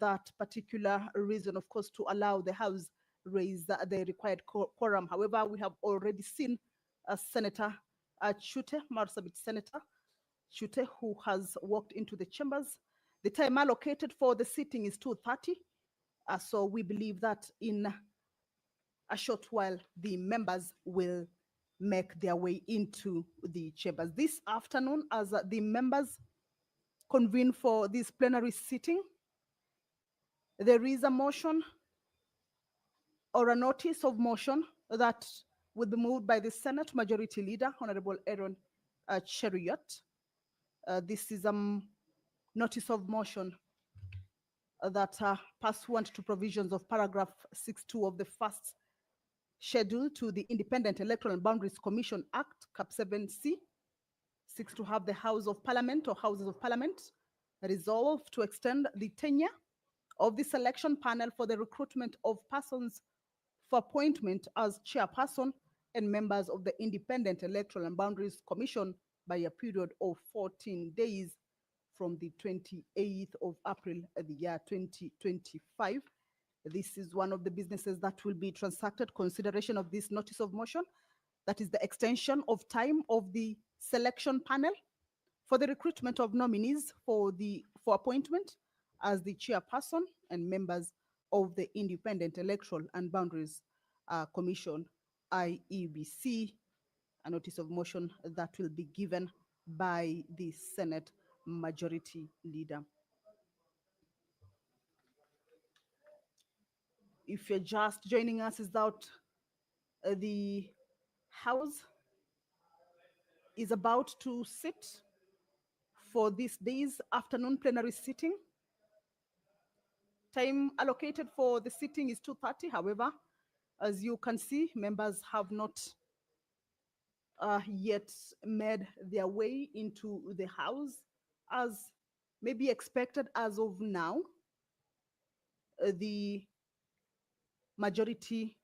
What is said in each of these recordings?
that particular reason, of course, to allow the House raise the required quorum. However, we have already seen Senator Chute, Marsabit Senator Chute, who has walked into the chambers. The time allocated for the sitting is 2:30. So we believe that in a short while, the members will make their way into the chambers. This afternoon, as the members convene for this plenary sitting, there is a motion or a notice of motion that will be moved by the Senate Majority Leader, Honorable Aaron Cheriot. This is a notice of motion that pursuant to provisions of paragraph 6.2 of the first schedule to the Independent Electoral and Boundaries Commission Act, Cap 7C, seeks to have the House of Parliament or Houses of Parliament resolve to extend the tenure of the selection panel for the recruitment of persons for appointment as chairperson and members of the Independent Electoral and Boundaries Commission by a period of 14 days from the 28th of April the year 2025. This is one of the businesses that will be transacted. Consideration of this notice of motion, that is the extension of time of the selection panel for the recruitment of nominees for appointment as the chairperson and members of the Independent Electoral and Boundaries Commission, Iebc, a notice of motion that will be given by the Senate Majority Leader. If you're just joining us, is that the House is about to sit for this day's afternoon plenary sitting. Time allocated for the sitting is 2:30. However, as you can see, members have not yet made their way into the House as may be expected as of now. The Majority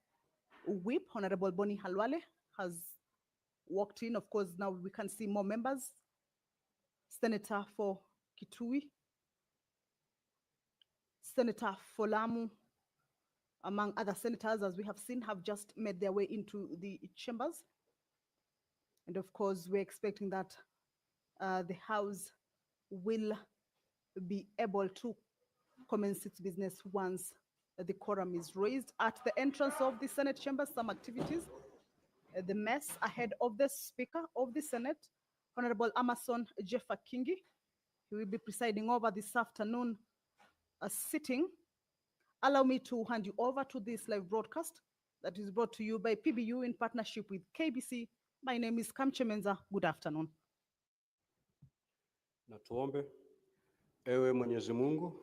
Whip, Honorable Bonnie Halwale, has walked in. Of course, now we can see more members. Senator for Kitui, Senator for Lamu, among other senators, as we have seen, have just made their way into the chambers. And of course, we're expecting that the House will be able to commence its business once the quorum is raised. At the entrance of the Senate chambers, some activities. The mess ahead of the Speaker of the Senate, Honorable Amason Jeffa Kingi. He will be presiding over this afternoon sitting. Allow me to hand you over to this live broadcast that is brought to you by PBU in partnership with KBC. My name is Kamche Menza. Good afternoon. Na tuombe. Ewe Mwenyezi Mungu,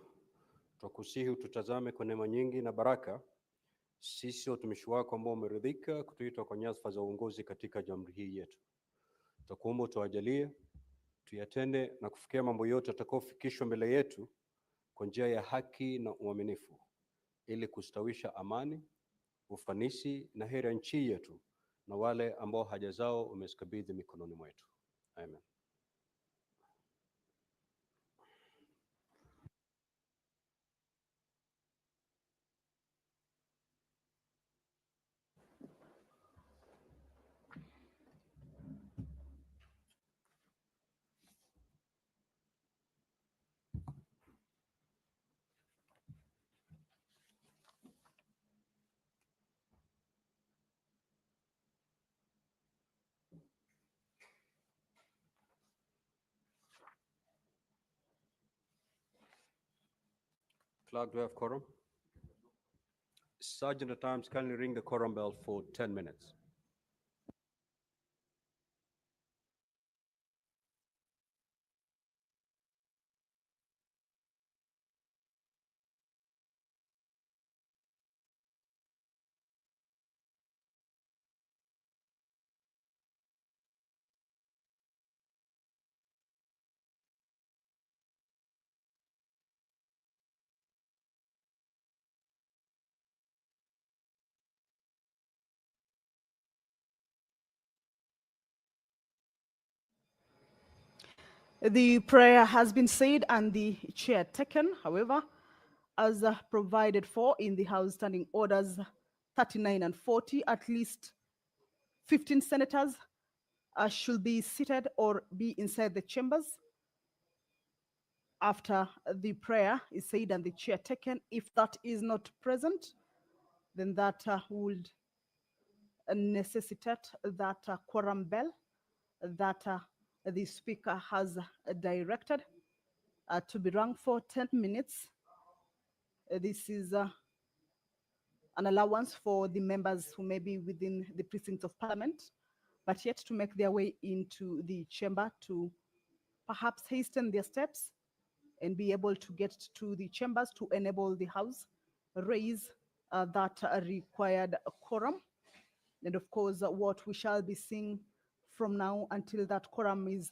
tukusihi ututazame kwa neema nyingi na baraka. Sisi watumishi wako ambao umeridhika kutuita kwa nyadhifa za uongozi katika jamhuri hii yetu. Tutakuomba tuwajalie, tuyatende na kufikia mambo yote atakayofikishwa mbele yetu kwa njia ya haki na uaminifu, ili kustawisha amani, ufanisi na heri ya nchi yetu na wale ambao haja zao umezikabidhi mikononi mwetu. Amen. Clerk, do we have quorum? Sergeant at Arms, kindly ring the quorum bell for 10 minutes. The prayer has been said and the chair taken. However, as provided for in the House Standing Orders 39 and 40, at least 15 senators should be seated or be inside the chambers after the prayer is said and the chair taken. If that is not present, then that would necessitate that quorum bell that the speaker has directed to be rung for 10 minutes. This is an allowance for the members who may be within the precincts of parliament, but yet to make their way into the chamber to perhaps hasten their steps and be able to get to the chambers to enable the House raise that required quorum. And of course, what we shall be seeing from now until that quorum is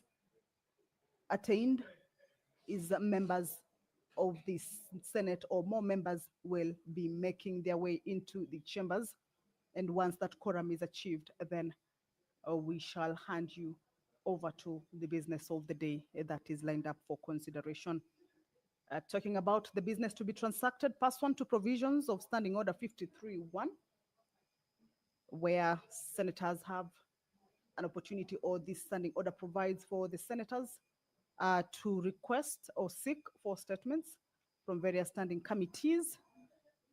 attained is members of the Senate or more members will be making their way into the chambers. And once that quorum is achieved, then we shall hand you over to the business of the day that is lined up for consideration. Talking about the business to be transacted pursuant to provisions of Standing Order 53.1, where senators have an opportunity, or this standing order provides for the senators to request or seek for statements from various standing committees.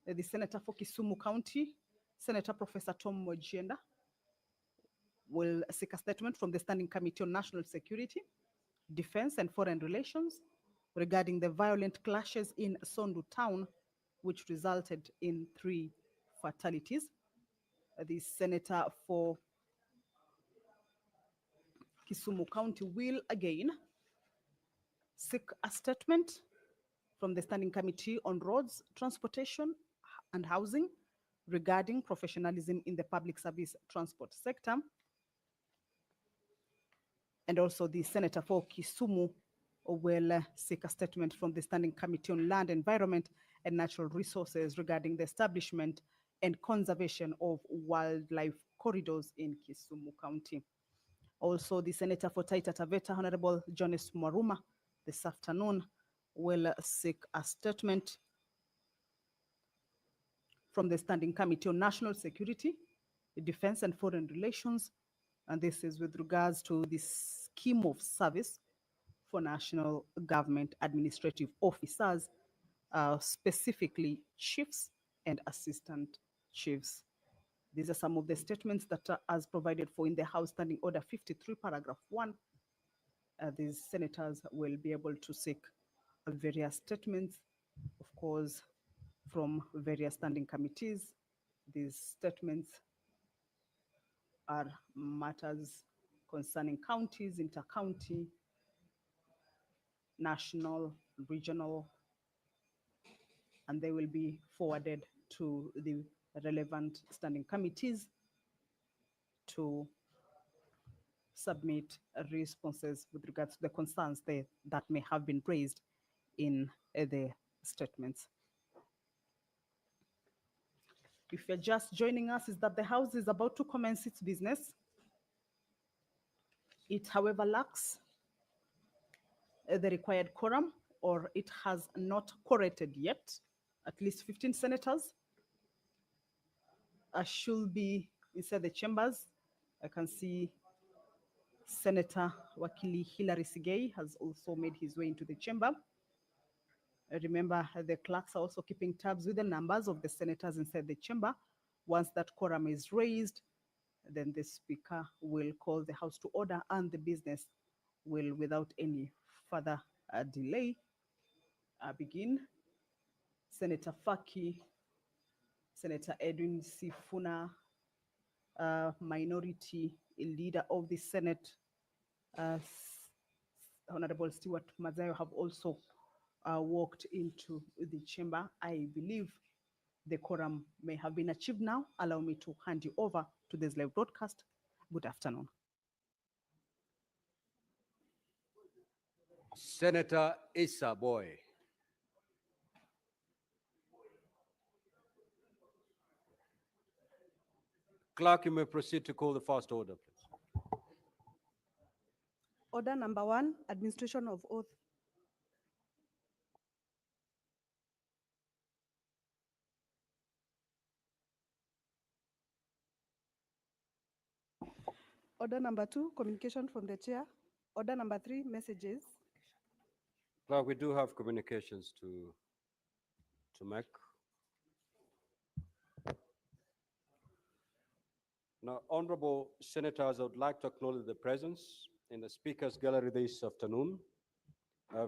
The Senator for Kisumu County, Senator Professor Tom Mojenda, will seek a statement from the Standing Committee on National Security, Defense and Foreign Relations regarding the violent clashes in Sondu town, which resulted in 3 fatalities. The Senator for Kisumu County will again seek a statement from the Standing Committee on Roads, Transportation and Housing regarding professionalism in the public service transport sector. And also the Senator for Kisumu will seek a statement from the Standing Committee on Land, Environment and Natural Resources regarding the establishment and conservation of wildlife corridors in Kisumu County. Also, the Senator for Taita Taveta, Honorable Jonas Mwaruma, this afternoon will seek a statement from the Standing Committee on National Security, Defense and Foreign Relations, and this is with regards to the scheme of service for national government administrative officers, specifically chiefs and assistant chiefs. These are some of the statements that are as provided for in the House Standing Order 53, paragraph 1. These senators will be able to seek various statements, of course, from various standing committees. These statements are matters concerning counties, inter-county, national, regional, and they will be forwarded to the relevant standing committees to submit responses with regards to the concerns that may have been raised in the statements. If you're just joining us, is that the House is about to commence its business. It, however, lacks the required quorum, or it has not quorated yet. At least 15 senators should be inside the chambers. I can see Senator Wakili Hilary Sigei has also made his way into the chamber. Remember, the clerks are also keeping tabs with the numbers of the senators inside the chamber. Once that quorum is raised, then the Speaker will call the House to order and the business will, without any further delay, begin. Senator Faki, Senator Edwin Sifuna, Minority Leader of the Senate, Honorable Stewart Mazayo, have also walked into the chamber. I believe the quorum may have been achieved now. Allow me to hand you over to this live broadcast. Good afternoon. Senator Issa Boy. Clerk, you may proceed to call the first order, please. Order number 1, administration of oath. Order number 2, communication from the chair. Order number 3, messages. Clerk, we do have communications to make. Now, honorable senators, I would like to acknowledge the presence in the Speaker's Gallery this afternoon,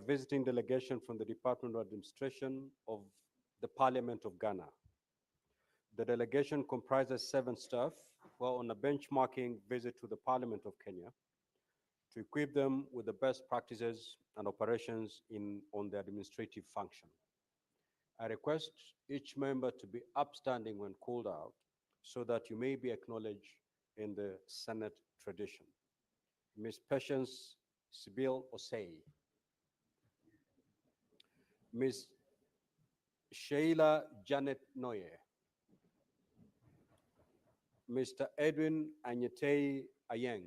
visiting delegation from the Department of Administration of the Parliament of Ghana. The delegation comprises 7 staff who are on a benchmarking visit to the Parliament of Kenya to equip them with the best practices and operations on the administrative function. I request each member to be upstanding when called out so that you may be acknowledged in the Senate tradition. Ms. Patience Sibyl Osei, Ms. Sheila Janet Noye, Mr. Edwin Anyetei Ayeng,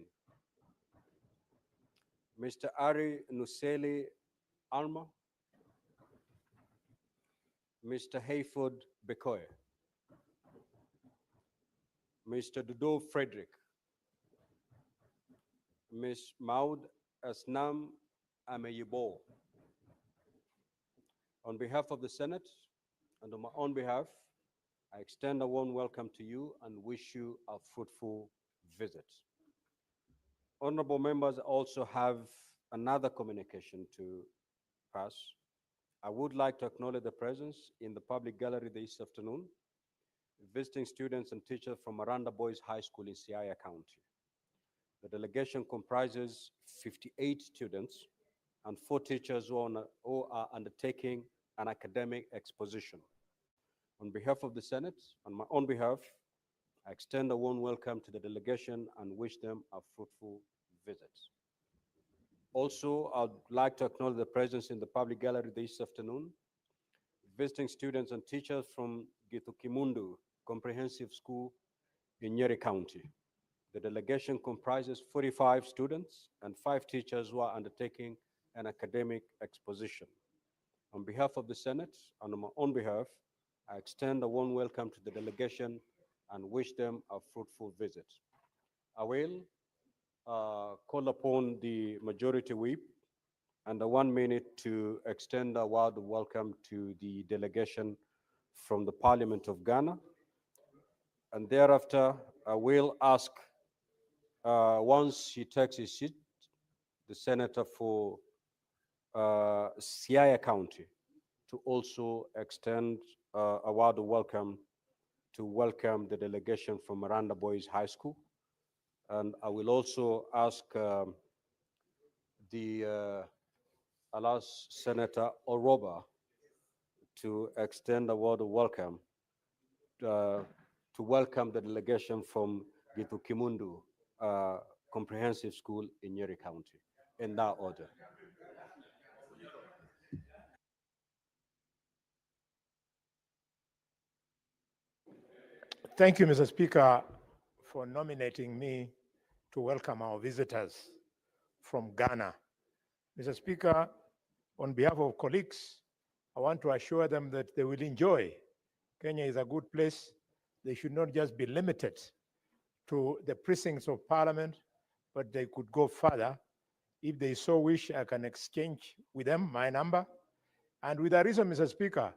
Mr. Ari Nuseli Alma, Mr. Hayford Bekoe, Mr. Dudo Frederick, Ms. Maud Asnam Ameyibo. On behalf of the Senate and on my own behalf, I extend a warm welcome to you and wish you a fruitful visit. Honorable members also have another communication to pass. I would like to acknowledge the presence in the public gallery this afternoon, visiting students and teachers from Miranda Boys High School in Siaya County. The delegation comprises 58 students and 4 teachers who are undertaking an academic exposition. On behalf of the Senate, on my own behalf, I extend a warm welcome to the delegation and wish them a fruitful visit. Also, I'd like to acknowledge the presence in the public gallery this afternoon, visiting students and teachers from Githukimundu Comprehensive School in Nyeri County. The delegation comprises 45 students and 5 teachers who are undertaking an academic exposition. On behalf of the Senate and on my own behalf, I extend a warm welcome to the delegation and wish them a fruitful visit. I will call upon the Majority Whip and 1 minute to extend a word of welcome to the delegation from the Parliament of Ghana. And thereafter, I will ask, once he takes his seat, the Senator for Siaya County to also extend a word of welcome to welcome the delegation from Miranda Boys High School. And I will also ask the Alas Senator Oroba to extend a word of welcome to welcome the delegation from Githukimundu Comprehensive School in Nyeri County, in that order. Thank you, Mr. Speaker, for nominating me to welcome our visitors from Ghana. Mr. Speaker, on behalf of colleagues, I want to assure them that they will enjoy. Kenya is a good place. They should not just be limited to the precincts of Parliament, but they could go further. If they so wish, I can exchange with them my number. And with a reason, Mr. Speaker,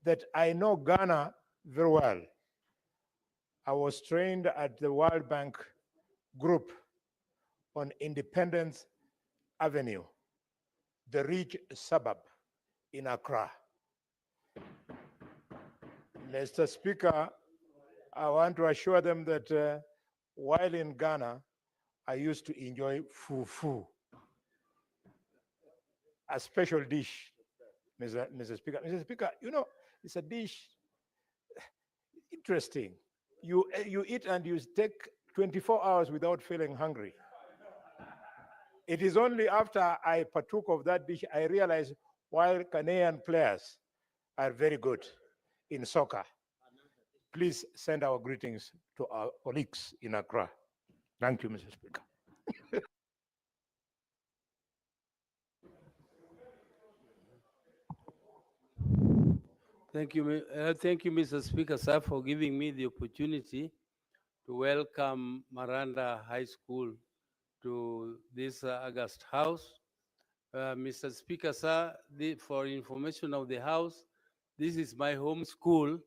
that I know Ghana very well. I was trained at the World Bank Group on Independence Avenue, the rich suburb in Accra. Mr. Speaker, I want to assure them that while in Ghana, I used to enjoy fufu, a special dish, Mr. Speaker. Mr. Speaker, you know, it's a dish, interesting. You eat and you take 24 hours without feeling hungry. It is only after I partook of that dish, I realized why Ghanaian players are very good in soccer. Please send our greetings to our colleagues in Accra. Thank you, Mr. Speaker. Thank you, Mr. Speaker, sir, for giving me the opportunity to welcome Maranda High School to this August House. Mr. Speaker, sir, for information of the House, this is my home school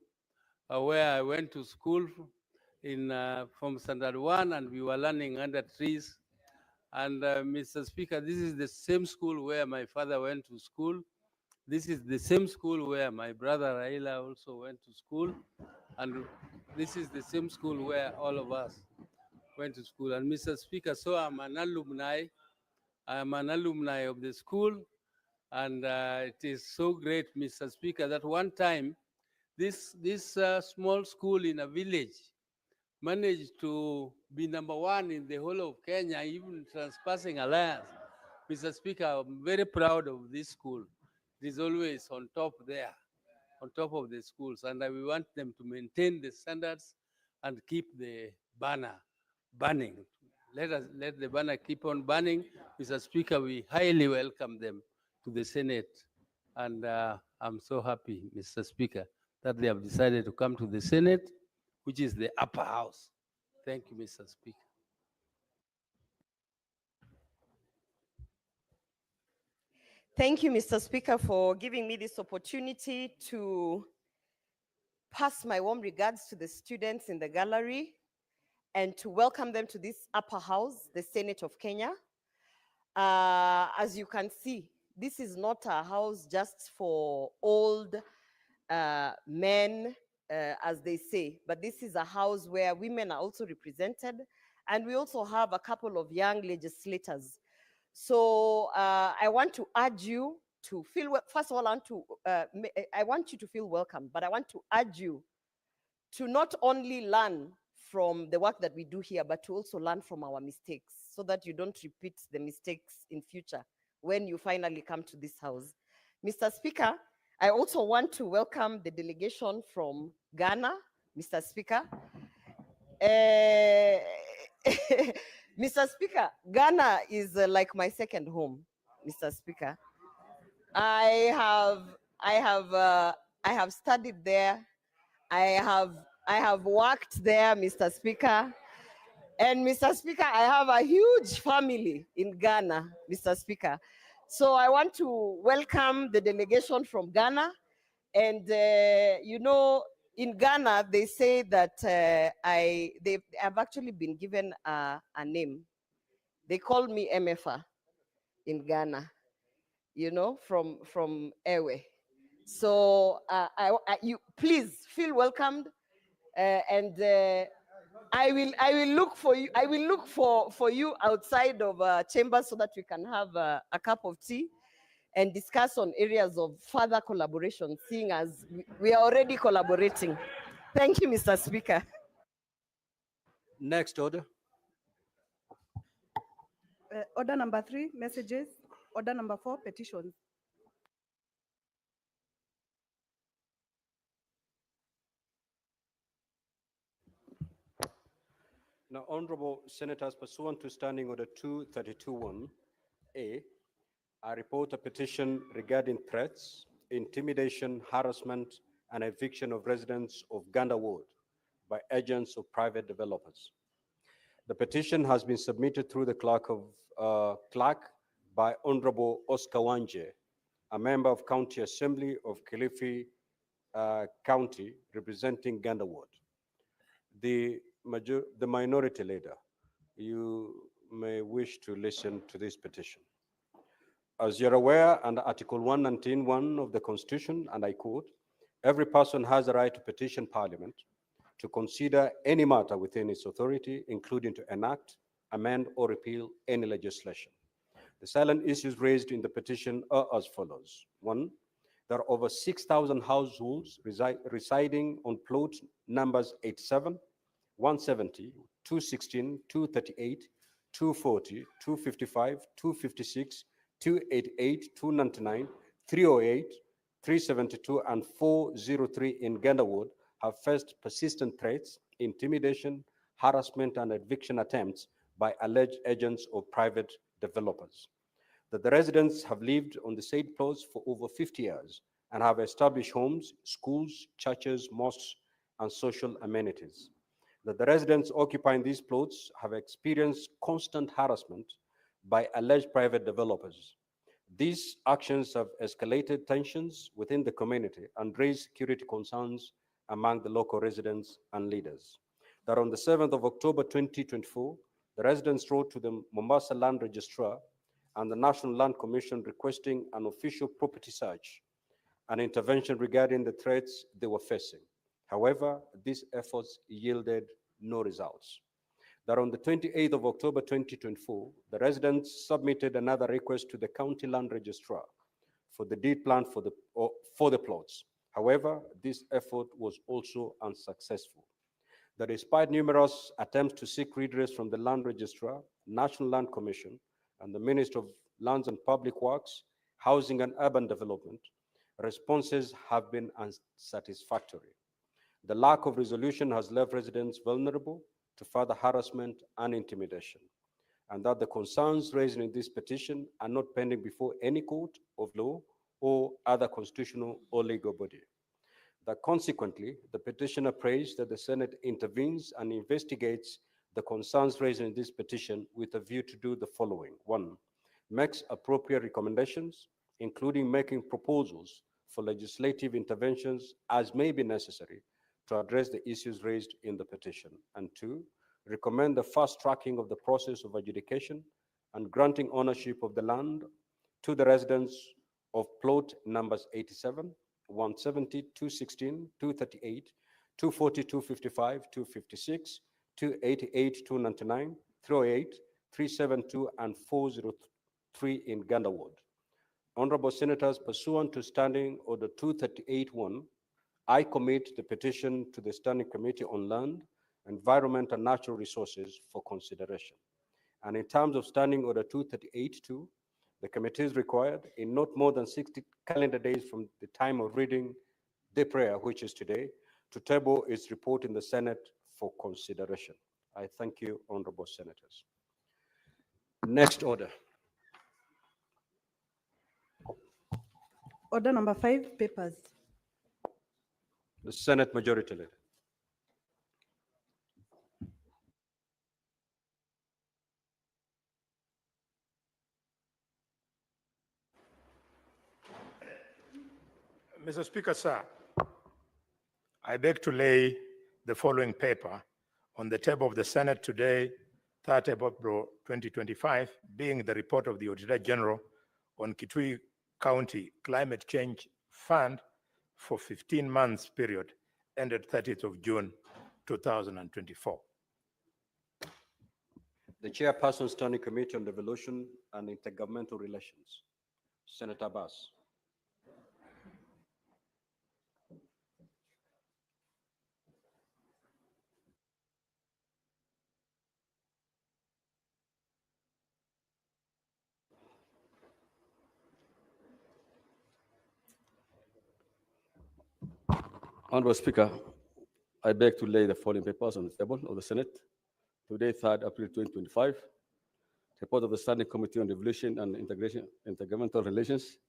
where I went to school from standard 1, and we were learning under trees. And Mr. Speaker, this is the same school where my father went to school. This is the same school where my brother Raila also went to school. And this is the same school where all of us went to school. And Mr. Speaker, so I'm an alumni. I'm an alumni of the school. And it is so great, Mr. Speaker, that one time this small school in a village managed to be #1 in the whole of Kenya, even transpassing Alliance. Mr. Speaker, I'm very proud of this school. It is always on top there, on top of the schools, and we want them to maintain the standards and keep the banner burning. Let the banner keep on burning. Mr. Speaker, we highly welcome them to the Senate, and I'm so happy, Mr. Speaker, that they have decided to come to the Senate, which is the upper house. Thank you, Mr. Speaker. Thank you, Mr. Speaker, for giving me this opportunity to pass my warm regards to the students in the gallery and to welcome them to this upper house, the Senate of Kenya. As you can see, this is not a house just for old men, as they say, but this is a house where women are also represented, and we also have a couple of young legislators. So I want to urge you to feel, first of all, I want you to feel welcome, but I want to urge you to not only learn from the work that we do here, but to also learn from our mistakes so that you don't repeat the mistakes in future when you finally come to this house. Mr. Speaker, I also want to welcome the delegation from Ghana, Mr. Speaker. Mr. Speaker, Ghana is like my second home, Mr. Speaker. I have studied there. I have worked there, Mr. Speaker. And Mr. Speaker, I have a huge family in Ghana, Mr. Speaker. So I want to welcome the delegation from Ghana. And you know, in Ghana, they say that they have actually been given a name. They call me MFA in Ghana, you know, from Ewe. So you please feel welcomed, and I will look for you. I will look for you outside of chambers so that we can have a cup of tea and discuss on areas of further collaboration, seeing as we are already collaborating. Thank you, Mr. Speaker. Next order. Order number 3, messages. Order number 4, petitions. Now, Honorable Senators, pursuant to Standing Order 232-1A, I report a petition regarding threats, intimidation, harassment, and eviction of residents of Ganda Ward by agents of private developers. The petition has been submitted through the clerk by Honorable Oscar Wanje, a member of County Assembly of Kilifi County, representing Ganda Ward. The minority leader, you may wish to listen to this petition. As you're aware, under Article 119(1) of the Constitution, and I quote, every person has a right to petition Parliament to consider any matter within its authority, including to enact, amend, or repeal any legislation. The salient issues raised in the petition are as follows. 1, there are over 6,000 households residing on plot numbers 87, 170, 216, 238, 240, 255, 256, 288, 299, 308, 372, and 403 in Ganda Ward have faced persistent threats, intimidation, harassment, and eviction attempts by alleged agents of private developers. That the residents have lived on the said plots for over 50 years and have established homes, schools, churches, mosques, and social amenities. that the residents occupying these plots have experienced constant harassment by alleged private developers. These actions have escalated tensions within the community and raised security concerns among the local residents and leaders. That on the 7th of October 2024, the residents wrote to the Mombasa Land Registrar and the National Land Commission requesting an official property search and intervention regarding the threats they were facing. However, these efforts yielded no results. That on the 28th of October 2024, the residents submitted another request to the County Land Registrar for the deed plan for the plots. However, this effort was also unsuccessful. That despite numerous attempts to seek redress from the Land Registrar, National Land Commission, and the Ministry of Lands and Public Works, Housing and Urban Development, responses have been unsatisfactory. The lack of resolution has left residents vulnerable to further harassment and intimidation, and that the concerns raised in this petition are not pending before any court of law or other constitutional or legal body. That consequently, the petitioner prays that the Senate intervenes and investigates the concerns raised in this petition with a view to do the following. One, makes appropriate recommendations, including making proposals for legislative interventions as may be necessary to address the issues raised in the petition. And two, recommend the fast tracking of the process of adjudication and granting ownership of the land to the residents of plot numbers 87, 170, 216, 238, 240, 255, 256, 288, 299, 308, 372, and 403 in Gander Ward. Honorable Senators, pursuant to Standing Order 238-1, I commit the petition to the Standing Committee on Land, Environment, and Natural Resources for consideration. And in terms of Standing Order 238-2, the committee is required, in not more than 60 calendar days from the time of reading the prayer, which is today, to table its report in the Senate for consideration. I thank you, Honorable Senators. Next order. Order number 5, papers. The Senate Majority Leader. Mr. Speaker, sir, I beg to lay the following paper on the table of the Senate today, 3rd April 2025, being the report of the Auditor General on Kitui County Climate Change Fund for 15 months period ended 30th of June 2024. The Chairperson, Standing Committee on Devolution and Intergovernmental Relations, Senator Bass. Honorable Speaker, I beg to lay the following papers on the table of the Senate. Today, 3rd April 2025, report of the Standing Committee on Devolution and Intergovernmental Relations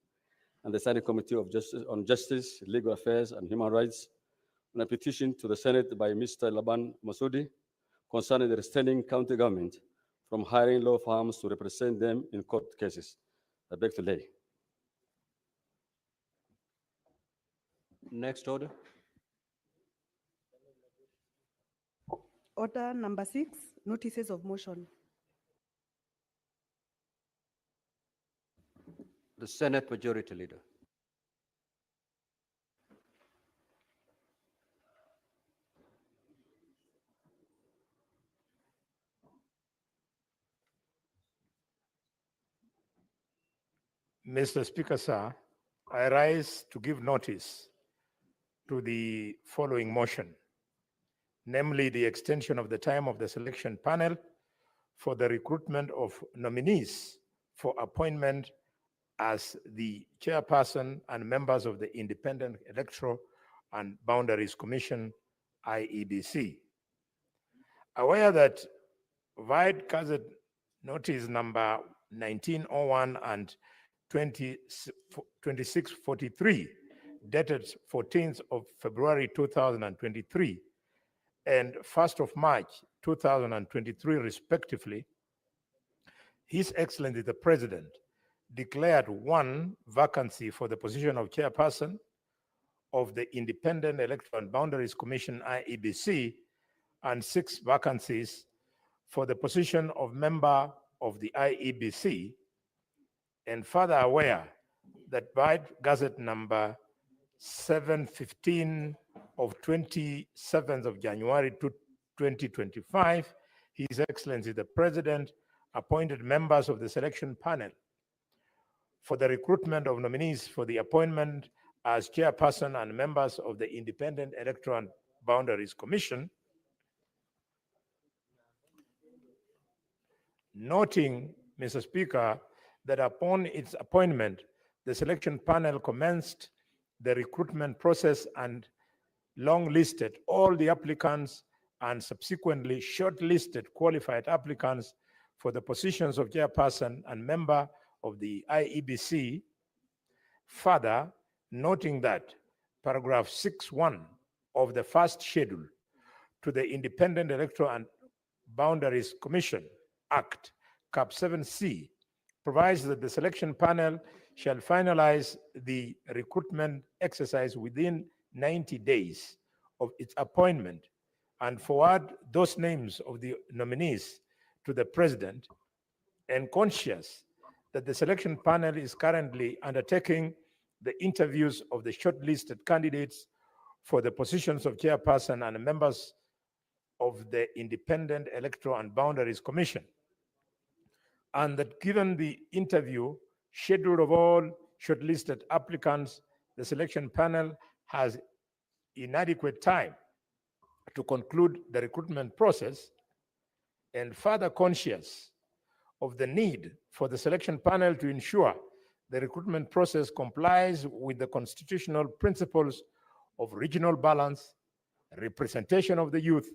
and the Standing Committee on Justice, Legal Affairs, and Human Rights on a petition to the Senate by Mr. Laban Masudi concerning the restraining county government from hiring law firms to represent them in court cases. I beg to lay. Next order. Order number 6, notices of motion. The Senate Majority Leader. Mr. Speaker, sir, I rise to give notice to the following motion, namely the extension of the time of the selection panel for the recruitment of nominees for appointment as the chairperson and members of the Independent Electoral and Boundaries Commission, Iebc. Aware that Vide Gazette Notice number 1901 and 2643, dated 14th of February 2023, and 1st of March 2023 respectively, His Excellency the President declared one vacancy for the position of chairperson of the Independent Electoral and Boundaries Commission, IEBC, and 6 vacancies for the position of member of the IEBC, and further aware that by Gazette number 715 of 27th of January 2025, His Excellency the President appointed members of the selection panel for the recruitment of nominees for the appointment as chairperson and members of the Independent Electoral and Boundaries Commission, noting, Mr. Speaker, that upon its appointment, the selection panel commenced the recruitment process and long-listed all the applicants and subsequently shortlisted qualified applicants for the positions of chairperson and member of the IEBC. Further, noting that paragraph 6.1 of the first schedule to the Independent Electoral and Boundaries Commission Act, Cap 7C, provides that the selection panel shall finalize the recruitment exercise within 90 days of its appointment and forward those names of the nominees to the President, and conscious that the selection panel is currently undertaking the interviews of the shortlisted candidates for the positions of chairperson and members of the Independent Electoral and Boundaries Commission, and that given the interview schedule of all shortlisted applicants, the selection panel has inadequate time to conclude the recruitment process, and further conscious of the need for the selection panel to ensure the recruitment process complies with the constitutional principles of regional balance, representation of the youth,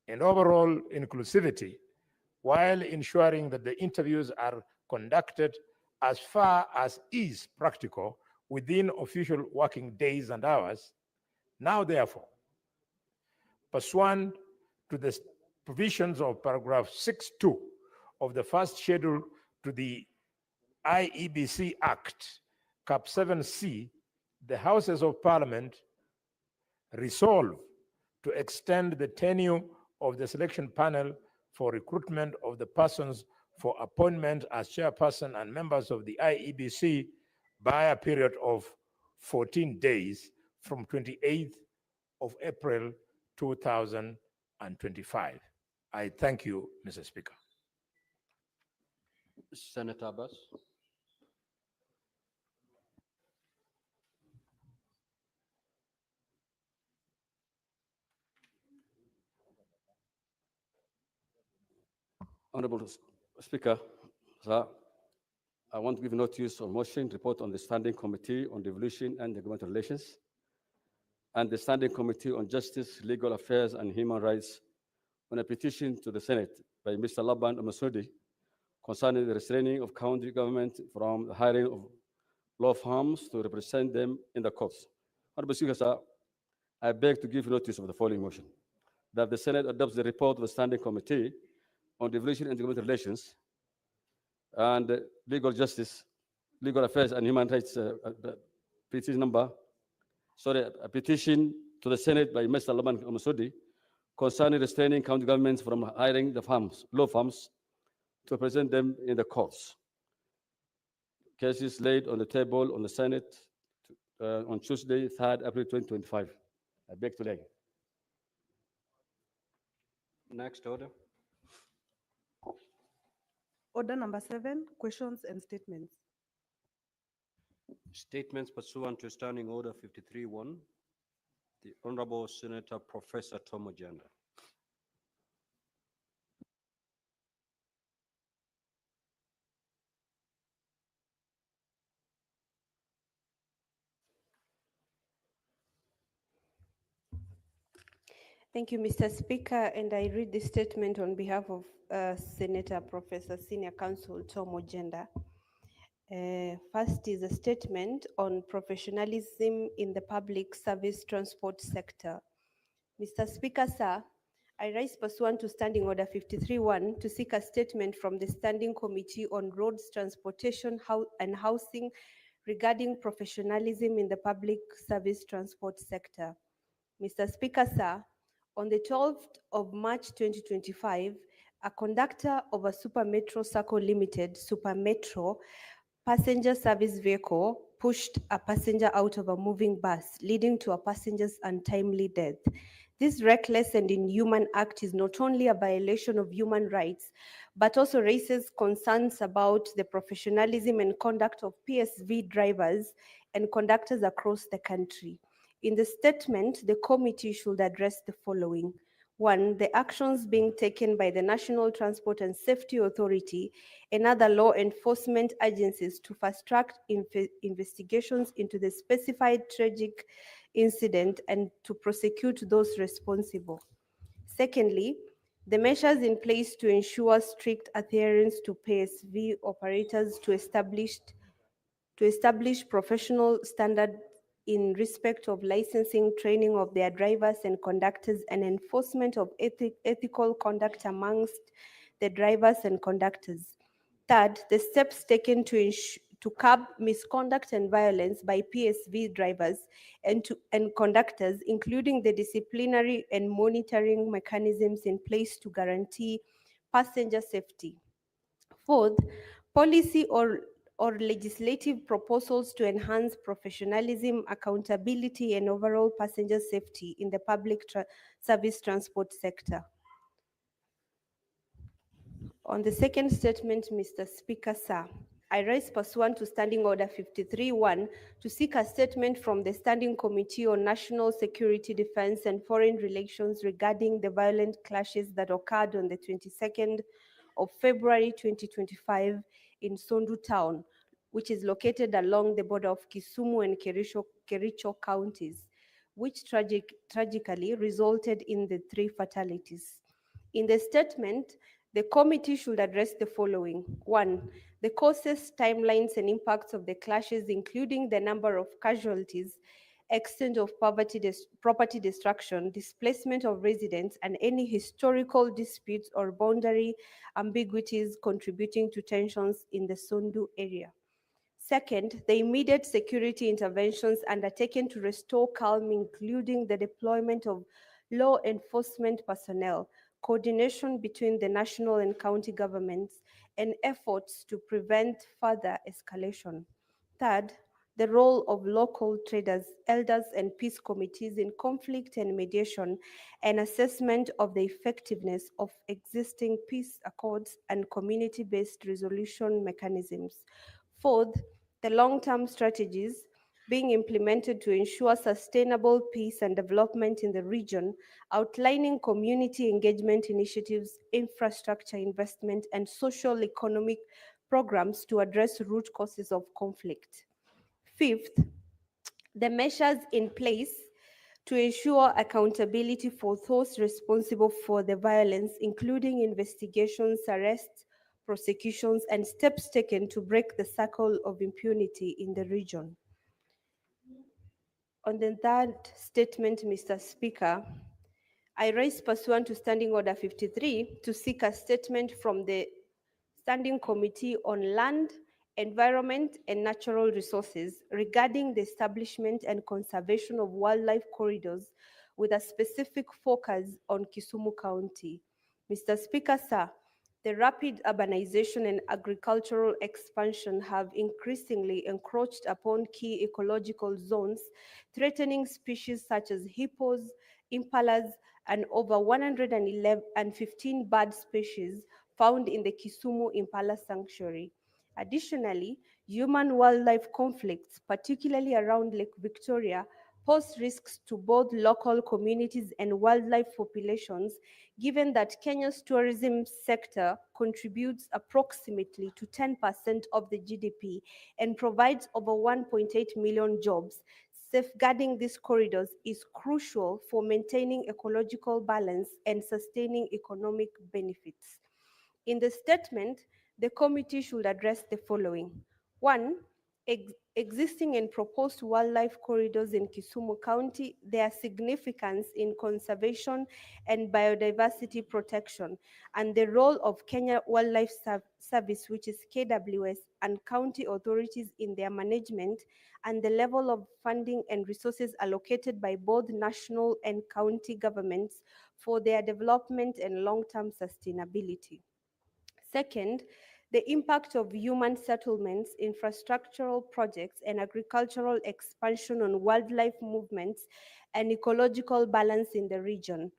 and overall inclusivity, while ensuring that the interviews are conducted as far as is practical within official working days and hours. Now, therefore, pursuant to the provisions of paragraph 6.2 of the first schedule to the IEBC Act, Cap 7C, the Houses of Parliament resolve to extend the tenure of the selection panel for recruitment of the persons for appointment as chairperson and members of the IEBC by a period of 14 days from 28th of April 2025. I thank you, Mr. Speaker. Senator Abbas. Honorable Speaker, sir, I want to give notice of motion report on the Standing Committee on Devolution and Government Relations and the Standing Committee on Justice, Legal Affairs and Human Rights on a petition to the Senate by Mr. Laban Omasudi concerning the restraining of county government from the hiring of law firms to represent them in the courts. Honorable Speaker, sir, I beg to give notice of the following motion: that the Senate adopts the report of the Standing Committee on Devolution and Government Relations and Legal Justice, Legal Affairs and Human Rights petition a petition to the Senate by Mr. Laban Omasudi concerning restraining county governments from hiring the law firms to represent them in the courts. Cases laid on the table on the Senate on Tuesday, 3rd April 2025. I beg to lay. Next order. Order number 7, questions and statements. Statements pursuant to Standing Order 53.1. The Honorable Senator Professor Tom Ojenda. Thank you, Mr. Speaker, and I read the statement on behalf of Senator Professor Senior Counsel Tom Ojenda. First is a statement on professionalism in the public service transport sector. Mr. Speaker, sir, I rise pursuant to Standing Order 53-1 to seek a statement from the Standing Committee on Roads, Transportation and Housing regarding professionalism in the public service transport sector. Mr. Speaker, sir, on the 12th of March 2025, a conductor of a Super Metro Circle Limited, Super Metro, passenger service vehicle pushed a passenger out of a moving bus, leading to a passenger's untimely death. This reckless and inhuman act is not only a violation of human rights, but also raises concerns about the professionalism and conduct of PSV drivers and conductors across the country. In the statement, the committee should address the following. One, the actions being taken by the National Transport and Safety Authority and other law enforcement agencies to fast-track investigations into the specified tragic incident and to prosecute those responsible. Secondly, the measures in place to ensure strict adherence to PSV operators to establish professional standards in respect of licensing, training of their drivers and conductors, and enforcement of ethical conduct amongst the drivers and conductors. Third, the steps taken to curb misconduct and violence by PSV drivers and conductors, including the disciplinary and monitoring mechanisms in place to guarantee passenger safety. Fourth, policy or legislative proposals to enhance professionalism, accountability, and overall passenger safety in the public service transport sector. On the second statement, Mr. Speaker, sir, I rise pursuant to Standing Order 53-1 to seek a statement from the Standing Committee on National Security, Defense, and Foreign Relations regarding the violent clashes that occurred on the 22nd of February 2025 in Sondu Town, which is located along the border of Kisumu and Kericho counties, which tragically resulted in the 3 fatalities. In the statement, the committee should address the following. One, the causes, timelines, and impacts of the clashes, including the number of casualties, extent of property destruction, displacement of residents, and any historical disputes or boundary ambiguities contributing to tensions in the Sondu area. Second, the immediate security interventions undertaken to restore calm, including the deployment of law enforcement personnel, coordination between the national and county governments, and efforts to prevent further escalation. Third, the role of local traders, elders, and peace committees in conflict and mediation, and assessment of the effectiveness of existing peace accords and community-based resolution mechanisms. Fourth, the long-term strategies being implemented to ensure sustainable peace and development in the region, outlining community engagement initiatives, infrastructure investment, and social economic programs to address root causes of conflict. Fifth, the measures in place to ensure accountability for those responsible for the violence, including investigations, arrests, prosecutions, and steps taken to break the cycle of impunity in the region. On the third statement, Mr. Speaker, I raise pursuant to Standing Order 53 to seek a statement from the Standing Committee on Land, Environment, and Natural Resources regarding the establishment and conservation of wildlife corridors with a specific focus on Kisumu County. Mr. Speaker, sir, the rapid urbanization and agricultural expansion have increasingly encroached upon key ecological zones, threatening species such as hippos, impalas, and over 115 bird species found in the Kisumu Impala Sanctuary. Additionally, human-wildlife conflicts, particularly around Lake Victoria, pose risks to both local communities and wildlife populations, given that Kenya's tourism sector contributes approximately to 10% of the GDP and provides over 1.8 million jobs. Safeguarding these corridors is crucial for maintaining ecological balance and sustaining economic benefits. In the statement, the committee should address the following. One, existing and proposed wildlife corridors in Kisumu County, their significance in conservation and biodiversity protection, and the role of Kenya Wildlife Service, which is KWS, and county authorities in their management, and the level of funding and resources allocated by both national and county governments for their development and long-term sustainability. Second, the impact of human settlements, infrastructural projects, and agricultural expansion on wildlife movements and ecological balance in the region.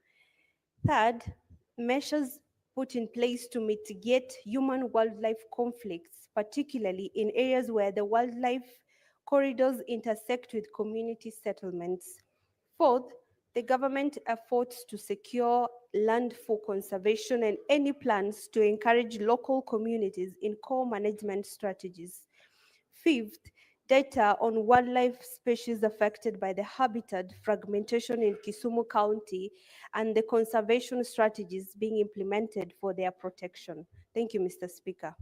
Third, measures put in place to mitigate human-wildlife conflicts, particularly in areas where the wildlife corridors intersect with community settlements. Fourth, the government efforts to secure land for conservation and any plans to encourage local communities in core management strategies. Fifth, data on wildlife species affected by the habitat fragmentation in Kisumu County and the conservation strategies being implemented for their protection. Thank you, Mr. Speaker.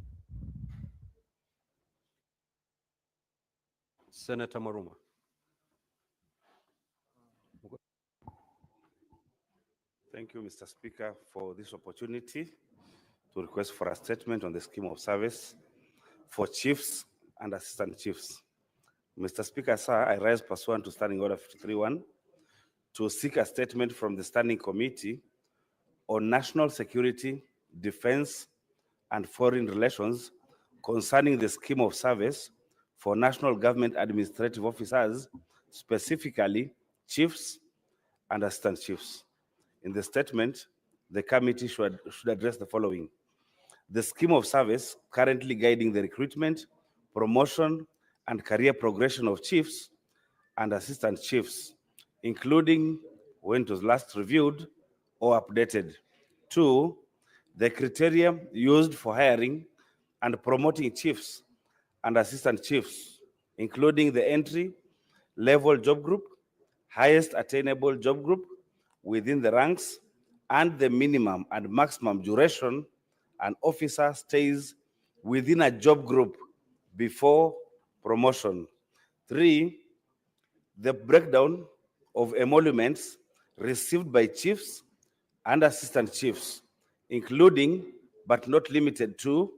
Senator Maruma. Thank you, Mr. Speaker, for this opportunity to request for a statement on the scheme of service for chiefs and assistant chiefs. Mr. Speaker, sir, I rise pursuant to Standing Order 53-1 to seek a statement from the Standing Committee on National Security, Defense, and Foreign Relations concerning the scheme of service for national government administrative officers, specifically chiefs and assistant chiefs. In the statement, the committee should address the following: the scheme of service currently guiding the recruitment, promotion, and career progression of chiefs and assistant chiefs, including when it was last reviewed or updated. 2, the criteria used for hiring and promoting chiefs and assistant chiefs, including the entry level job group, highest attainable job group within the ranks, and the minimum and maximum duration an officer stays within a job group before promotion. 3, the breakdown of emoluments received by chiefs and assistant chiefs, including but not limited to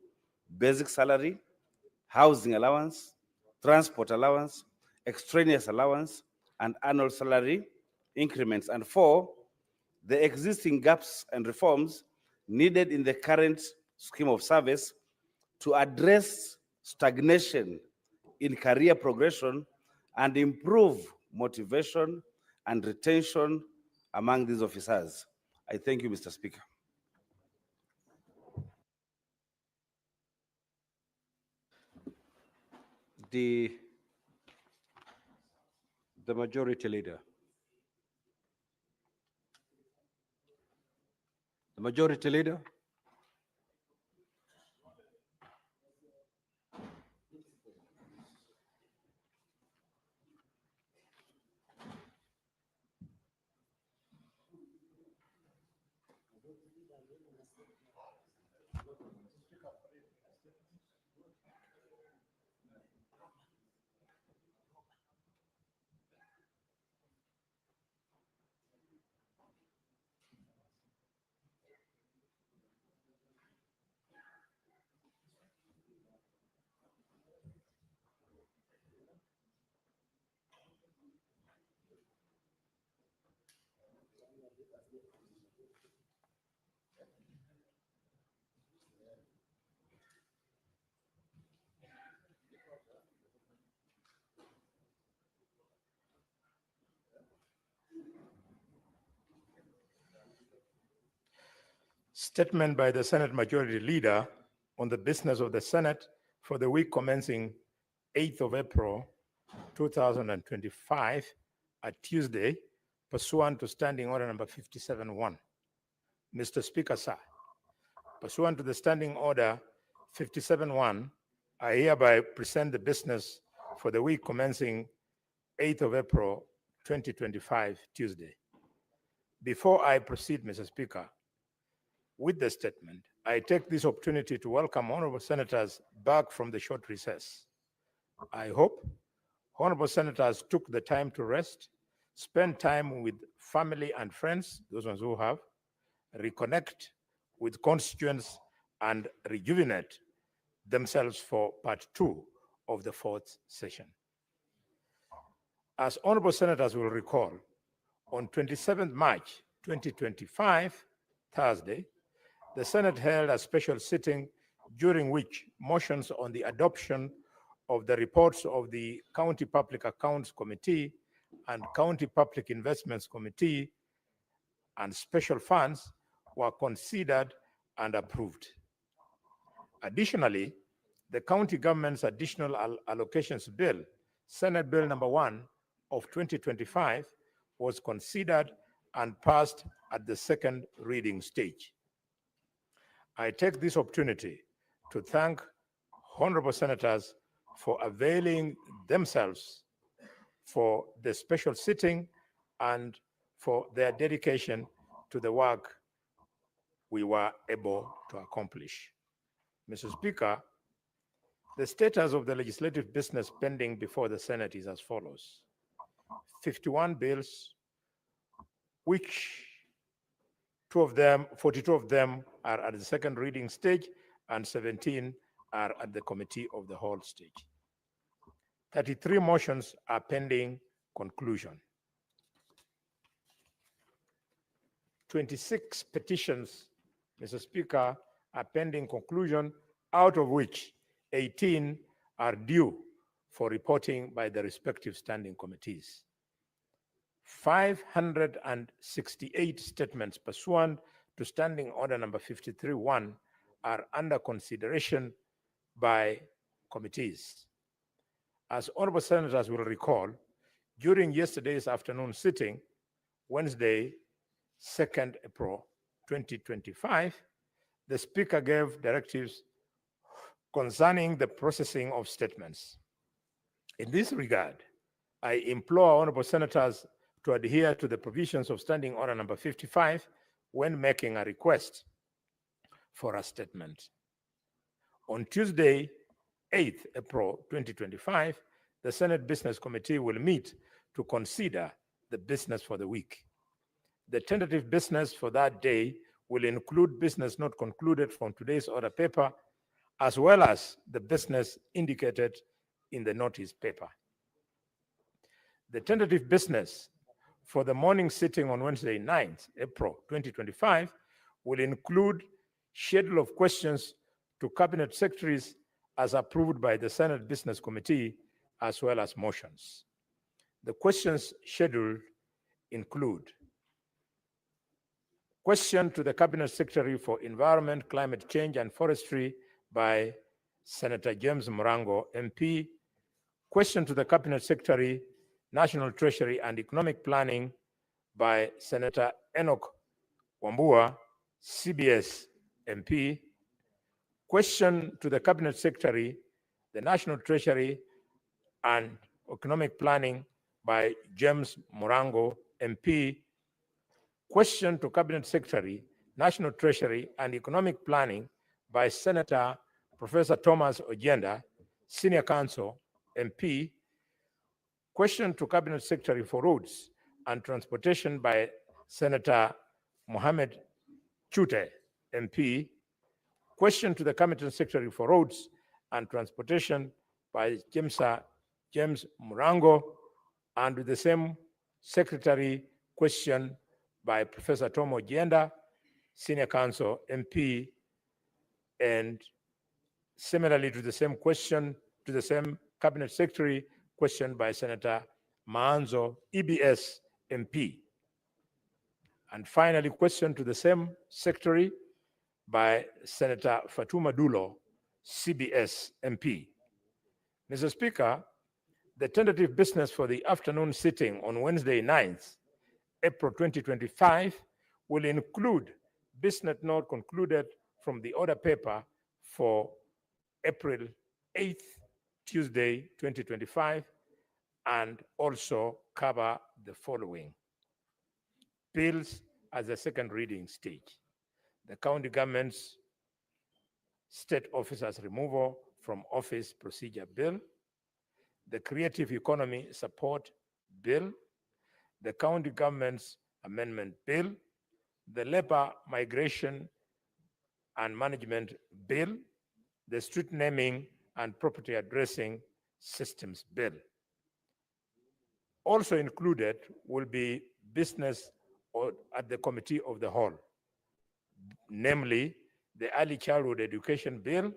basic salary, housing allowance, transport allowance, extraneous allowance, and annual salary increments. And 4, the existing gaps and reforms needed in the current scheme of service to address stagnation in career progression and improve motivation and retention among these officers. I thank you, Mr. Speaker. The majority leader. The majority leader. Statement by the Senate Majority Leader on the business of the Senate for the week commencing 8th of April, 2025, at Tuesday, pursuant to Standing Order number 57-1. Mr. Speaker, sir, pursuant to the Standing Order 57-1, I hereby present the business for the week commencing 8th of April, 2025, Tuesday. Before I proceed, Mr. Speaker, with the statement, I take this opportunity to welcome honorable senators back from the short recess. I hope Honorable senators took the time to rest, spend time with family and friends, those ones who have, reconnect with constituents, and rejuvenate themselves for part 2 of the 4th session. As honorable senators will recall, on 27th March 2025, Thursday, the Senate held a special sitting during which motions on the adoption of the reports of the County Public Accounts Committee and County Public Investments Committee and special funds were considered and approved. Additionally, the county government's additional allocations bill, Senate Bill number 1 of 2025, was considered and passed at the second reading stage. I take this opportunity to thank honorable senators for availing themselves for the special sitting and for their dedication to the work we were able to accomplish. Mr. Speaker, the status of the legislative business pending before the Senate is as follows. 51 bills, which 42 of them are at the second reading stage and 17 are at the committee of the whole stage. 33 motions are pending conclusion. 26 petitions, Mr. Speaker, are pending conclusion, out of which 18 are due for reporting by the respective standing committees. 568 statements pursuant to Standing Order number 53-1 are under consideration by committees. As honorable senators will recall, during yesterday's afternoon sitting, Wednesday, 2nd April 2025, the Speaker gave directives concerning the processing of statements. In this regard, I implore honorable senators to adhere to the provisions of Standing Order number 55 when making a request for a statement. On Tuesday, 8th April 2025, the Senate Business Committee will meet to consider the business for the week. The tentative business for that day will include business not concluded from today's order paper, as well as the business indicated in the notice paper. The tentative business for the morning sitting on Wednesday, 9th April 2025, will include schedule of questions to cabinet secretaries as approved by the Senate Business Committee, as well as motions. The questions scheduled include question to the Cabinet Secretary for Environment, Climate Change and Forestry by Senator James Murango, MP. Question to the Cabinet Secretary, National Treasury and Economic Planning by Senator Enoch Wambua, CBS MP. Question to the Cabinet Secretary, the National Treasury and Economic Planning by James Murango, MP. Question to Cabinet Secretary, National Treasury and Economic Planning by Senator Professor Thomas Ojienda, Senior Counsel, MP. Question to Cabinet Secretary for Roads and Transportation by Senator Mohammed Chute, MP. Question to the Cabinet Secretary for Roads and Transportation by James Murango, and with the same Secretary, question by Professor Tom Ojienda, Senior Counsel, MP, and similarly to the same question to the same Cabinet Secretary, question by Senator Maanzo, EBS, MP. And finally, question to the same Secretary by Senator Fatuma Dulo, CBS, MP. Mr. Speaker, the tentative business for the afternoon sitting on Wednesday, 9th April 2025 will include business not concluded from the order paper for April 8th, Tuesday, 2025, and also cover the following. Bills as a second reading stage. The county government's state officers removal from office procedure bill, the Creative Economy Support Bill, the County Government's Amendment Bill, the Labor Migration and Management Bill, the Street Naming and Property Addressing Systems Bill. Also included will be business at the Committee of the Whole, namely the Early Childhood Education Bill,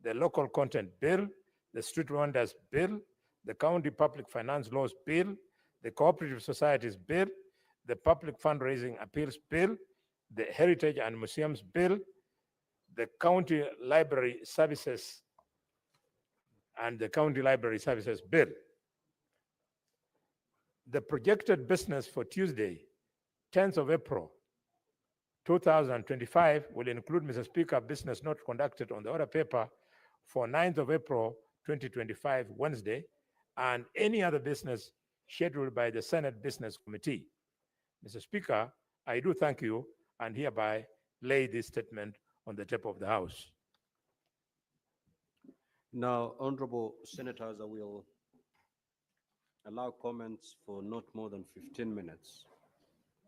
the Local Content Bill, the Street Wonders Bill, the County Public Finance Laws Bill, the Cooperative Societies Bill, the Public Fundraising Appeals Bill, the Heritage and Museums Bill, the County Library Services and the County Library Services Bill. The projected business for Tuesday, 10th of April, 2025 will include, Mr. Speaker, business not conducted on the order paper for 9th of April, 2025, Wednesday, and any other business scheduled by the Senate Business Committee. Mr. Speaker, I do thank you and hereby lay this statement on the table of the House. Now, honorable senators, I will allow comments for not more than 15 minutes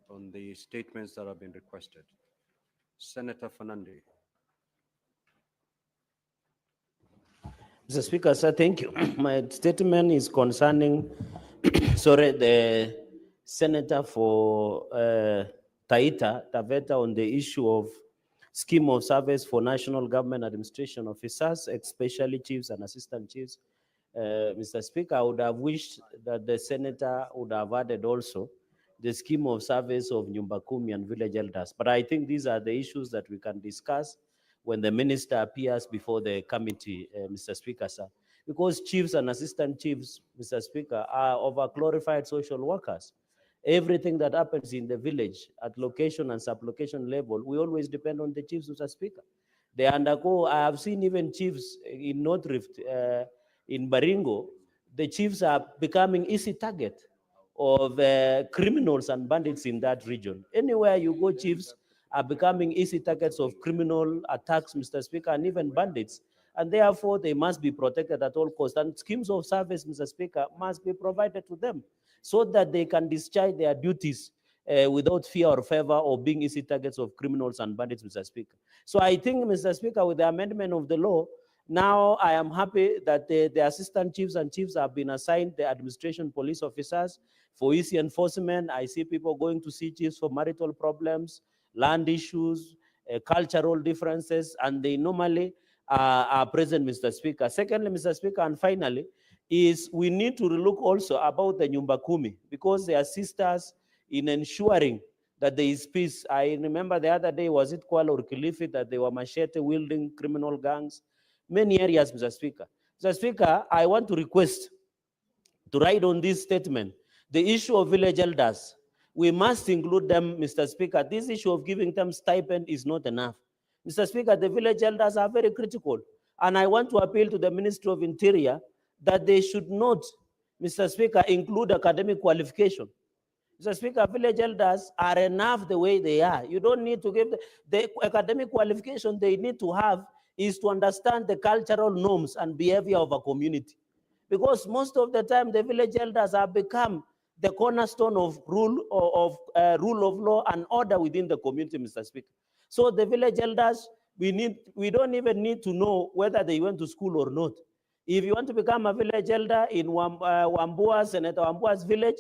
on the statements that have been requested. Senator Fernandi. Mr. Speaker, sir, thank you. My statement is concerning, the Senator for Taita Taveta on the issue of scheme of service for national government administration officers, especially chiefs and assistant chiefs. Mr. Speaker, I would have wished that the senator would have added also the scheme of service of Nyumba Kumi and village elders. But I think these are the issues that we can discuss when the minister appears before the committee, Mr. Speaker, sir. Because chiefs and assistant chiefs, Mr. Speaker, are over-glorified social workers. Everything that happens in the village at location and sub-location level, we always depend on the chiefs, Mr. Speaker. They undergo, I have seen even chiefs in North Rift, in Baringo, the chiefs are becoming easy target of criminals and bandits in that region. Anywhere you go, chiefs are becoming easy targets of criminal attacks, Mr. Speaker, and even bandits. And therefore, they must be protected at all costs. And schemes of service, Mr. Speaker, must be provided to them so that they can discharge their duties without fear or favor of being easy targets of criminals and bandits, Mr. Speaker. So I think, Mr. Speaker, with the amendment of the law, now I am happy that the assistant chiefs and chiefs have been assigned the administration police officers for easy enforcement. I see people going to see chiefs for marital problems, land issues, cultural differences, and they normally are present, Mr. Speaker. Secondly, Mr. Speaker, and finally, is we need to look also about the Nyumba Kumi because they assist us in ensuring that there is peace. I remember the other day, was it Kuala or Kilifi, that they were machete-wielding criminal gangs. Many areas, Mr. Speaker. Mr. Speaker, I want to request to write on this statement the issue of village elders. We must include them, Mr. Speaker. This issue of giving them stipend is not enough. Mr. Speaker, the village elders are very critical. And I want to appeal to the Ministry of Interior that they should not, Mr. Speaker, include academic qualification. Mr. Speaker, village elders are enough the way they are. You don't need to give the academic qualification they need to have is to understand the cultural norms and behavior of a community. Because most of the time, the village elders have become the cornerstone of rule of law and order within the community, Mr. Speaker. So the village elders, we don't even need to know whether they went to school or not. If you want to become a village elder in Wambua, Senator Wambua's village,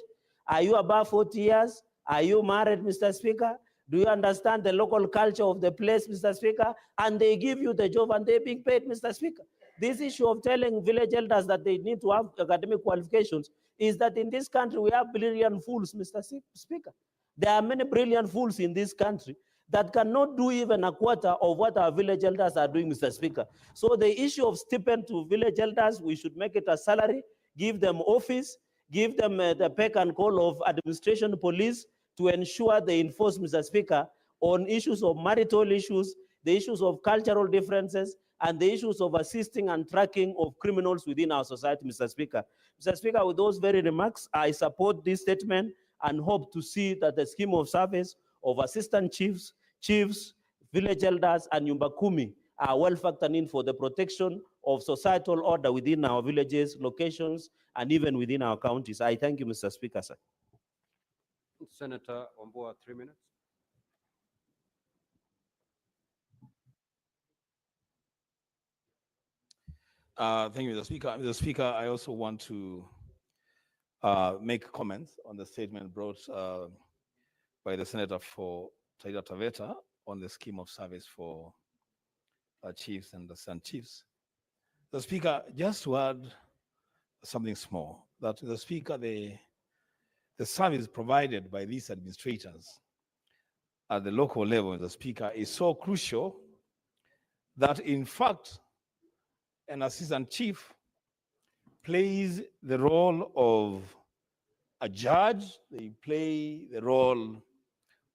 are you above 40 years? Are you married, Mr. Speaker? Do you understand the local culture of the place, Mr. Speaker? And they give you the job and they're being paid, Mr. Speaker. This issue of telling village elders that they need to have academic qualifications is that in this country we have brilliant fools, Mr. Speaker. There are many brilliant fools in this country that cannot do even a quarter of what our village elders are doing, Mr. Speaker. So the issue of stipend to village elders, we should make it a salary, give them office, give them the peck and call of administration police to ensure they enforce, Mr. Speaker, on issues of marital issues, the issues of cultural differences, and the issues of assisting and tracking of criminals within our society, Mr. Speaker. Mr. Speaker, with those very remarks, I support this statement and hope to see that the scheme of service of assistant chiefs, village elders, and Nyumba Kumi are well factored in for the protection of societal order within our villages, locations, and even within our counties. I thank you, Mr. Speaker, sir. Senator Wambua, 3 minutes. Thank you, Mr. Speaker. Mr. Speaker, I also want to make comments on the statement brought by the Senator for Taita Taveta on the scheme of service for chiefs and assistant chiefs. The Speaker, just to add something small, that the Speaker, the service provided by these administrators at the local level, the Speaker, is so crucial that in fact, an assistant chief plays the role of a judge, they play the role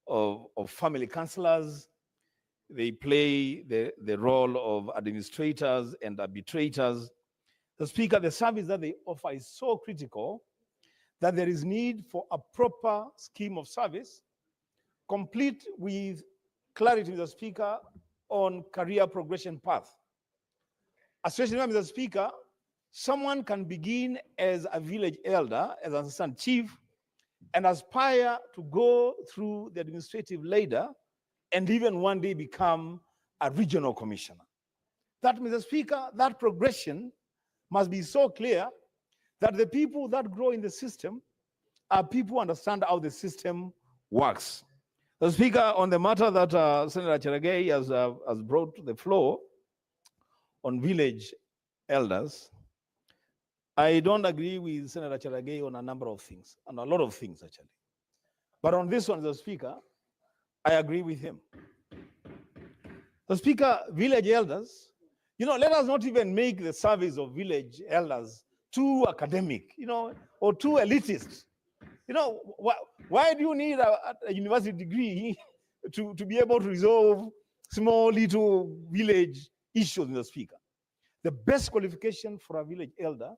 of family counselors, they play the role of administrators and arbitrators. The Speaker, the service that they offer is so critical that there is need for a proper scheme of service, complete with clarity, Mr. Speaker, on career progression path. Especially, Mr. Speaker, someone can begin as a village elder, as an assistant chief, and aspire to go through the administrative ladder and even one day become a regional commissioner. That, Mr. Speaker, that progression must be so clear that the people that grow in the system are people who understand how the system works. The Speaker, on the matter that Senator Cheragei has brought to the floor on village elders, I don't agree with Senator Cheragei on a number of things, on a lot of things actually. But on this one, the Speaker, I agree with him. The Speaker, village elders, let us not even make the service of village elders too academic, or too elitist. Why do you need a university degree to be able to resolve small little village issues, Mr. Speaker? The best qualification for a village elder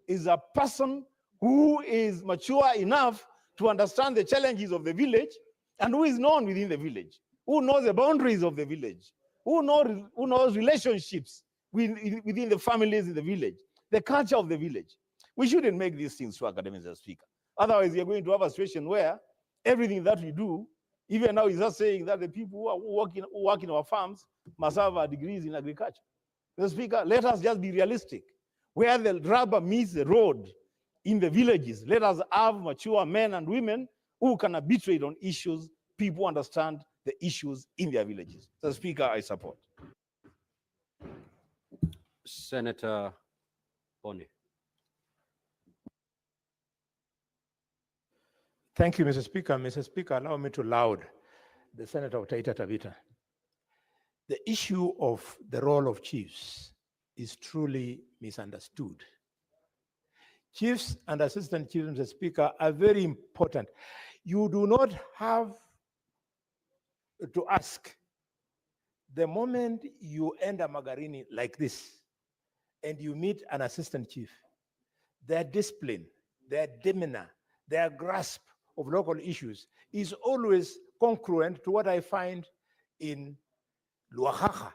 is a person who is mature enough to understand the challenges of the village and who is known within the village, who knows the boundaries of the village, who knows relationships within the families in the village, the culture of the village. We shouldn't make these things too academic, Mr. Speaker. Otherwise, you're going to have a situation where everything that we do, even now, is just saying that the people who work in our farms must have degrees in agriculture. Mr. Speaker, let us just be realistic. Where the rubber meets the road in the villages, let us have mature men and women who can arbitrate on issues, people understand the issues in their villages. Mr. Speaker, I support. Senator Boni. Thank you, Mr. Speaker. Mr. Speaker, allow me to laud the Senator of Taita Taveta. The issue of the role of chiefs is truly misunderstood. Chiefs and assistant chiefs, Mr. Speaker, are very important. You do not have to ask. The moment you enter Magarini like this and you meet an assistant chief, their discipline, their demeanor, their grasp of local issues is always congruent to what I find in Luahaha,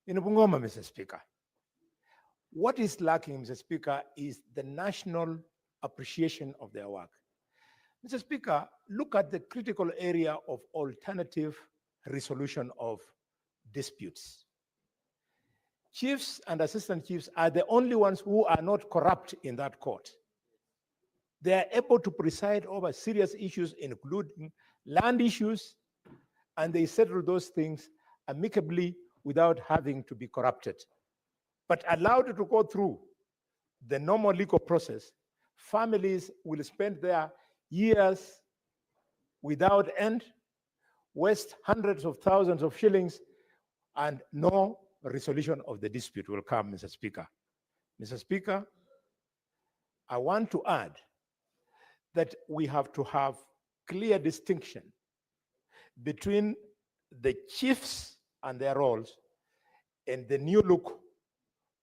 in Bungoma, Mr. Speaker. What is lacking, Mr. Speaker, is the national appreciation of their work. Mr. Speaker, look at the critical area of alternative resolution of disputes. Chiefs and assistant chiefs are the only ones who are not corrupt in that court. They are able to preside over serious issues, including land issues, and they settle those things amicably without having to be corrupted. But allowed to go through the normal legal process, families will spend their years without end, waste hundreds of thousands of shillings, and no resolution of the dispute will come, Mr. Speaker. Mr. Speaker, I want to add that we have to have clear distinction between the chiefs and their roles and the new look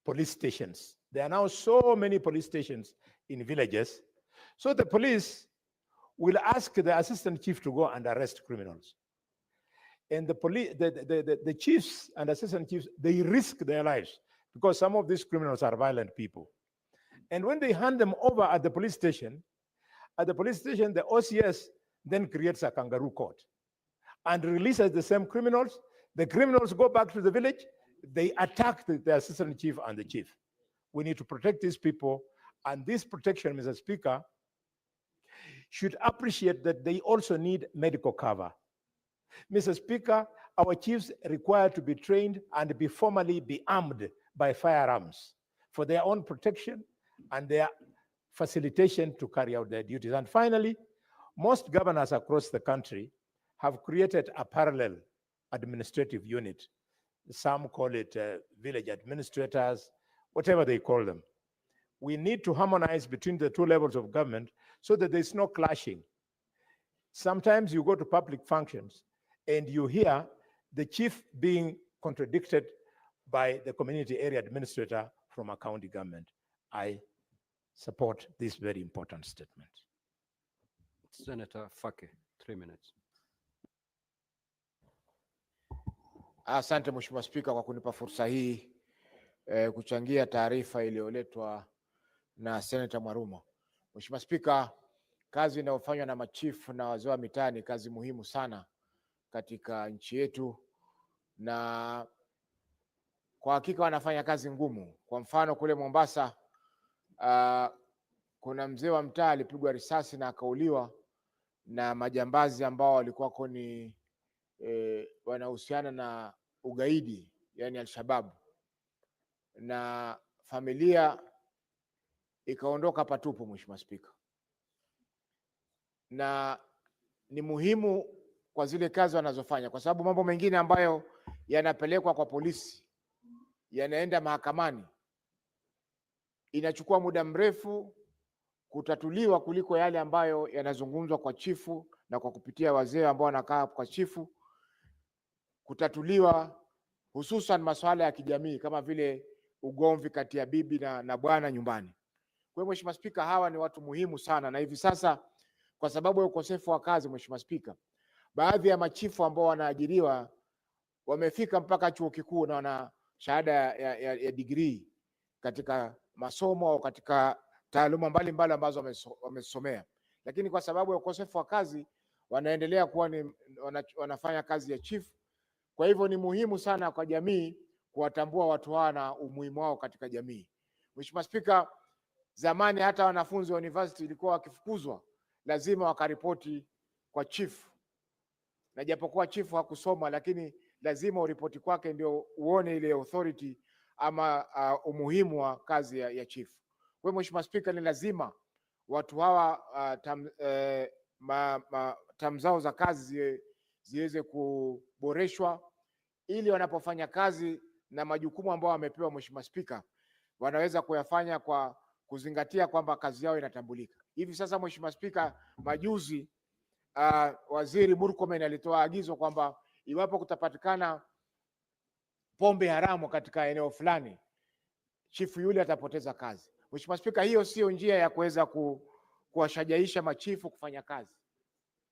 police stations. There are now so many police stations in villages. So the police will ask the assistant chief to go and arrest criminals. And the police, the chiefs and assistant chiefs, they risk their lives because some of these criminals are violent people. And when they hand them over at the police station, the OCS then creates a kangaroo court and releases the same criminals. The criminals go back to the village, they attack the assistant chief and the chief. We need to protect these people, and this protection, Mr. Speaker, should appreciate that they also need medical cover. Mr. Speaker, our chiefs require to be trained and be formally be armed by firearms for their own protection and their facilitation to carry out their duties. And finally, most governors across the country have created a parallel administrative unit. Some call it village administrators, whatever they call them. We need to harmonize between the two levels of government so that there's no clashing. Sometimes you go to public functions and you hear the chief being contradicted by the community area administrator from a county government. I support this very important statement. Senator Fake, 3 minutes. Asante Mheshimiwa Spika kwa kunipa fursa hii kuchangia taarifa iliyoletwa na Senator Mwarumo. Mheshimiwa Spika, kazi inayofanywa na machifu na wazee wa mitaa ni kazi muhimu sana katika nchi yetu, na kwa hakika wanafanya kazi ngumu. Kwa mfano kule Mombasa, kuna mzee wa mtaa alipigwa risasi na akauliwa na majambazi ambao walikuwa ni wanahusiana na ugaidi, yani Al-Shabaab, na familia ikaondoka patupu, Mheshimiwa Spika. Na ni muhimu kwa zile kazi wanazofanya, kwa sababu mambo mengine ambayo yanapelekwa kwa polisi yanaenda mahakamani inachukua muda mrefu kutatuliwa kuliko yale ambayo yanazungumzwa kwa chifu na kwa kupitia wazee ambao wanakaa kwa chifu kutatuliwa, hususan masuala ya kijamii kama vile ugomvi kati ya bibi na bwana nyumbani. Kwa hiyo Mheshimiwa Spika, hawa ni watu muhimu sana, na hivi sasa kwa sababu ya ukosefu wa kazi, Mheshimiwa Spika, baadhi ya machifu ambao wanaajiriwa wamefika mpaka chuo kikuu na wana shahada ya degree katika masomo au katika taaluma mbalimbali ambazo wamesomea, lakini kwa sababu ya ukosefu wa kazi wanaendelea kuwa wanafanya kazi ya chief. Kwa hivyo ni muhimu sana kwa jamii kuwatambua watu hawa na umuhimu wao katika jamii. Mheshimiwa Spika, zamani hata wanafunzi wa university ilikuwa wakifukuzwa lazima wakaripoti kwa chief, na japokuwa chief hakusoma lakini lazima uripoti kwake ndio uone ile authority ama umuhimu wa kazi ya chief. Kwa hiyo Mheshimiwa Spika, ni lazima watu hawa tamu zao za kazi ziweze kuboreshwa ili wanapofanya kazi na majukumu ambayo wamepewa, Mheshimiwa Spika, wanaweza kuyafanya kwa kuzingatia kwamba kazi yao inatambulika. Hivi sasa Mheshimiwa Spika, majuzi Waziri Murkomen alitoa agizo kwamba iwapo kutapatikana pombe haramu katika eneo fulani, chifu yule atapoteza kazi. Mheshimiwa Spika, hiyo sio njia ya kuweza kuwashajaisha machifu kufanya kazi.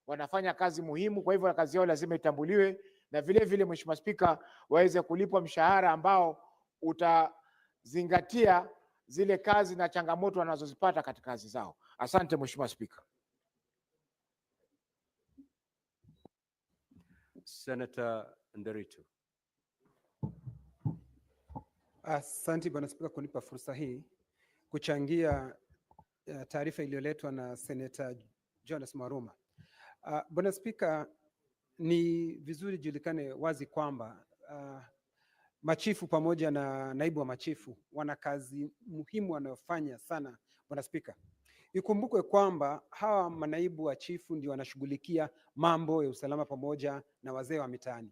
Wanafanya kazi muhimu, kwa hivyo kazi yao lazima itambuliwe, na vile vile Mheshimiwa Spika, waweze kulipwa mshahara ambao utazingatia zile kazi na changamoto wanazozipata katika kazi zao. Asante Mheshimiwa Spika. Senator Nderitu. Asante Bwana Spika kunipa fursa hii kuchangia taarifa iliyoletwa na Senator Jonas Mwaruma. Bwana Spika, ni vizuri julikane wazi kwamba machifu pamoja na naibu wa machifu wana kazi muhimu wanayofanya sana. Bwana Spika, ikumbukwe kwamba hawa manaibu wa chifu ndio wanashughulikia mambo ya usalama pamoja na wazee wa mitaani.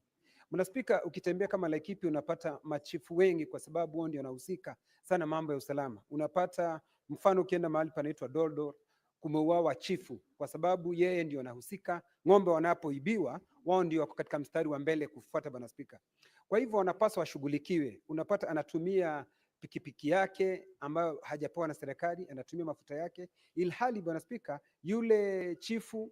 Bwana Spika, ukitembea kama Laikipia unapata machifu wengi kwa sababu wao ndio wanahusika sana mambo ya usalama. Unapata mfano ukienda mahali panaitwa Doldol, kumeuawa chifu kwa sababu yeye ndio anahusika. Ng'ombe wanapoibiwa wao ndio wako katika mstari wa mbele kufuata, Bwana Spika. Kwa hivyo wanapaswa washughulikiwe. Unapata anatumia pikipiki yake ambayo hajapewa na serikali, anatumia mafuta yake, ilhali Bwana Spika, yule chifu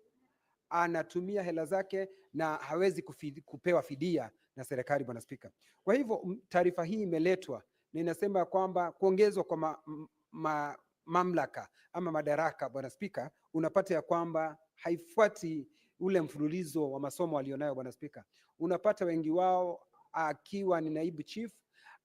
anatumia hela zake na hawezi kupewa fidia na serikali, Bwana Spika. Kwa hivyo taarifa hii imeletwa na inasema kwamba kuongezwa kwa mamlaka ama madaraka, Bwana Spika, unapata ya kwamba haifuati ule mfululizo wa masomo alionayo, Bwana Spika. Unapata wengi wao akiwa ni naibu chief,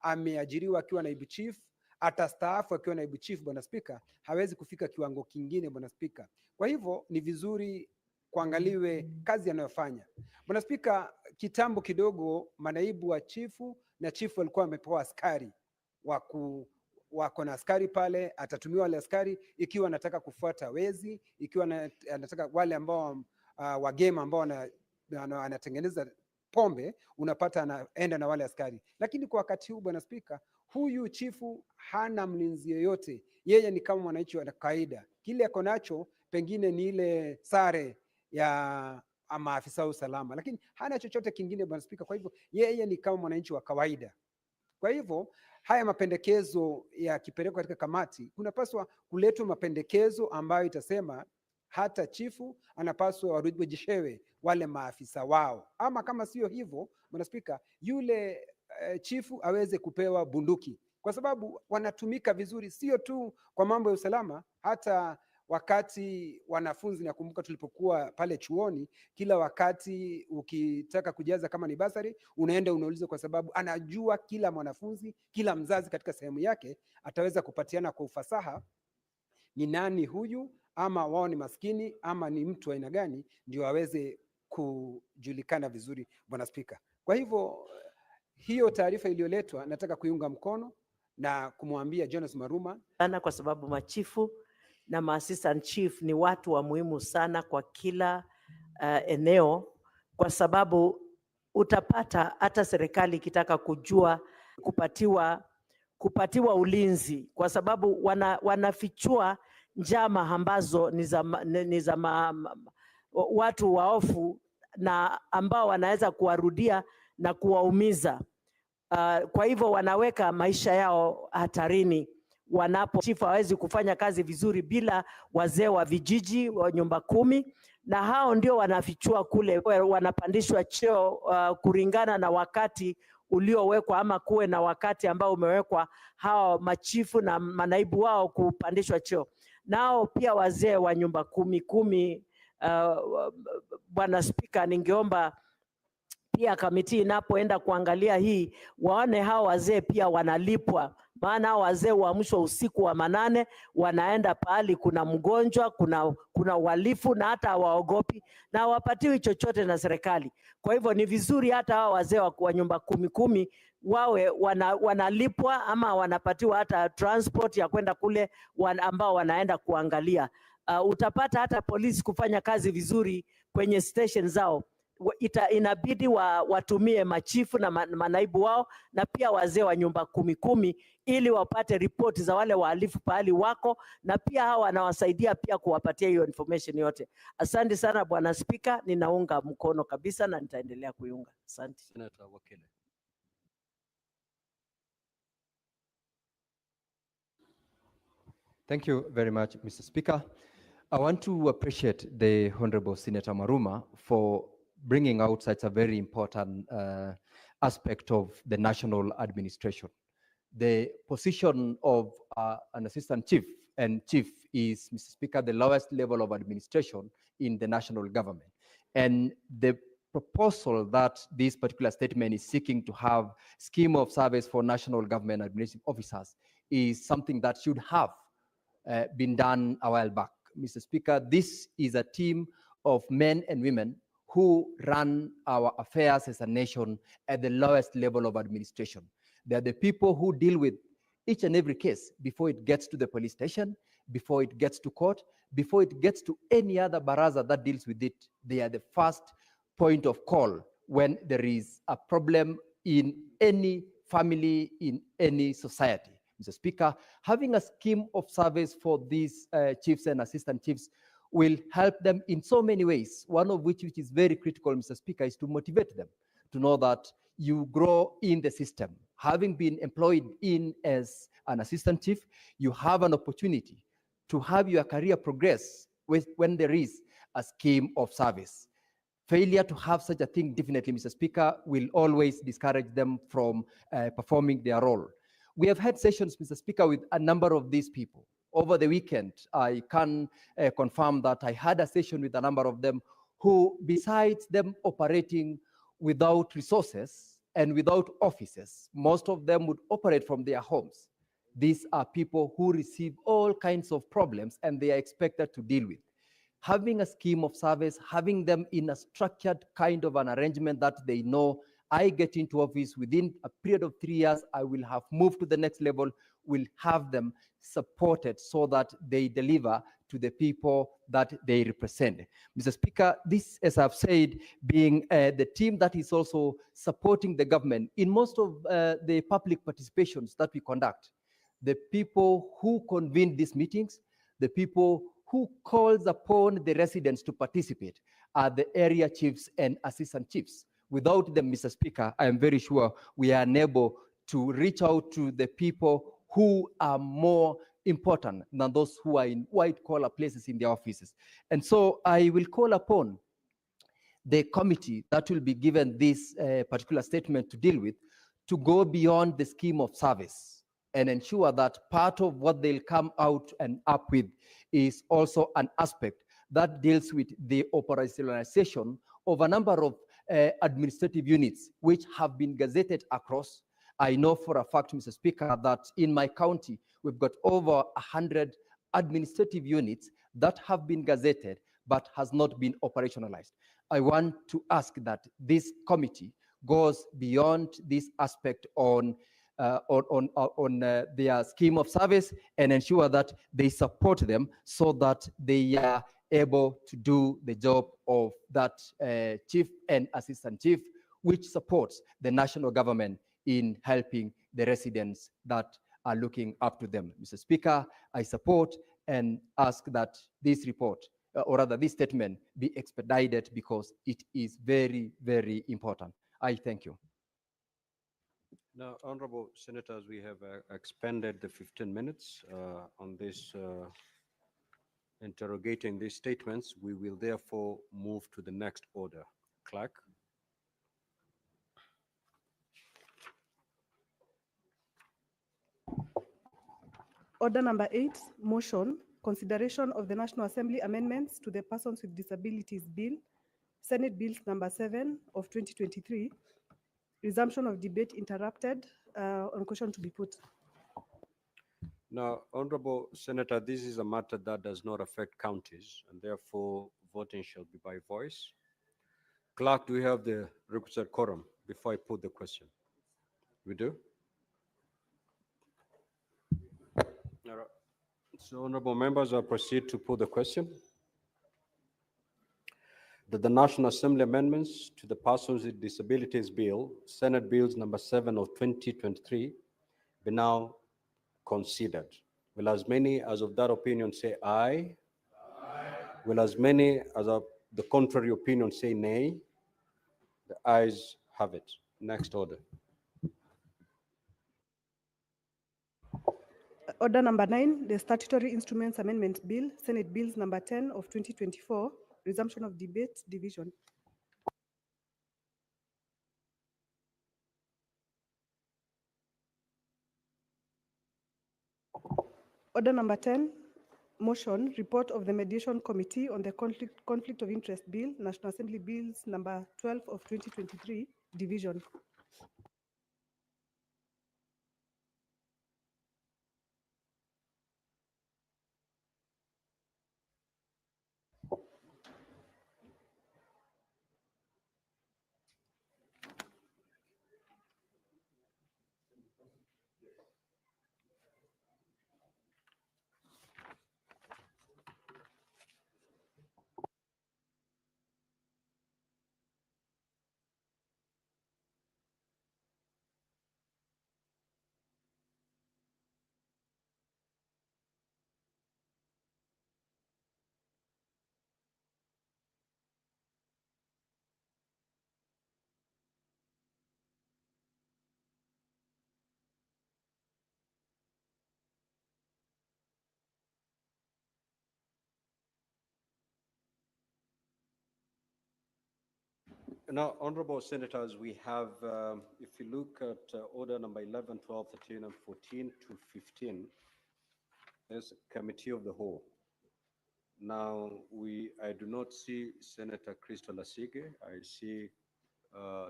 ameajiriwa akiwa naibu chief, atastaafu akiwa naibu chief, Bwana Spika, hawezi kufika kiwango kingine, Bwana Spika. Kwa hivyo ni vizuri kuangaliwe kazi anayofanya. Bwana Spika, kitambo kidogo manaibu wa chifu na chifu walikuwa wamepewa askari wako na askari pale, atatumiwa wale askari ikiwa anataka kufuata wezi, ikiwa anataka wale ambao wagema ambao anatengeneza pombe, unapata anaenda na wale askari. Lakini kwa wakati huu, Bwana Spika, huyu chifu hana mlinzi yoyote, yeye ni kama mwananchi wa kawaida. Kile ako nacho pengine ni ile sare ya maafisa wa usalama, lakini hana chochote kingine, Bwana Spika. Kwa hivyo yeye ni kama mwananchi wa kawaida. Kwa hivyo haya mapendekezo yakipelekwa katika kamati, kunapaswa kuletwa mapendekezo ambayo itasema hata chifu anapaswa warejeshewe wale maafisa wao, ama kama sio hivyo, Bwana Spika, yule chifu aweze kupewa bunduki, kwa sababu wanatumika vizuri, sio tu kwa mambo ya usalama, hata wakati wanafunzi, nakumbuka tulipokuwa pale chuoni, kila wakati ukitaka kujaza kama ni basari, unaenda unauliza, kwa sababu anajua kila mwanafunzi, kila mzazi katika sehemu yake ataweza kupatiana kwa ufasaha ni nani huyu, ama wao ni maskini ama ni mtu aina gani, ndio aweze kujulikana vizuri, Bwana Spika. Kwa hivyo hiyo taarifa iliyoletwa nataka kuiunga mkono na kumwambia Jonas Maruma sana, kwa sababu machifu na maassistant chief ni watu wa muhimu sana kwa kila eneo, kwa sababu utapata hata serikali ikitaka kujua kupatiwa ulinzi, kwa sababu wanafichua njama ambazo ni za watu waofu na ambao wanaweza kuwarudia na kuwaumiza. Kwa hivyo wanaweka maisha yao hatarini chifu hawezi kufanya kazi vizuri bila wazee wa vijiji wa nyumba 10, na hao ndio wanafichua kule, wanapandishwa cheo kulingana na wakati uliowekwa, ama kuwe na wakati ambao umewekwa hao machifu na manaibu wao kupandishwa cheo. Nao pia wazee wa nyumba 10. Bwana Spika, ningeomba pia kamiti inapoenda kuangalia hii, waone hao wazee pia wanalipwa, maana hao wazee huamshwa usiku wa manane, wanaenda pahali kuna mgonjwa, kuna uhalifu, na hata hawaogopi na hawapatiwi chochote na serikali. Kwa hivyo ni vizuri hata hao wazee wa nyumba 10 wawe wanalipwa, ama wanapatiwa hata transport ya kwenda kule ambao wanaenda kuangalia. Utapata hata polisi kufanya kazi vizuri kwenye station zao, inabidi watumie machifu na manaibu wao na pia wazee wa nyumba 10 ili wapate ripoti za wale wahalifu pahali wako, na pia hawa wanawasaidia pia kuwapatia hiyo information yote. Asante sana Bwana Spika, ninaunga mkono kabisa na nitaendelea kuiunga. Asante. Thank you very much, Mr. Speaker. I want to appreciate the Honorable Senator Maruma for bringing out such a very important aspect of the national administration. The position of an assistant chief and chief is, Mr. Speaker, the lowest level of administration in the national government. And the proposal that this particular statement is seeking to have scheme of service for national government administrative officers is something that should have been done a while back. Mr. Speaker, this is a team of men and women who run our affairs as a nation at the lowest level of administration. They are the people who deal with each and every case before it gets to the police station, before it gets to court, before it gets to any other baraza that deals with it. They are the first point of call when there is a problem in any family, in any society. Mr. Speaker, having a scheme of service for these chiefs and assistant chiefs will help them in so many ways. One of which is very critical, Mr. Speaker, is to motivate them to know that you grow in the system. Having been employed in as an assistant chief, you have an opportunity to have your career progress when there is a scheme of service. Failure to have such a thing, definitely, Mr. Speaker, will always discourage them from performing their role. We have had sessions, Mr. Speaker, with a number of these people. Over the weekend, I can confirm that I had a session with a number of them who, besides them operating without resources and without offices, most of them would operate from their homes. These are people who receive all kinds of problems and they are expected to deal with. Having a scheme of service, having them in a structured kind of an arrangement that they know, I get into office within a period of 3 years, I will have moved to the next level, will have them supported so that they deliver to the people that they represent. Mr. Speaker, this, as I've said, being the team that is also supporting the government in most of the public participations that we conduct, the people who convene these meetings, the people who calls upon the residents to participate are the area chiefs and assistant chiefs. Without them, Mr. Speaker, I am very sure we are unable to reach out to the people who are more important than those who are in white-collar places in their offices. And so I will call upon the committee that will be given this particular statement to deal with to go beyond the scheme of service and ensure that part of what they'll come out and up with is also an aspect that deals with the operationalization of a number of administrative units which have been gazetted across. I know for a fact, Mr. Speaker, that in my county, we've got over 100 administrative units that have been gazetted but has not been operationalized. I want to ask that this committee goes beyond this aspect on their scheme of service and ensure that they support them so that they are able to do the job of that chief and assistant chief, which supports the national government in helping the residents that are looking up to them. Mr. Speaker, I support and ask that this report, or rather this statement, be expedited because it is very, very important. I thank you. Now, honorable senators, we have expended the 15 minutes on this interrogating these statements. We will therefore move to the next order. Clerk. Order number 8, motion, consideration of the National Assembly amendments to the Persons with Disabilities Bill, Senate Bills number 7 of 2023. Resumption of debate interrupted. On question to be put. Now, honorable senator, this is a matter that does not affect counties, and therefore voting shall be by voice. Clerk, do we have the requisite quorum before I put the question? We do? All right. So, honorable members, I proceed to put the question. That the National Assembly amendments to the Persons with Disabilities Bill, Senate Bills number 7 of 2023, be now considered. Will as many as of that opinion say aye? Aye. Will as many as of the contrary opinion say nay? The ayes have it. Next order. Order number 9, the Statutory Instruments Amendment Bill, Senate Bills number 10 of 2024, resumption of debate, division. Order number 10, motion, report of the Mediation Committee on the Conflict of Interest Bill, National Assembly Bills number 12 of 2023, division. Now, honorable senators, we have, if you look at order number 11, 12, 13, and 14 to 15, there's a committee of the whole. Now, I do not see Senator Crystal Asige. I see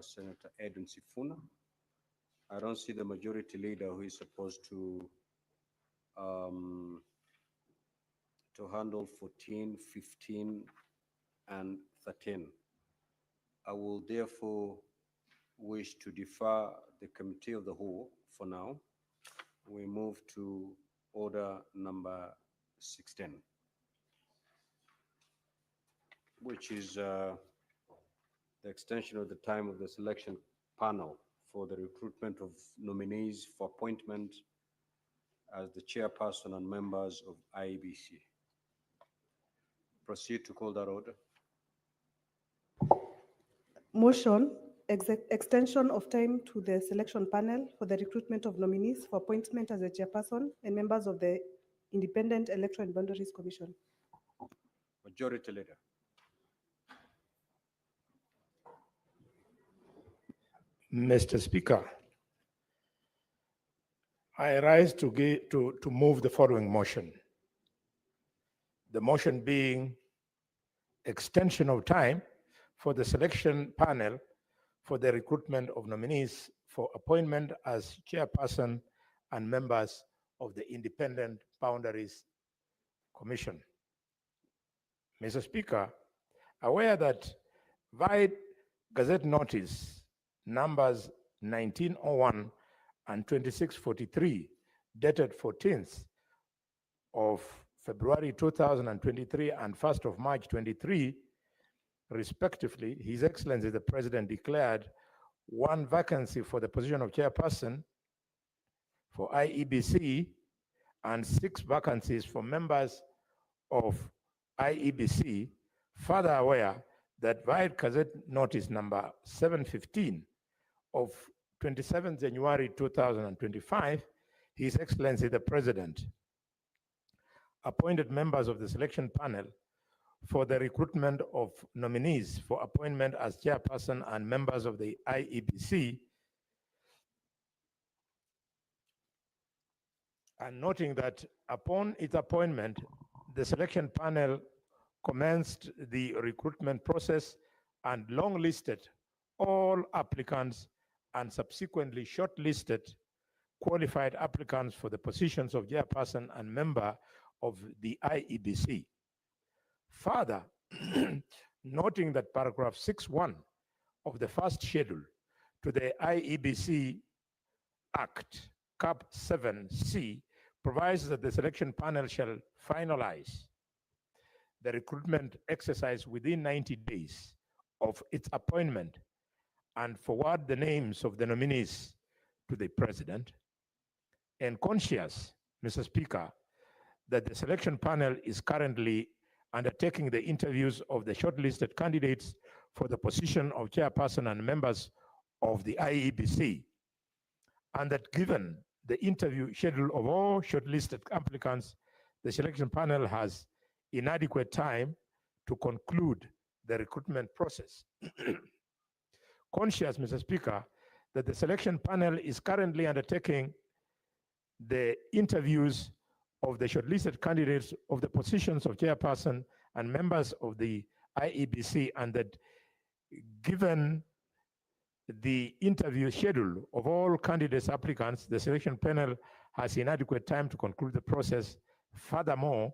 Senator Edwin Sifuna. I don't see the majority leader who is supposed to handle 14, 15, and 13. I will therefore wish to defer the committee of the whole for now. We move to order number 16, which is the extension of the time of the selection panel for the recruitment of nominees for appointment as the chairperson and members of IEBC. Proceed to call that order. Motion, extension of time to the selection panel for the recruitment of nominees for appointment as a chairperson and members of the Independent Electoral and Boundaries Commission. Majority leader. Mr. Speaker, I rise to move the following motion. The motion being extension of time for the selection panel for the recruitment of nominees for appointment as chairperson and members of the Independent Boundaries Commission. Mr. Speaker, aware that via Gazette Notice numbers 1901 and 2643, dated 14th of February 2023 and 1st of March 23, respectively, His Excellency the President declared one vacancy for the position of chairperson for IEBC and 6 vacancies for members of IEBC. Further aware that via Gazette Notice number 715 of 27 January 2025, His Excellency the President appointed members of the selection panel for the recruitment of nominees for appointment as chairperson and members of the IEBC, and noting that upon its appointment, the selection panel commenced the recruitment process and long-listed all applicants and subsequently shortlisted qualified applicants for the positions of chairperson and member of the IEBC. Further, noting that paragraph 6.1 of the first schedule to the IEBC Act, Cap 7C, provides that the selection panel shall finalize the recruitment exercise within 90 days of its appointment and forward the names of the nominees to the President. And conscious, Mr. Speaker, that the selection panel is currently undertaking the interviews of the shortlisted candidates for the position of chairperson and members of the IEBC, and that given the interview schedule of all shortlisted applicants, the selection panel has inadequate time to conclude the recruitment process. Conscious, Mr. Speaker, that the selection panel is currently undertaking the interviews of the shortlisted candidates of the positions of chairperson and members of the IEBC, and that given the interview schedule of all candidates applicants, the selection panel has inadequate time to conclude the process. Furthermore,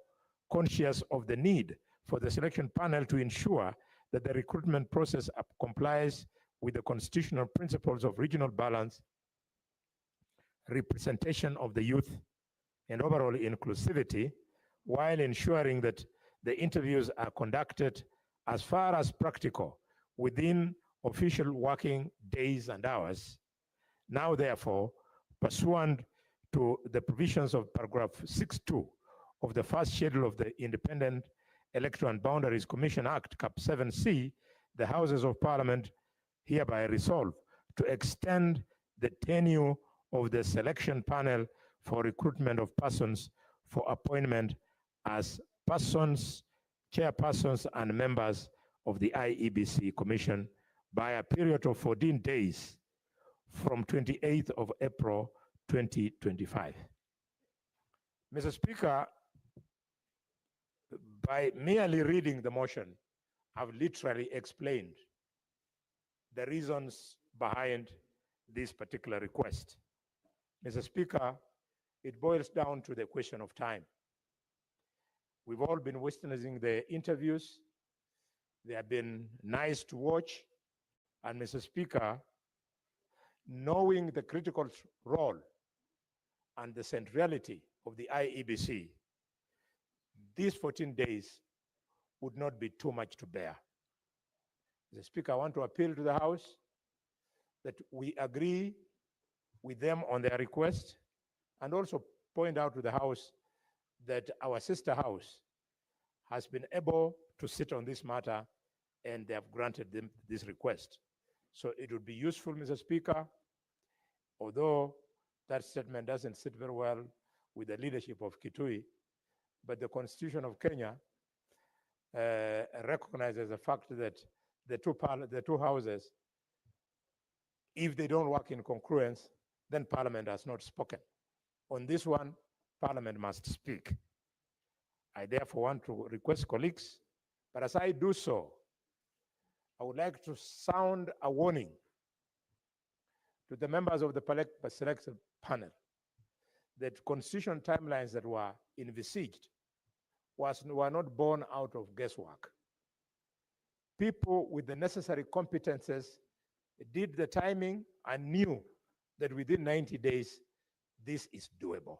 conscious of the need for the selection panel to ensure that the recruitment process complies with the constitutional principles of regional balance, representation of the youth, and overall inclusivity, while ensuring that the interviews are conducted as far as practical within official working days and hours. Now, therefore, pursuant to the provisions of paragraph 6.2 of the first schedule of the Independent Electoral and Boundaries Commission Act, Cap 7C, the Houses of Parliament hereby resolve to extend the tenure of the selection panel for recruitment of persons for appointment as persons, chairpersons, and members of the IEBC Commission by a period of 14 days from 28th of April 2025. Mr. Speaker, by merely reading the motion, I've literally explained the reasons behind this particular request. Mr. Speaker, it boils down to the question of time. We've all been witnessing the interviews. They have been nice to watch. And Mr. Speaker, knowing the critical role and the centrality of the IEBC, these 14 days would not be too much to bear. Mr. Speaker, I want to appeal to the House that we agree with them on their request, and also point out to the House that our sister House has been able to sit on this matter, and they have granted them this request. So it would be useful, Mr. Speaker, although that statement doesn't sit very well with the leadership of Kitui, but the Constitution of Kenya recognizes the fact that the two houses, if they don't work in congruence, then Parliament has not spoken. On this one, Parliament must speak. I therefore want to request colleagues, but as I do so, I would like to sound a warning to the members of the selection panel that constitutional timelines that were envisaged were not born out of guesswork. People with the necessary competences did the timing and knew that within 90 days, this is doable.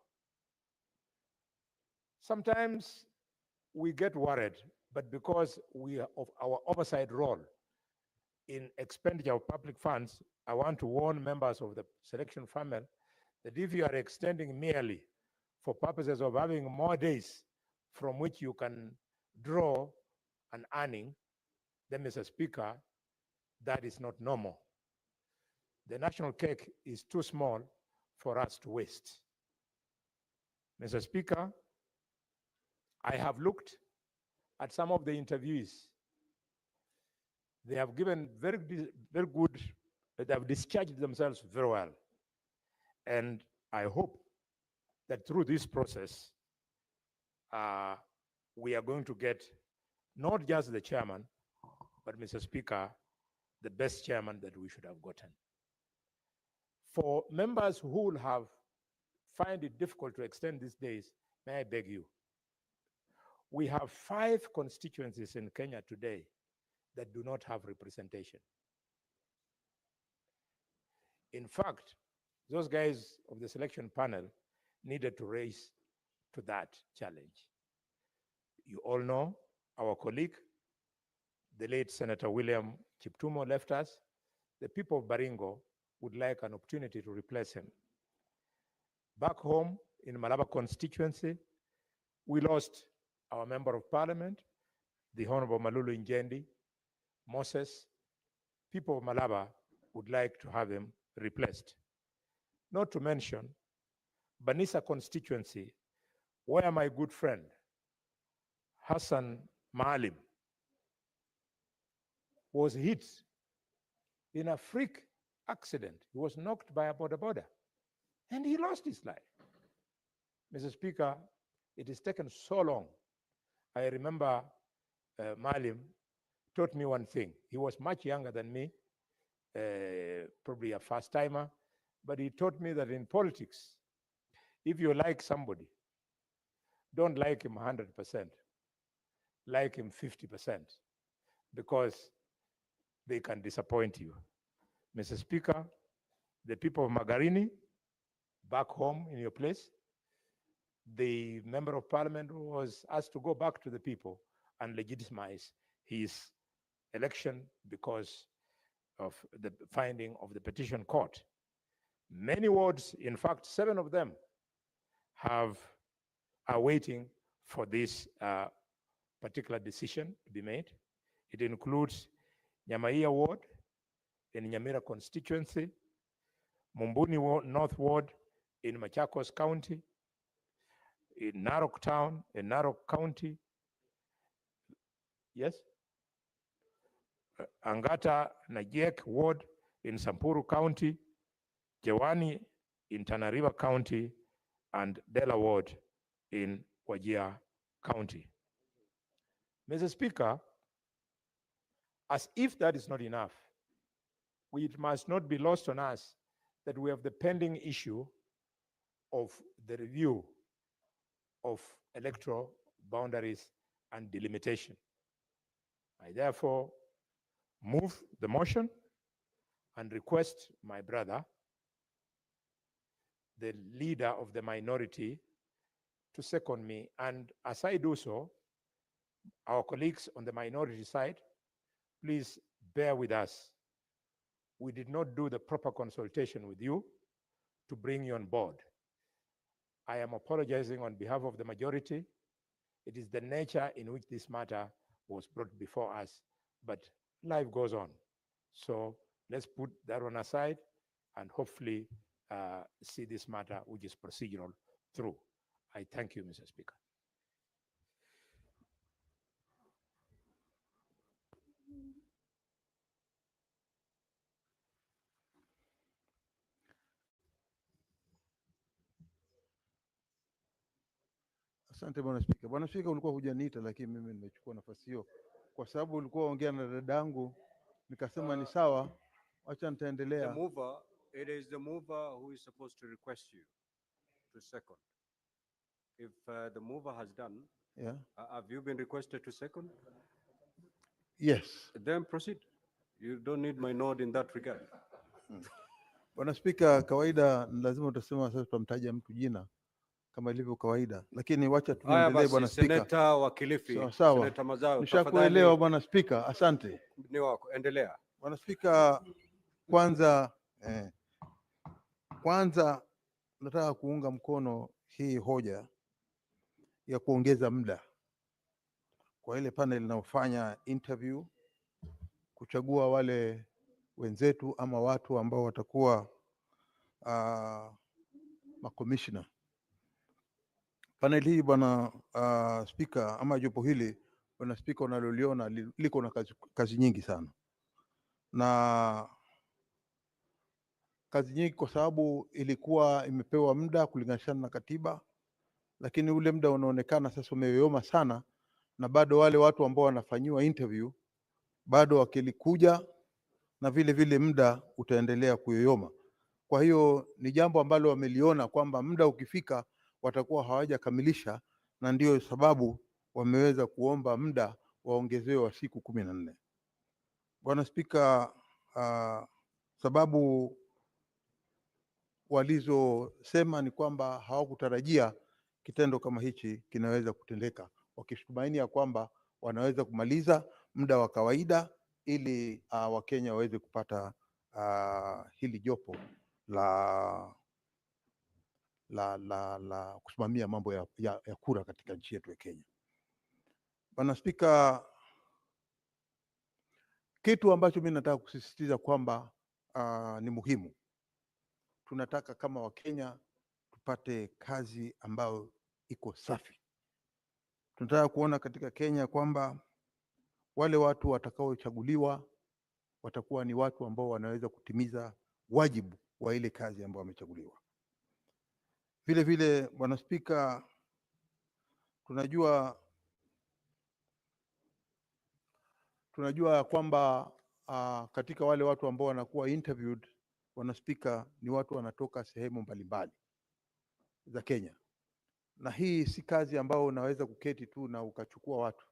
Sometimes we get worried, but because we are of our oversight role in expenditure of public funds, I want to warn members of the selection panel that if you are extending merely for purposes of having more days from which you can draw an earning, then, Mr. Speaker, that is not normal. The national cake is too small for us to waste. Mr. Speaker, I have looked at some of the interviewees. They have given very good, they have discharged themselves very well. And I hope that through this process, we are going to get not just the chairman, but, Mr. Speaker, the best chairman that we should have gotten. For members who will have find it difficult to extend these days, may I beg you, we have 5 constituencies in Kenya today that do not have representation. In fact, those guys of the selection panel needed to raise to that challenge. You all know our colleague, the late Senator William Chiptumo, left us. The people of Baringo would like an opportunity to replace him. Back home in Malaba constituency, we lost our member of parliament, the Honorable Malulu Njendi, Moses. People of Malaba would like to have him replaced. Not to mention Banisa constituency, where my good friend Hassan Maalim was hit in a freak accident. He was knocked by a border and he lost his life. Mr. Speaker, it has taken so long. I remember Maalim taught me one thing. He was much younger than me, probably a first timer, but he taught me that in politics, if you like somebody, don't like him 100%, like him 50%, because they can disappoint you. Mr. Speaker, the people of Magarini, back home in your place, the member of parliament was asked to go back to the people and legitimize his election because of the finding of the petition court. Many wards, in fact, 7 of them are waiting for this particular decision to be made. It includes Nyamaiya ward in Nyamira constituency, Mumbuni North ward in Machakos County, in Narok town, in Narok County, yes, Angata na Iebc ward in Samburu County, Jewani in Tana River County, and Dela ward in Wajir County. Mr. Speaker, as if that is not enough, it must not be lost on us that we have the pending issue of the review of electoral boundaries and delimitation. I therefore move the motion and request my brother, the leader of the minority, to second me. And as I do so, our colleagues on the minority side, please bear with us. We did not do the proper consultation with you to bring you on board. I am apologizing on behalf of the majority. It is the nature in which this matter was brought before us, but life goes on. So let's put that one aside and hopefully see this matter, which is procedural, through. I thank you, Mr. Speaker. Asante Bwana Spika. Bwana Spika, ulikuwa hujaniita, lakini mimi nimechukua nafasi hiyo kwa sababu ulikuwa ongea na dadangu, nikasema ni sawa, acha nitaendelea. The mover, it is the mover who is supposed to request you to second. If the mover has done, Yeah. Have you been requested to second? Yes. Then proceed. You don't need my nod in that regard. Bwana Spika, kawaida ni lazima utasema sasa tutamtaja mtu jina kama ilivyo kawaida, lakini wacha tuendelee Bwana Spika. Seneta wa Kilifi, Sawa sawa. Seneta Mazao, Nishakuelewa Bwana Spika, asante. Ni wako, endelea. Bwana Spika, kwanza nataka kuunga mkono hii hoja ya kuongeza muda kwa ile panel inayofanya interview, kuchagua wale wenzetu ama watu ambao watakuwa makomishna. Panel hii Bwana Spika, ama jopo hili Bwana Spika, unaloliona liko na kazi nyingi sana, na kazi nyingi kwa sababu ilikuwa imepewa muda kulinganishana na katiba, lakini ule muda unaonekana sasa umeyoyoma sana, na bado wale watu ambao wanafanyiwa interview bado wakilikuja, na vile vile muda utaendelea kuyoyoma. Kwa hiyo ni jambo ambalo wameliona kwamba muda ukifika watakuwa hawajakamilisha, na ndio sababu wameweza kuomba muda waongezewe wa siku 14. Bwana Spika, sababu walizosema ni kwamba hawakutarajia kitendo kama hichi kinaweza kutendeka, wakitumaini ya kwamba wanaweza kumaliza muda wa kawaida ili Wakenya waweze kupata hili jopo la kusimamia mambo ya kura katika nchi yetu ya Kenya. Bwana Spika, kitu ambacho mimi nataka kusisitiza kwamba ni muhimu, tunataka kama Wakenya tupate kazi ambayo iko safi. Tunataka kuona katika Kenya kwamba wale watu watakaochaguliwa watakuwa ni watu ambao wanaweza kutimiza wajibu wa ile kazi ambayo wamechaguliwa. Vile vile Bwana Spika, tunajua kwamba katika wale watu ambao wanakuwa interviewed, Bwana Spika, ni watu wanatoka sehemu mbalimbali za Kenya, na hii si kazi ambayo unaweza kuketi tu na ukachukua watu.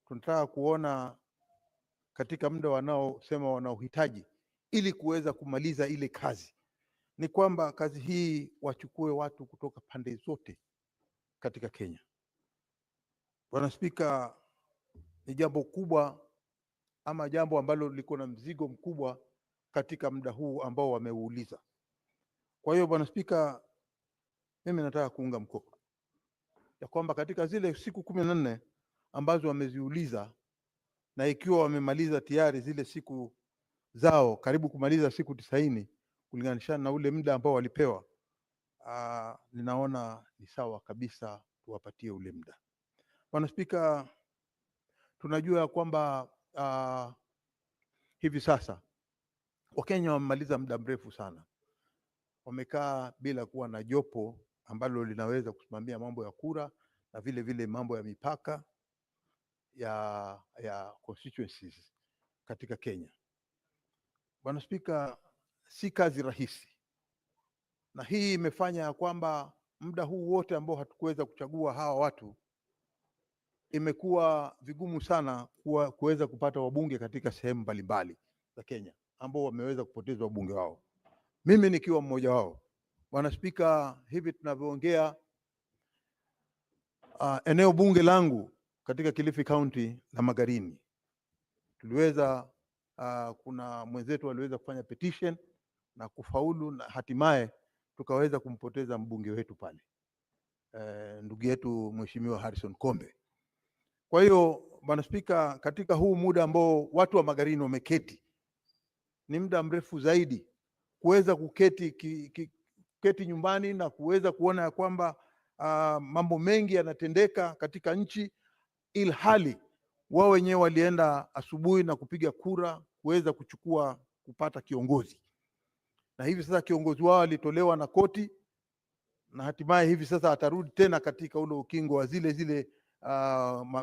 Tunataka kuona katika muda wanaosema wanaohitaji ili kuweza kumaliza ile kazi, ni kwamba kazi hii wachukue watu kutoka pande zote katika Kenya. Bwana Spika, ni jambo kubwa ama jambo ambalo liko na mzigo mkubwa katika muda huu ambao wameuuliza. Kwa hiyo Bwana Spika, mimi nataka kuunga mkono ya kwamba katika zile siku 14 ambazo wameziuliza, na ikiwa wamemaliza tayari zile siku zao, karibu kumaliza siku 90 kulinganishana na ule muda ambao walipewa, ninaona ni sawa kabisa tuwapatie ule muda. Bwana Spika, tunajua kwamba hivi sasa Wakenya wamemaliza muda mrefu sana, wamekaa bila kuwa na jopo ambalo linaweza kusimamia mambo ya kura na vile vile mambo ya mipaka ya constituencies katika Kenya. Bwana Spika, si kazi rahisi, na hii imefanya ya kwamba muda huu wote ambao hatukuweza kuchagua hawa watu, imekuwa vigumu sana kuweza kupata wabunge katika sehemu mbalimbali za Kenya ambao wameweza kupoteza wabunge wao, mimi nikiwa mmoja wao. Bwana Spika, hivi tunavyoongea, eneo bunge langu katika Kilifi County la Magarini tuliweza kuna mwenzetu aliweza kufanya petition na kufaulu, na hatimaye tukaweza kumpoteza mbunge wetu pale, ndugu yetu Mheshimiwa Harrison Kombe. Kwa hiyo Bwana Spika, katika huu muda ambao watu wa Magarini wameketi, ni muda mrefu zaidi kuweza kuketi nyumbani na kuweza kuona ya kwamba mambo mengi yanatendeka katika nchi, ilhali wao wenyewe walienda asubuhi na kupiga kura kuweza kupata kiongozi, na hivi sasa kiongozi wao alitolewa na koti, na hatimaye hivi sasa atarudi tena katika ule ukingo wa zile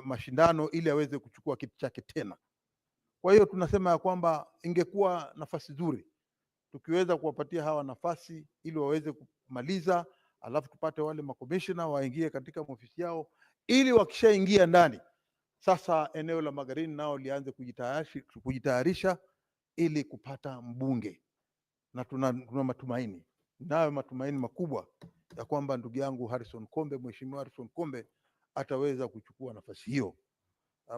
mashindano ili aweze kuchukua kiti chake tena. Kwa hiyo tunasema ya kwamba ingekuwa nafasi nzuri tukiweza kuwapatia hawa nafasi ili waweze kumaliza, alafu tupate wale makomishona waingie katika ofisi yao, ili wakishaingia ndani sasa eneo la Magarini nao lianze kujitayarisha ili kupata mbunge. Na tuna matumaini, nayo matumaini makubwa ya kwamba ndugu yangu Harrison Kombe, Mheshimiwa Harrison Kombe ataweza kuchukua nafasi hiyo.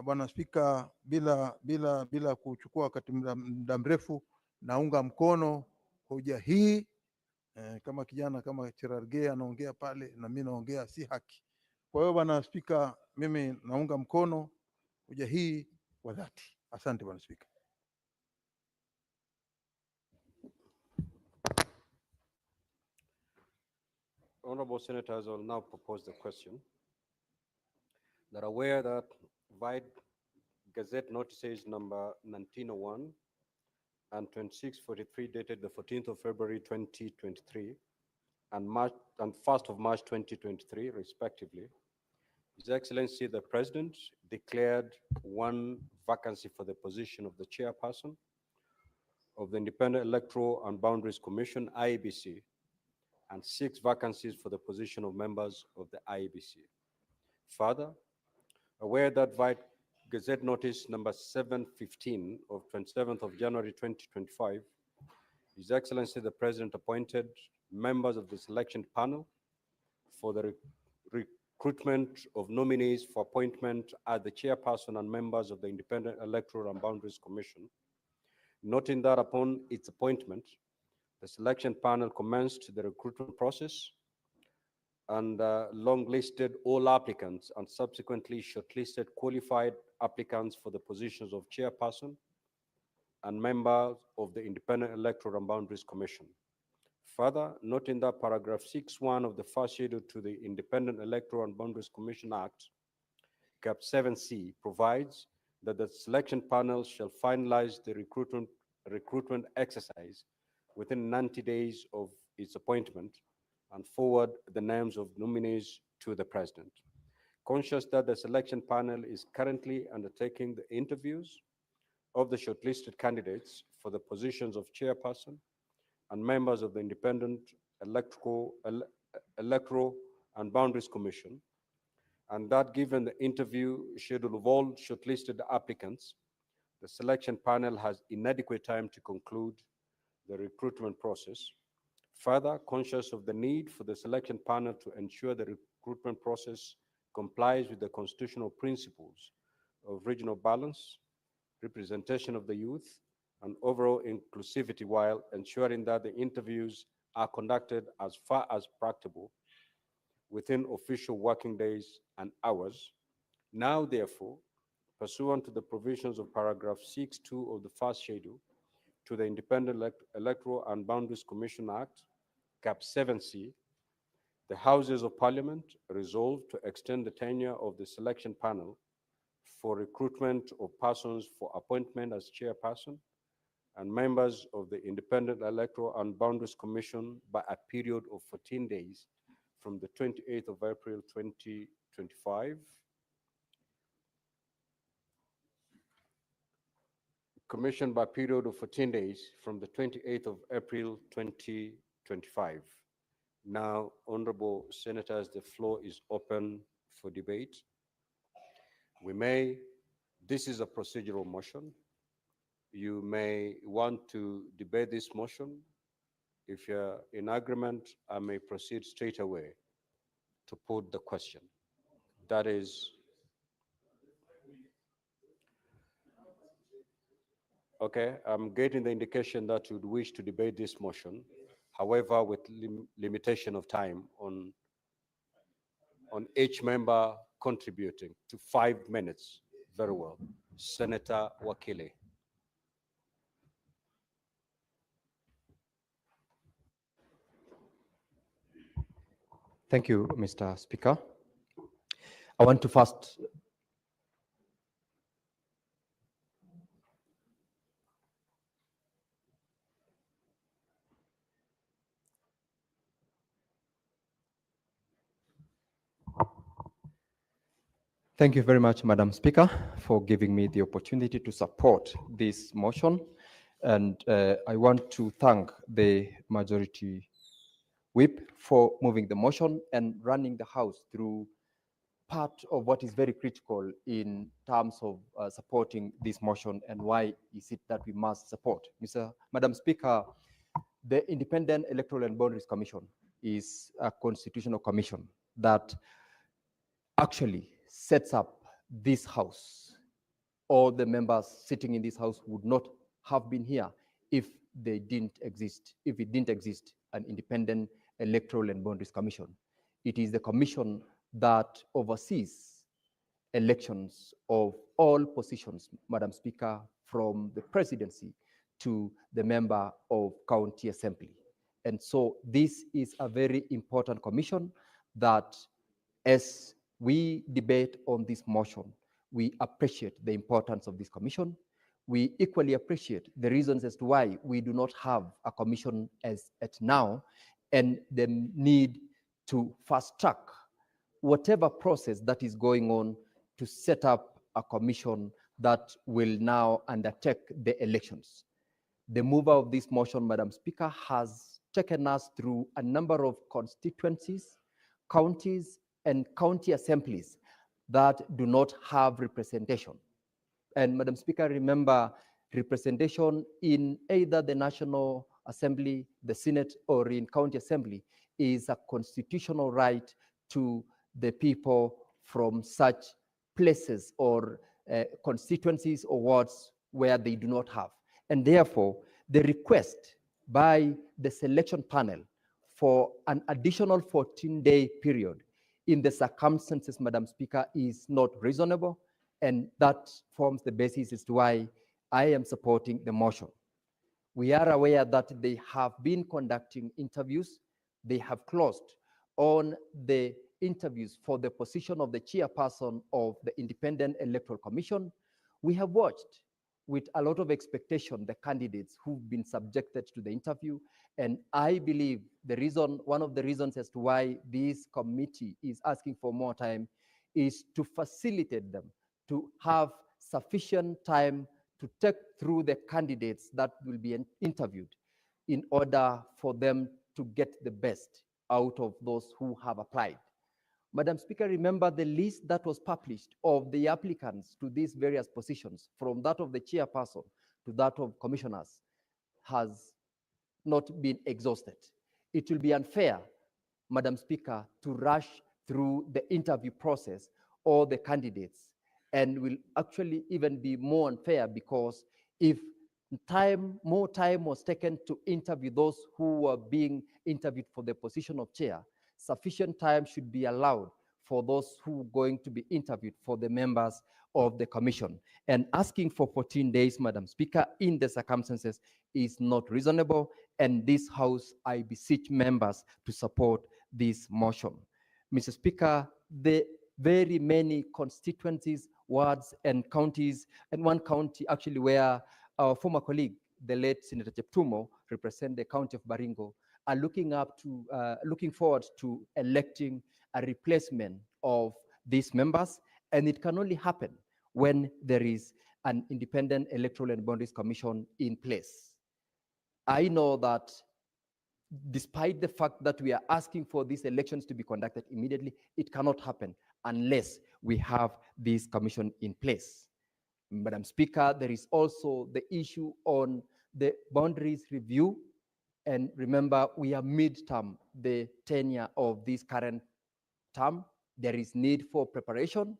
Bwana Spika, bila kuchukua wakati muda mrefu, naunga mkono hoja hii. Kama kijana kama Cherargei anaongea pale na mimi naongea, si haki. Kwa hiyo Bwana Spika, mimi naunga mkono hoja hii kwa dhati. Asante Bwana Spika. Honorable Senators, I will now propose the question. That are aware that via Gazette notices number 1901 and 2643 dated the 14th of February 2023 and 1st of March 2023 respectively, His Excellency the President declared one vacancy for the position of the chairperson of the Independent Electoral and Boundaries Commission, Iebc, and 6 vacancies for the position of members of the Iebc. Further, aware that via Gazette Notice number 715 of 27th of January 2025, His Excellency the President appointed members of the selection panel for the recruitment of nominees for appointment as the chairperson and members of the Independent Electoral and Boundaries Commission, noting that upon its appointment, the selection panel commenced the recruitment process and long-listed all applicants and subsequently shortlisted qualified applicants for the positions of chairperson and members of the Independent Electoral and Boundaries Commission. Further, noting that paragraph 6.1 of the first schedule to the Independent Electoral and Boundaries Commission Act, Cap 7C, provides that the selection panel shall finalize the recruitment exercise within 90 days of its appointment and forward the names of nominees to the President. Conscious that the selection panel is currently undertaking the interviews of the shortlisted candidates for the positions of chairperson and members of the Independent Electoral and Boundaries Commission, and that given the interview schedule of all shortlisted applicants, the selection panel has inadequate time to conclude the recruitment process. Further, conscious of the need for the selection panel to ensure the recruitment process complies with the constitutional principles of regional balance, representation of the youth, and overall inclusivity, while ensuring that the interviews are conducted as far as practicable within official working days and hours. Now, therefore, pursuant to the provisions of paragraph 6.2 of the first schedule to the Independent Electoral and Boundaries Commission Act, Cap 7C, the Houses of Parliament resolved to extend the tenure of the selection panel for recruitment of persons for appointment as chairperson and members of the Independent Electoral and Boundaries Commission by a period of 14 days from the 28th of April 2025. Commission by a period of 14 days from the 28th of April 2025. Now, honorable senators, the floor is open for debate. This is a procedural motion. You may want to debate this motion. If you're in agreement, I may proceed straight away to put the question. That is, okay, I'm getting the indication that you'd wish to debate this motion, however, with limitation of time on each member contributing to 5 minutes. Very well. Senator Wakili. Thank you, Mr. Speaker. I want to first Thank you very much, Madam Speaker, for giving me the opportunity to support this motion. And I want to thank the Majority Whip for moving the motion and running the House through part of what is very critical in terms of supporting this motion and why is it that we must support. Madam Speaker, the Independent Electoral and Boundaries Commission is a constitutional commission that actually sets up this House. All the members sitting in this House would not have been here if it didn't exist an Independent Electoral and Boundaries Commission. It is the commission that oversees elections of all positions, Madam Speaker, from the presidency to the member of county assembly. And so this is a very important commission that, as we debate on this motion, we appreciate the importance of this commission. We equally appreciate the reasons as to why we do not have a commission as at now, and the need to fast track whatever process that is going on to set up a commission that will now undertake the elections. The mover of this motion, Madam Speaker, has taken us through a number of constituencies, counties, and county assemblies that do not have representation. And Madam Speaker, remember, representation in either the National Assembly, the Senate, or in county assembly is a constitutional right to the people from such places or constituencies or wards where they do not have. And therefore, the request by the selection panel for an additional 14-day period in the circumstances, Madam Speaker, is not reasonable, and that forms the basis as to why I am supporting the motion. We are aware that they have been conducting interviews. They have closed on the interviews for the position of the chairperson of the Independent Electoral Commission. We have watched with a lot of expectation the candidates who've been subjected to the interview. And I believe one of the reasons as to why this committee is asking for more time is to facilitate them, to have sufficient time to take through the candidates that will be interviewed in order for them to get the best out of those who have applied. Madam Speaker, remember the list that was published of the applicants to these various positions, from that of the chairperson to that of commissioners, has not been exhausted. It will be unfair, Madam Speaker, to rush through the interview process or the candidates, and will actually even be more unfair because if more time was taken to interview those who were being interviewed for the position of chair, sufficient time should be allowed for those who are going to be interviewed for the members of the commission. And asking for 14 days, Madam Speaker, in the circumstances is not reasonable. And this House, I beseech members to support this motion. Mr. Speaker, the very many constituencies, wards, and counties, and one county actually where our former colleague, the late Senator Cheptumo, represent the county of Baringo, are looking forward to electing a replacement of these members, and it can only happen when there is an independent electoral and boundaries commission in place. I know that despite the fact that we are asking for these elections to be conducted immediately, it cannot happen unless we have this commission in place. Madam Speaker, there is also the issue on the boundaries review. And remember, we are mid-term, the tenure of this current term. There is need for preparation.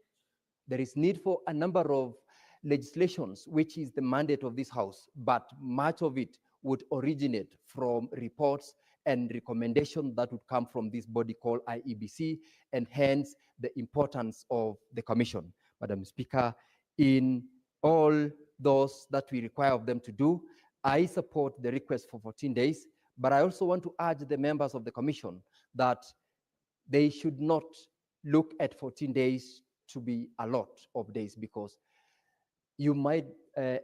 There is need for a number of legislations, which is the mandate of this House, but much of it would originate from reports and recommendations that would come from this body called Iebc, and hence the importance of the Commission. Madam Speaker, in all those that we require of them to do, I support the request for 14 days, but I also want to urge the members of the Commission that they should not look at 14 days to be a lot of days, because you might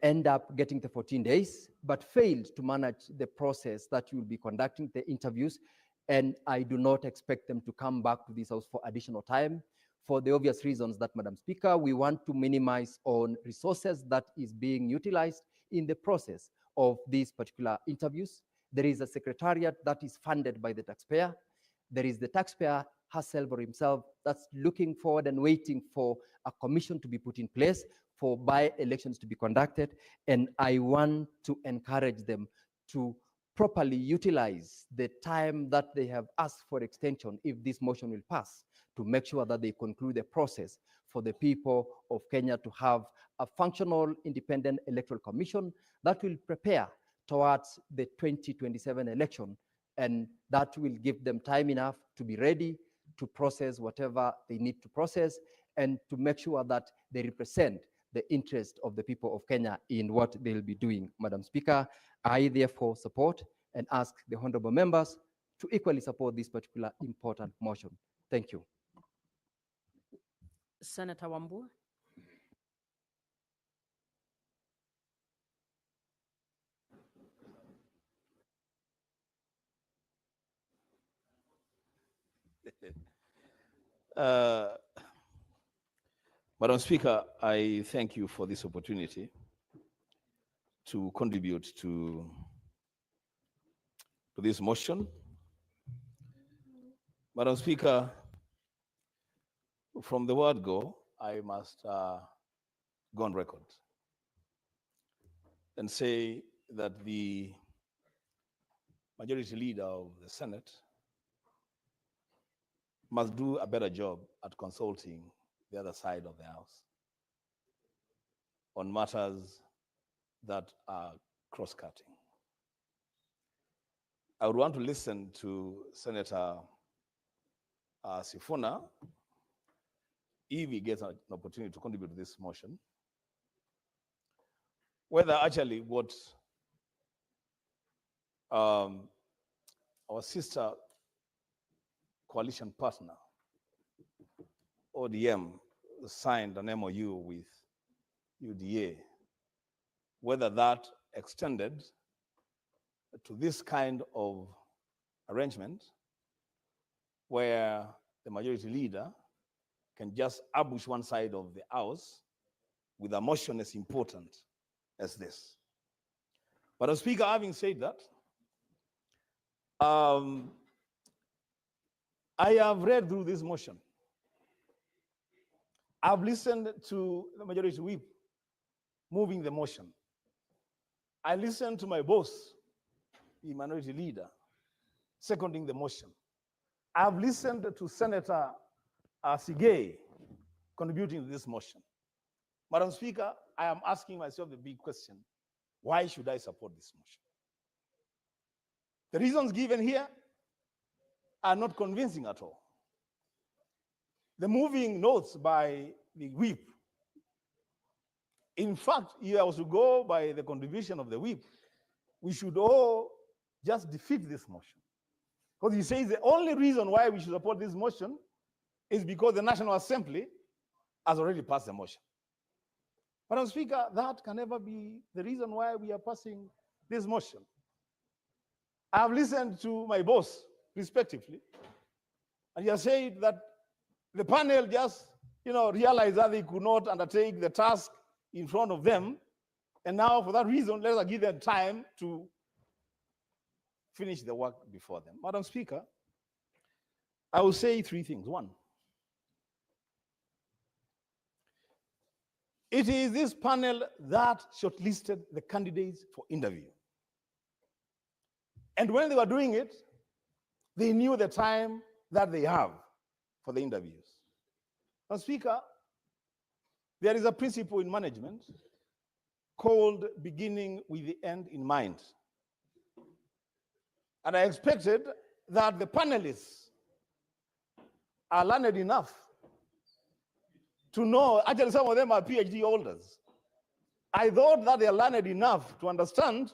end up getting the 14 days, but failed to manage the process that you will be conducting, the interviews, and I do not expect them to come back to this House for additional time, for the obvious reasons that, Madam Speaker, we want to minimize on resources that is being utilized in the process of these particular interviews. There is a secretariat that is funded by the taxpayer. There is the taxpayer herself or himself that's looking forward and waiting for a commission to be put in place for by-elections to be conducted. And I want to encourage them to properly utilize the time that they have asked for extension, if this motion will pass, to make sure that they conclude the process for the people of Kenya to have a functional independent electoral commission that will prepare towards the 2027 election, and that will give them time enough to be ready to process whatever they need to process, and to make sure that they represent the interest of the people of Kenya in what they'll be doing. Madam Speaker, I therefore support and ask the honorable members to equally support this particular important motion. Thank you. Senator Wambua. Madam Speaker, I thank you for this opportunity to contribute to this motion. Madam Speaker, from the word go, I must go on record and say that the majority leader of the Senate must do a better job at consulting the other side of the House on matters that are cross-cutting. I would want to listen to Senator Sifuna if he gets an opportunity to contribute to this motion, whether actually what our sister coalition partner, ODM, signed an MOU with UDA, whether that extended to this kind of arrangement where the majority leader can just ambush one side of the House with a motion as important as this. But as Speaker, having said that, I have read through this motion. I've listened to the majority whip moving the motion. I listened to my boss, the minority leader, seconding the motion. I've listened to Senator Sigei contributing to this motion. Madam Speaker, I am asking myself the big question: why should I support this motion? The reasons given here are not convincing at all. The moving notes by the whip, in fact, if I was to go by the contribution of the whip, we should all just defeat this motion. Because he says the only reason why we should support this motion is because the National Assembly has already passed the motion. Madam Speaker, that can never be the reason why we are passing this motion. I've listened to my boss, respectively, and he has said that the panel just, realized that they could not undertake the task in front of them, and now for that reason, let us give them time to finish the work before them. Madam Speaker, I will say three things. One, it is this panel that shortlisted the candidates for interview. And when they were doing it, they knew the time that they have for the interviews. Madam Speaker, there is a principle in management called beginning with the end in mind. And I expected that the panelists are learned enough to know, actually some of them are PhD holders. I thought that they are learned enough to understand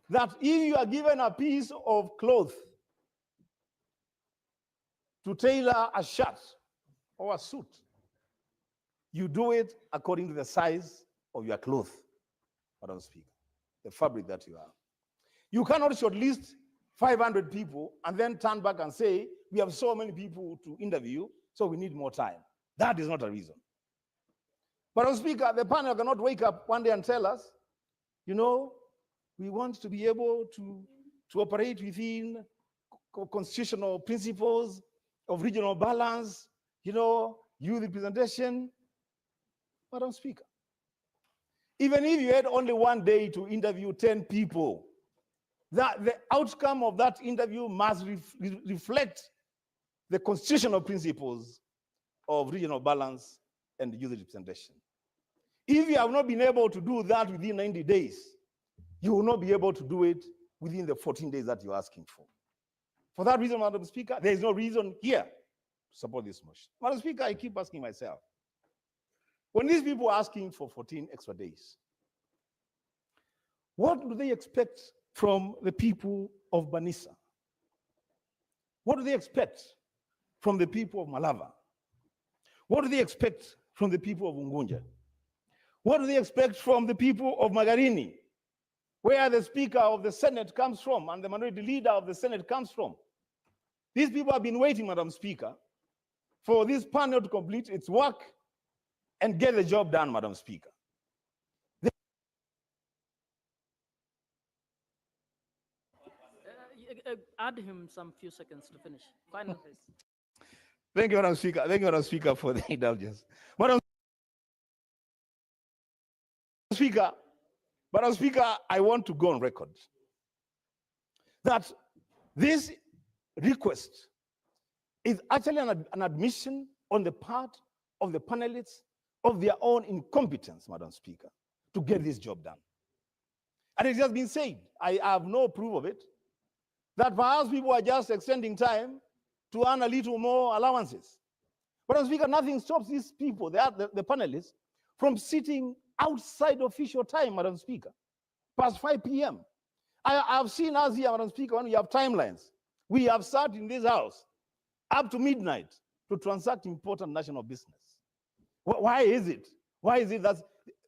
that if you are given a piece of cloth to tailor a shirt or a suit, you do it according to the size of your cloth, Madam Speaker, the fabric that you have. You cannot shortlist 500 people and then turn back and say, we have so many people to interview, so we need more time. That is not a reason. Madam Speaker, the panel cannot wake up one day and tell us, we want to be able to operate within constitutional principles of regional balance, youth representation. Madam Speaker, even if you had only one day to interview 10 people, that the outcome of that interview must reflect the constitutional principles of regional balance and youth representation. If you have not been able to do that within 90 days, you will not be able to do it within the 14 days that you're asking for. For that reason, Madam Speaker, there is no reason here to support this motion. Madam Speaker, I keep asking myself, when these people are asking for 14 extra days, what do they expect from the people of Banisa? What do they expect from the people of Malava? What do they expect from the people of Ungunja? What do they expect from the people of Magarini, where the Speaker of the Senate comes from and the minority leader of the Senate comes from? These people have been waiting, Madam Speaker, for this panel to complete its work and get the job done, Madam Speaker. Add him some few seconds to finish. Final phase. Thank you, Madam Speaker. Thank you, Madam Speaker, for the indulgence. Madam Speaker, I want to go on record that this request is actually an admission on the part of the panelists of their own incompetence, Madam Speaker, to get this job done. And it has been said, I have no proof of it, that perhaps people are just extending time to earn a little more allowances. Madam Speaker, nothing stops these people, the panelists, from sitting outside official time, Madam Speaker, past 5 p.m. I've seen us here, Madam Speaker, when we have timelines. We have sat in this house up to midnight to transact important national business. Why is it? Why is it that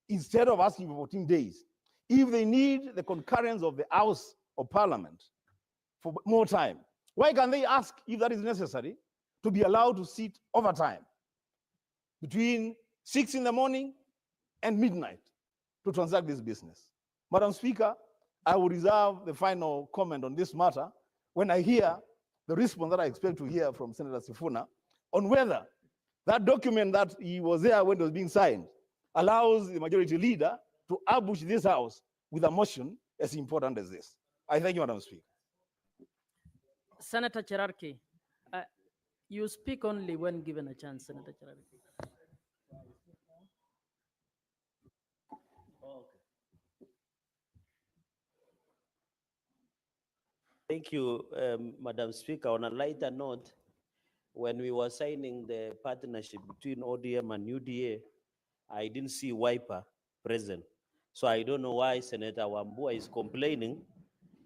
instead of asking for 14 days, if they need the concurrence of the House of Parliament for more time, why can't they ask, if that is necessary, to be allowed to sit overtime between 6 in the morning and midnight to transact this business? Madam Speaker, I will reserve the final comment on this matter when I hear the response that I expect to hear from Senator Sifuna on whether that document that he was there when it was being signed allows the majority leader to ambush this house with a motion as important as this. I thank you, Madam Speaker. Senator Cherarki, you speak only when given a chance, Senator Cherarki. Thank you, Madam Speaker. On a lighter note, when we were signing the partnership between ODM and UDA, I didn't see Wiper present. So I don't know why Senator Wambua is complaining.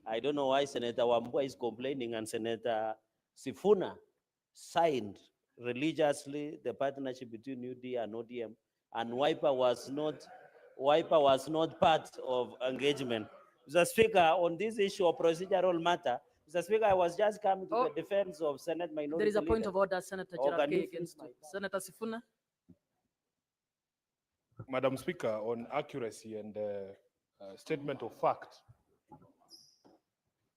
I don't know why Senator Wambua is complaining and Senator Sifuna signed religiously the partnership between UDA and ODM, and Wiper was not part of engagement. Mr. Speaker, on this issue of procedural matter, Mr. Speaker, I was just coming to Oh, the defense of Senate minority There is a point leader. of order, Senator Or can Cherargei you against freeze my Senator Sifuna. Madam Speaker, on accuracy and statement of fact,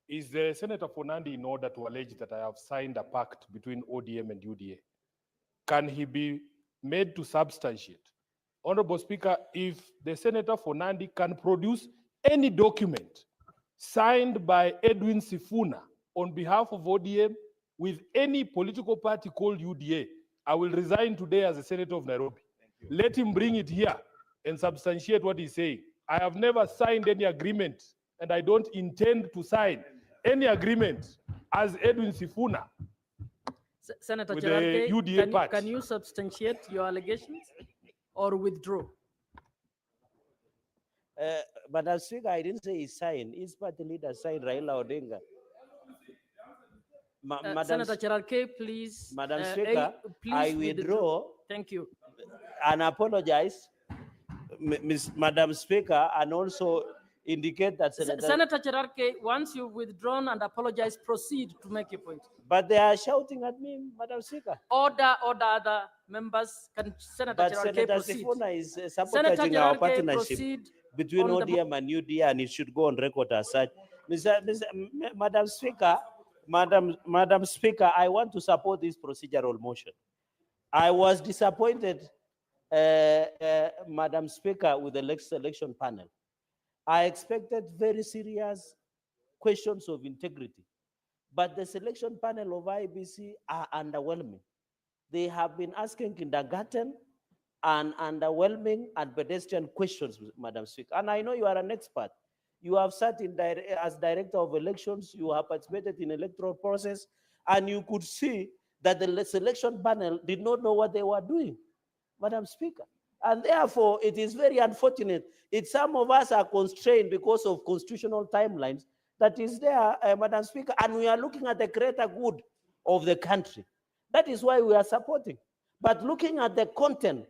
is the Senator Fonandi in order to allege that I have signed a pact between ODM and UDA? Can he be made to substantiate? Honorable Speaker, if the Senator Fonandi can produce any document signed by Edwin Sifuna on behalf of ODM with any political party called UDA, I will resign today as a Senator of Nairobi. Let him bring it here and substantiate what he's saying. I have never signed any agreement, and I don't intend to sign any agreement as Edwin Sifuna Senator with the Cherargei, UDA party. can you substantiate your allegations or withdraw? Madam Speaker, I didn't say he signed. His party leader signed Raila Odinga. Senator Cherargei, please. Madam Speaker, I withdraw. Thank you. And apologize, Madam Speaker, and also indicate that Senator Cherargei, once you've withdrawn and apologize, proceed to make your point. But they are shouting at me, Madam Speaker. Order, other members. Can Senator But Cherargei Senator proceed? Sifuna is Senator sabotaging our Cherargei, partnership proceed between on the ODM and UDA, and it should go on record as such. Madam Speaker, Madam Speaker, I want to support this procedural motion. I was disappointed, Madam Speaker, with the selection panel. I expected very serious questions of integrity, but the selection panel of IEBC are underwhelming. They have been asking kindergarten and underwhelming and pedestrian questions, Madam Speaker. And I know you are an expert. You have sat in as director of elections, you have participated in electoral process, and you could see that the selection panel did not know what they were doing, Madam Speaker. And therefore, it is very unfortunate. Some of us are constrained because of constitutional timelines that is there, Madam Speaker, and we are looking at the greater good of the country. That is why we are supporting. But looking at the content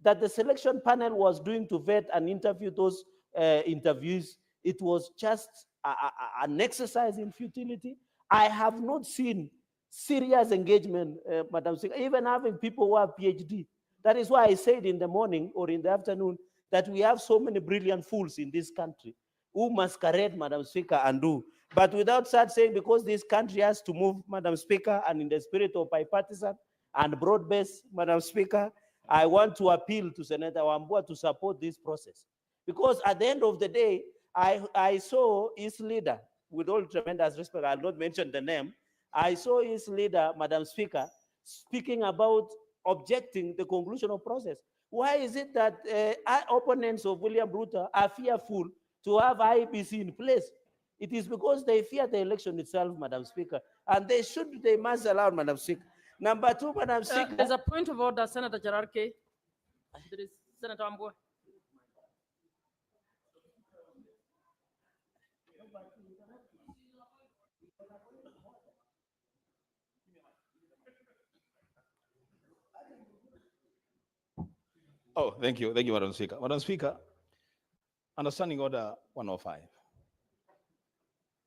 that the selection panel was doing to vet and interview those interviews, it was just an exercise in futility. I have not seen serious engagement, Madam Speaker, even having people who have PhD. That is why I said in the morning or in the afternoon that we have so many brilliant fools in this country who masquerade, Madam Speaker, and do. But without such saying, because this country has to move, Madam Speaker, and in the spirit of bipartisan and broad-based, Madam Speaker, I want to appeal to Senator Wambua to support this process. Because at the end of the day, I saw his leader, with all tremendous respect, I'll not mention the name, I saw his leader, Madam Speaker, speaking about objecting the conclusion of process. Why is it that opponents of William Ruto are fearful to have IEBC in place? It is because they fear the election itself, Madam Speaker, and they must allow, Madam Speaker. Number two, Madam Speaker. There's a point of order, Senator Cherargei. There is Senator Wambua. Oh, thank you, Madam Speaker. Madam Speaker, understanding order 105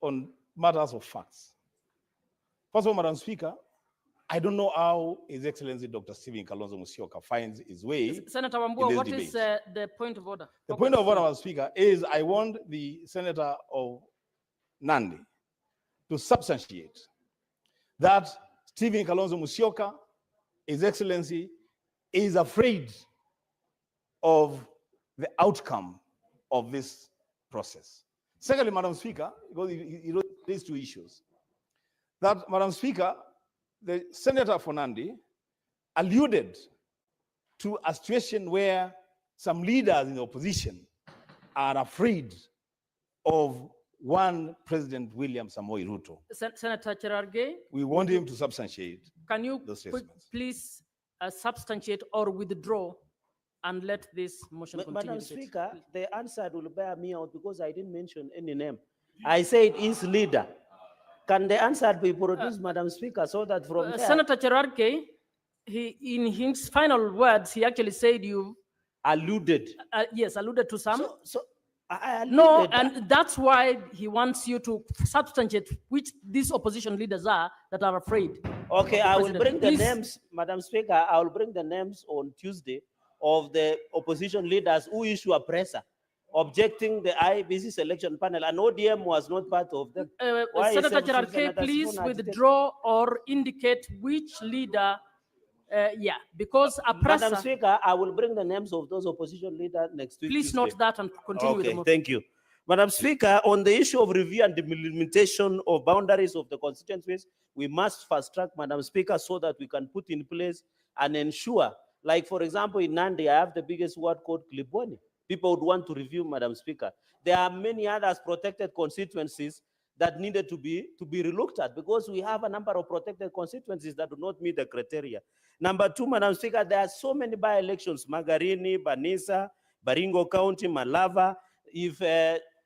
on matters of facts. First of all, Madam Speaker, I don't know how His Excellency Dr. Stephen Kalonzo Musyoka finds his way. Senator Wambua, what debate. is the point of order? The point of order, Madam Speaker, is I want the Senator of Nandi to substantiate that Stephen Kalonzo Musyoka, His Excellency, is afraid of the outcome of this process. Secondly, Madam Speaker, because you raised two issues, that, Madam Speaker, the Senator Fonandi alluded to a situation where some leaders in the opposition are afraid of one President William Samoei Ruto. Senator Cherargei. We want him to substantiate. Can you please substantiate or withdraw and let this motion continue? Madam Speaker, the answer will bear me out because I didn't mention any name. I said his leader. Can the answer be produced, Madam Speaker, so that from there... Senator Cherargei, in his final words, he actually said you... Alluded. Yes, alluded to some. No, leave it. and that's why he wants you to substantiate which these opposition leaders are that are afraid. Okay, I will bring the Please. names, Madam Speaker, I will bring the names on Tuesday of the opposition leaders who issue a presser objecting the IBC selection panel, and ODM was not part of them. Why is Senator Chief Gerard K, Senator please Sifuna agitated? withdraw or indicate which leader, because a Madam presser, Speaker, I will bring the names of those opposition leaders next week. please Tuesday. note that and continue with the Okay, motion. thank you. Madam Speaker, on the issue of review and delimitation of boundaries of the constituencies, we must fast track, Madam Speaker, so that we can put in place and ensure, like for example, in Nandi, I have the biggest ward called Kliboni. People would want to review, Madam Speaker. There are many others protected constituencies that needed to be relooked at because we have a number of protected constituencies that do not meet the criteria. Number two, Madam Speaker, there are so many by-elections, Magarini, Banisa, Baringo County, Malava. If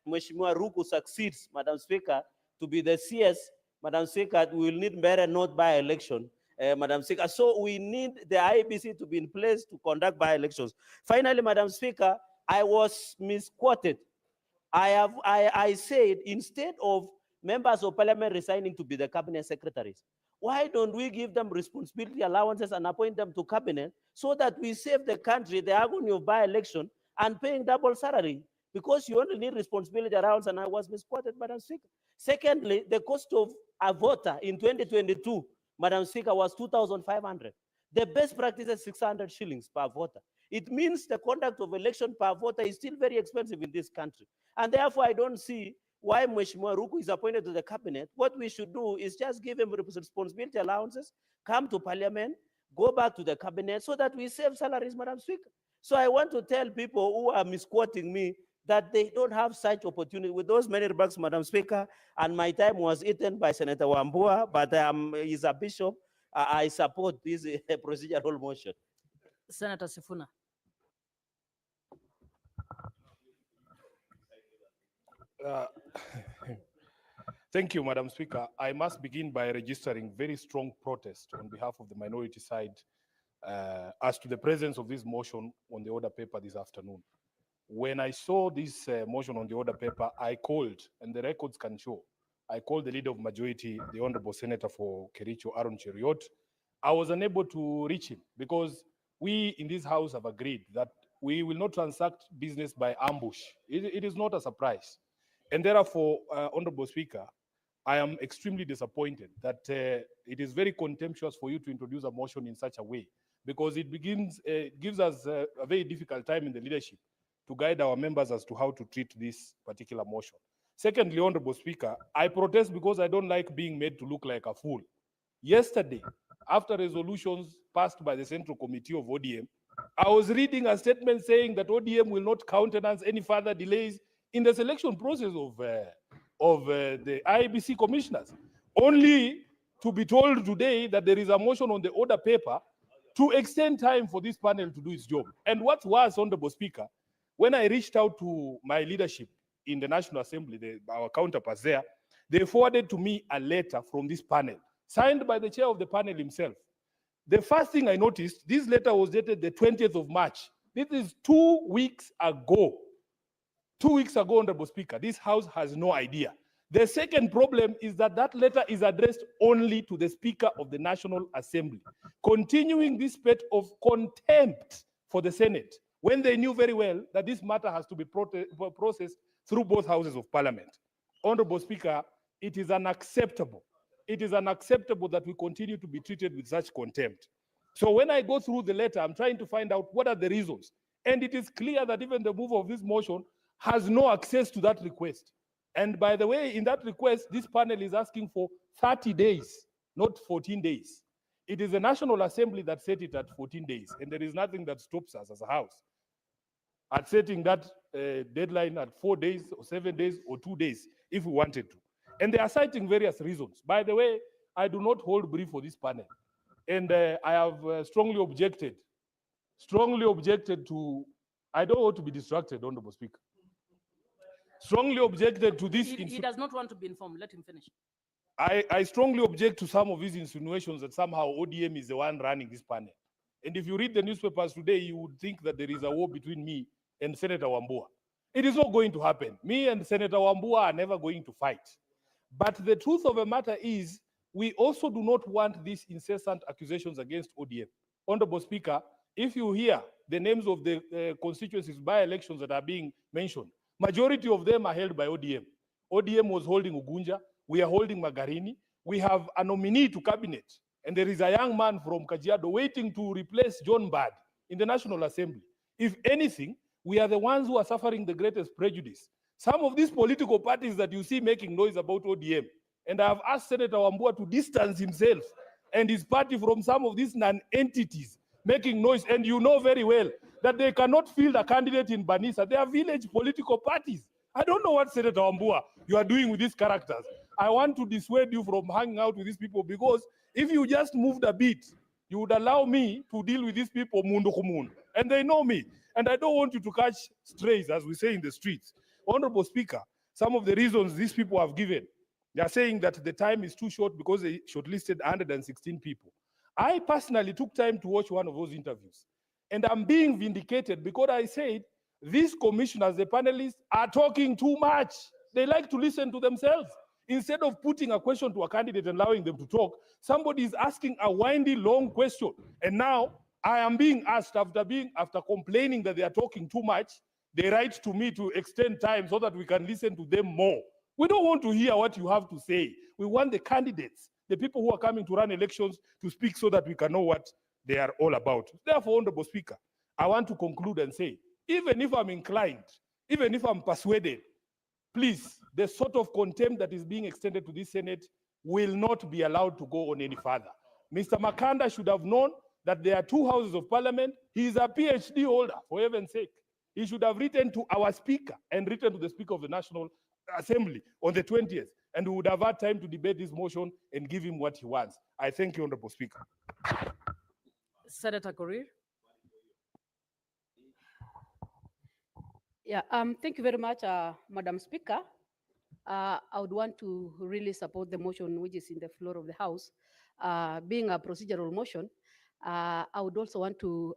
Mheshimiwa Ruku succeeds, Madam Speaker, to be the CS, Madam Speaker, we will need better not by-election, Madam Speaker. So we need the IEBC to be in place to conduct by-elections. Finally, Madam Speaker, I was misquoted. I said instead of members of parliament resigning to be the cabinet secretaries, why don't we give them responsibility allowances and appoint them to cabinet so that we save the country the agony of by-election and paying double salary? Because you only need responsibility allowance, and I was misquoted, Madam Speaker. Secondly, the cost of a voter in 2022, Madam Speaker, was 2,500. The best practice is 600 shillings per voter. It means the conduct of election per voter is still very expensive in this country. And therefore, I don't see why Mheshimiwa Ruku is appointed to the cabinet. What we should do is just give him responsibility allowances, come to parliament, go back to the cabinet so that we save salaries, Madam Speaker. So I want to tell people who are misquoting me that they don't have such opportunity. With those many remarks, Madam Speaker, and my time was eaten by Senator Wambua, but he's a bishop. I support this procedural motion. Senator Sifuna. Thank you, Madam Speaker. I must begin by registering very strong protest on behalf of the minority side as to the presence of this motion on the order paper this afternoon. When I saw this motion on the order paper, I called, and the records can show, I called the leader of majority, the Honorable Senator for Kericho, Aaron Cheriot. I was unable to reach him because we in this house have agreed that we will not transact business by ambush. It is not a surprise. And therefore, Honorable Speaker, I am extremely disappointed that it is very contemptuous for you to introduce a motion in such a way, because it gives us a very difficult time in the leadership to guide our members as to how to treat this particular motion. Secondly, Honorable Speaker, I protest because I don't like being made to look like a fool. Yesterday, after resolutions passed by the Central Committee of ODM, I was reading a statement saying that ODM will not countenance any further delays in the selection process of the IEBC commissioners, only to be told today that there is a motion on the order paper to extend time for this panel to do its job. And what's worse, Honorable Speaker, when I reached out to my leadership in the National Assembly, our counterparts there, they forwarded to me a letter from this panel, signed by the chair of the panel himself. The first thing I noticed, this letter was dated the 20th of March. This is 2 weeks ago. 2 weeks ago, Honorable Speaker, this House has no idea. The second problem is that that letter is addressed only to the Speaker of the National Assembly, continuing this spate of contempt for the Senate, when they knew very well that this matter has to be processed through both houses of parliament. Honorable Speaker, it is unacceptable. It is unacceptable that we continue to be treated with such contempt. So when I go through the letter, I'm trying to find out what are the reasons. And it is clear that even the mover of this motion has no access to that request. And by the way, in that request, this panel is asking for 30 days, not 14 days. It is the National Assembly that set it at 14 days, and there is nothing that stops us as a House at setting that deadline at 4 days or 7 days or 2 days if we wanted to. And they are citing various reasons. By the way, I do not hold brief for this panel. And I have strongly objected to, I don't want to be distracted, Honorable Speaker. Strongly objected to this. He does not want to be informed. Let him finish. I strongly object to some of these insinuations that somehow ODM is the one running this panel. And if you read the newspapers today, you would think that there is a war between me and Senator Wambua. It is not going to happen. Me and Senator Wambua are never going to fight. But the truth of the matter is, we also do not want these incessant accusations against ODM. Honorable Speaker, if you hear the names of the constituencies by elections that are being mentioned, majority of them are held by ODM. ODM was holding Ugunja, we are holding Magarini, we have a nominee to cabinet, and there is a young man from Kajiado waiting to replace John Bad in the National Assembly. If anything, we are the ones who are suffering the greatest prejudice. Some of these political parties that you see making noise about ODM, and I have asked Senator Wambua to distance himself and his party from some of these non-entities making noise, and you know very well that they cannot field a candidate in Banisa. They are village political parties. I don't know what Senator Wambua you are doing with these characters. I want to dissuade you from hanging out with these people, because if you just moved a bit, you would allow me to deal with these people mundu kumundu. And they know me. And I don't want you to catch strays, as we say in the streets. Honorable Speaker, some of the reasons these people have given, they are saying that the time is too short because they shortlisted 116 people. I personally took time to watch one of those interviews. And I'm being vindicated because I said, these commissioners, the panelists, are talking too much. They like to listen to themselves. Instead of putting a question to a candidate and allowing them to talk, somebody is asking a windy, long question. And now I am being asked, after complaining that they are talking too much, they write to me to extend time so that we can listen to them more. We don't want to hear what you have to say. We want the candidates, the people who are coming to run elections, to speak so that we can know what they are all about. Therefore, Honorable Speaker, I want to conclude and say, even if I'm inclined, even if I'm persuaded, please, the sort of contempt that is being extended to this Senate will not be allowed to go on any further. Mr. Makanda should have known that there are two houses of parliament. He is a PhD holder, for heaven's sake. He should have written to our speaker and written to the Speaker of the National Assembly on the 20th, and we would have had time to debate this motion and give him what he wants. I thank you, Honorable Speaker. Senator Korir. Yeah, thank you very much, Madam Speaker. I would want to really support the motion which is in the floor of the House. Being a procedural motion, I would also want to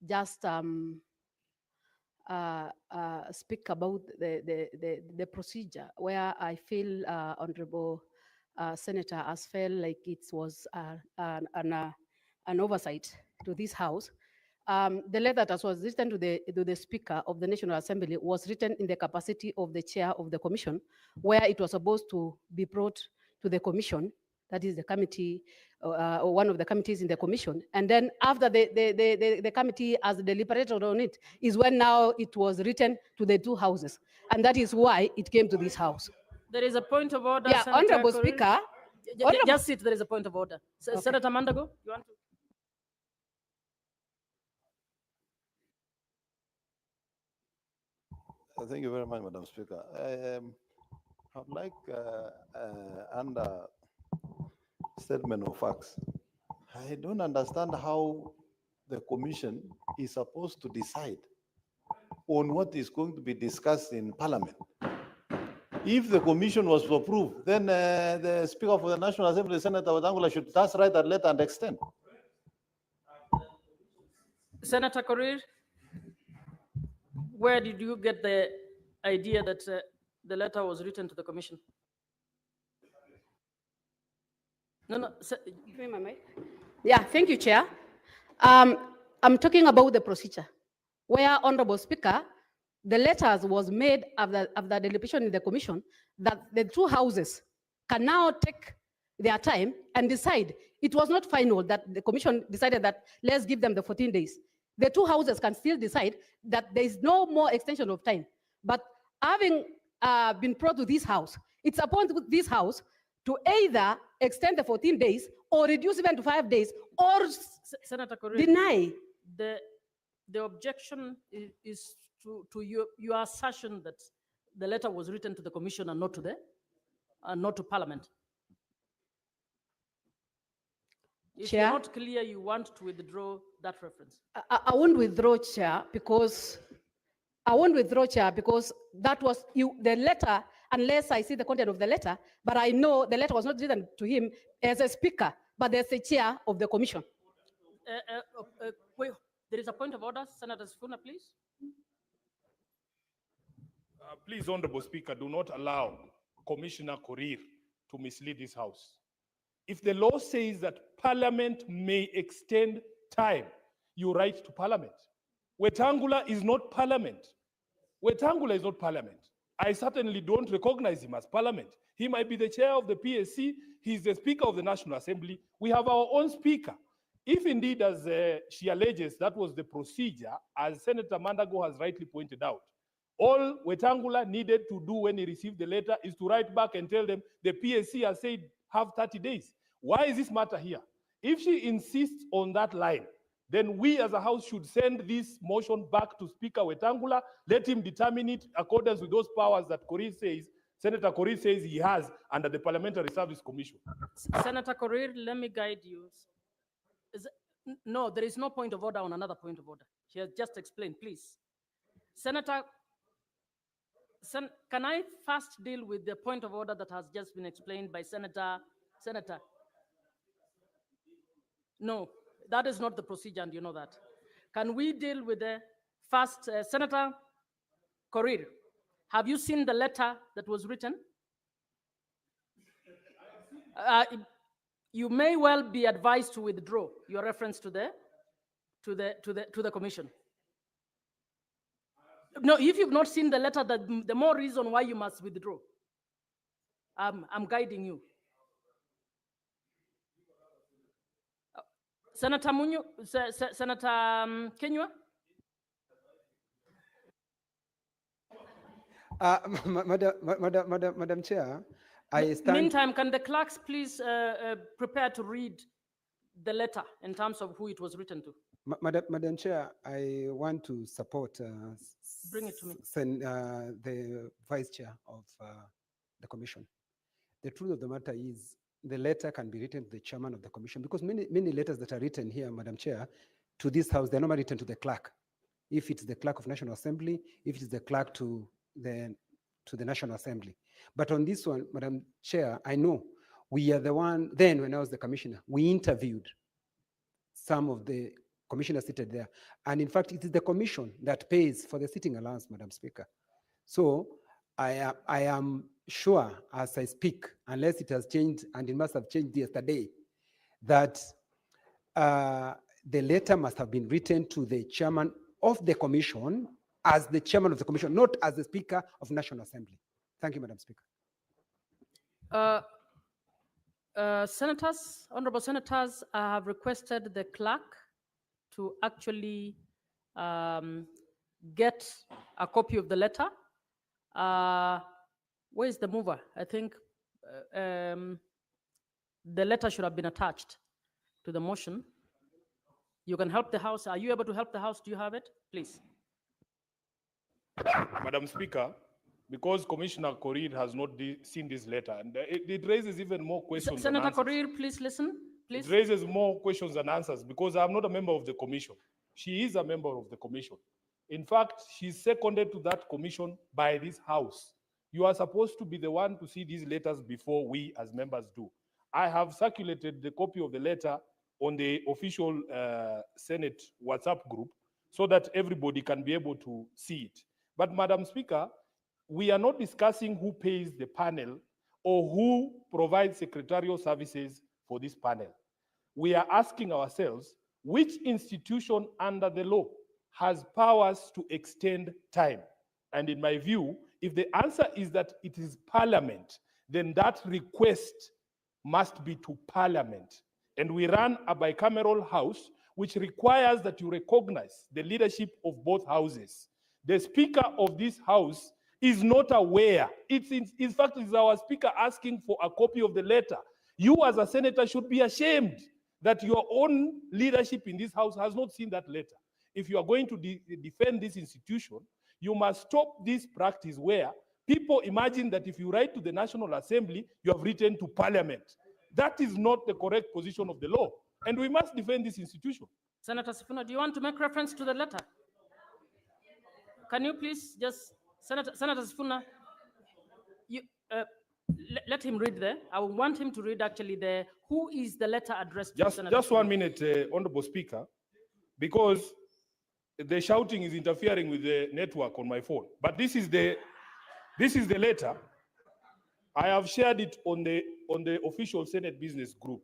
just speak about the procedure, where I feel Honorable Senator has felt like it was an oversight to this House. The letter that was written to the Speaker of the National Assembly was written in the capacity of the chair of the commission, where it was supposed to be brought to the commission, that is the committee, or one of the committees in the commission. And then after the committee has deliberated on it, is when now it was written to the two houses. And that is why it came to this House. There is a point of order, Yeah, Senator Honorable Korir. Speaker. Just sit, there is a point of order. Okay. Senator Mandago, you want to? Thank you very much, Madam Speaker. I'd like, under statement of facts, I don't understand how the commission is supposed to decide on what is going to be discussed in Parliament. If the commission was to approve, then the Speaker of the National Assembly, Senator Wetangula, should just write that letter and extend. Senator Korir, where did you get the idea that the letter was written to the commission? No. Give me my mic. Yeah, thank you, Chair. I'm talking about the procedure, where, Honorable Speaker, the letters was made after the deliberation in the commission that the two houses can now take their time and decide. It was not final that the commission decided that let's give them the 14 days. The two houses can still decide that there is no more extension of time. But having been brought to this House, it's upon this House to either extend the 14 days or reduce even to 5 days, or Senator Korir, deny. The objection is to your assertion that the letter was written to the commission and not to Parliament. If Chair? you're not clear, you want to withdraw that reference. I won't withdraw, Chair, because that was the letter, unless I see the content of the letter, but I know the letter was not written to him as a speaker, but as the chair of the commission. Wait, there is a point of order. Senator Sifuna, please. Please, Honorable Speaker, do not allow Commissioner Korir to mislead this House. If the law says that Parliament may extend time, you write to Parliament. Wetangula is not Parliament. Wetangula is not Parliament. I certainly don't recognize him as Parliament. He might be the chair of the PSC. He's the Speaker of the National Assembly. We have our own Speaker. If indeed, as she alleges, that was the procedure, as Senator Mandago has rightly pointed out, all Wetangula needed to do when he received the letter is to write back and tell them the PSC has said have 30 days. Why is this matter here? If she insists on that line, then we as a House should send this motion back to Speaker Wetangula, let him determine it accordance with those powers that Senator Korir says he has under the Parliamentary Service Commission. Senator Korir, let me guide you. No, there is no point of order on another point of order. She has just explained, please. Senator, can I first deal with the point of order that has just been explained by Senator? No, that is not the procedure, and you know that. Can we deal with the first, Senator Korir? Have you seen the letter that was written? You may well be advised to withdraw your reference to the commission. No, if you've not seen the letter, the more reason why you must withdraw. I'm guiding you. Senator Munyo, Senator Kenywa? Madam Chair, I stand. Meantime, can the clerks please prepare to read the letter in terms of who it was written to? Madam Chair, I want to support Bring it to me. The Vice Chair of the Commission. The truth of the matter is the letter can be written to the Chairman of the Commission, because many letters that are written here, Madam Chair, to this House, they're normally written to the clerk. If it's the clerk of National Assembly, if it's the clerk to the National Assembly. But on this one, Madam Chair, I know we are the one, then when I was the commissioner, we interviewed some of the commissioners seated there. And in fact, it is the commission that pays for the sitting allowance, Madam Speaker. So I am sure as I speak, unless it has changed, and it must have changed yesterday, that the letter must have been written to the chairman of the commission as the chairman of the commission, not as the Speaker of National Assembly. Thank you, Madam Speaker. Senators, honorable senators, I have requested the clerk to actually get a copy of the letter. Where is the mover? I think the letter should have been attached to the motion. You can help the House. Are you able to help the House? Do you have it? Please. Madam Speaker, because Commissioner Korir has not seen this letter, and it raises even more questions. Senator Korir, please listen. Please. It raises more questions than answers, because I'm not a member of the commission. She is a member of the commission. In fact, she's seconded to that commission by this House. You are supposed to be the one to see these letters before we as members do. I have circulated the copy of the letter on the official Senate WhatsApp group so that everybody can be able to see it. But Madam Speaker, we are not discussing who pays the panel or who provides secretarial services for this panel. We are asking ourselves, which institution under the law has powers to extend time? And in my view, if the answer is that it is Parliament, then that request must be to Parliament. And we run a bicameral House, which requires that you recognize the leadership of both houses. The Speaker of this House is not aware. In fact, it's our Speaker asking for a copy of the letter. You as a senator should be ashamed that your own leadership in this House has not seen that letter. If you are going to defend this institution, you must stop this practice where people imagine that if you write to the National Assembly, you have written to Parliament. That is not the correct position of the law, and we must defend this institution. Senator Sifuna, do you want to make reference to the letter? Can you please just, Senator Sifuna, let him read there. I want him to read actually who is the letter addressed to Senator Just 1 minute, Honorable Speaker, because the shouting is interfering with the network on my phone. But this is the This is the letter. I have shared it on the official Senate business group.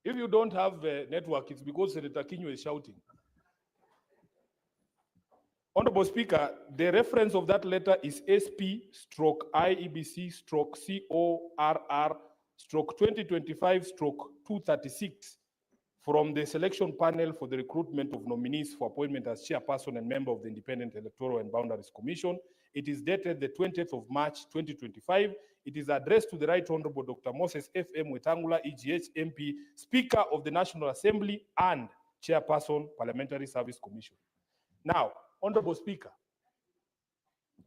If you don't have a network, it's because Senator Kinyo is shouting. Honorable Speaker, the reference of that letter is SP/IEBC/CORR/2025/236 from the selection panel for the recruitment of nominees for appointment as chairperson and member of the Independent Electoral and Boundaries Commission. It is dated the 20th of March, 2025. It is addressed to the Right Honorable Dr. Moses F.M. Wetangula, EGH MP, Speaker of the National Assembly and Chairperson, Parliamentary Service Commission. Now, Honorable Speaker. I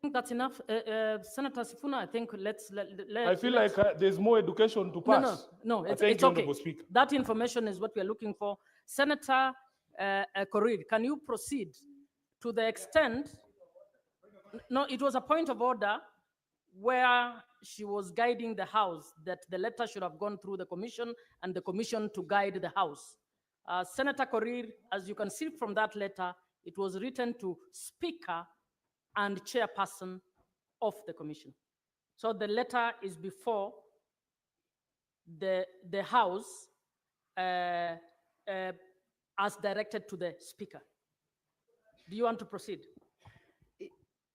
think that's enough. Senator Sifuna, I think let's I feel like there's more education to pass. No, it's Thank you, okay. Honorable Speaker. That information is what we are looking for. Senator Korir, can you proceed to the extent? No, it was a point of order where she was guiding the House that the letter should have gone through the Commission and the Commission to guide the House. Senator Korir, as you can see from that letter, it was written to Speaker and Chairperson of the Commission. So the letter is before the House as directed to the Speaker. Do you want to proceed?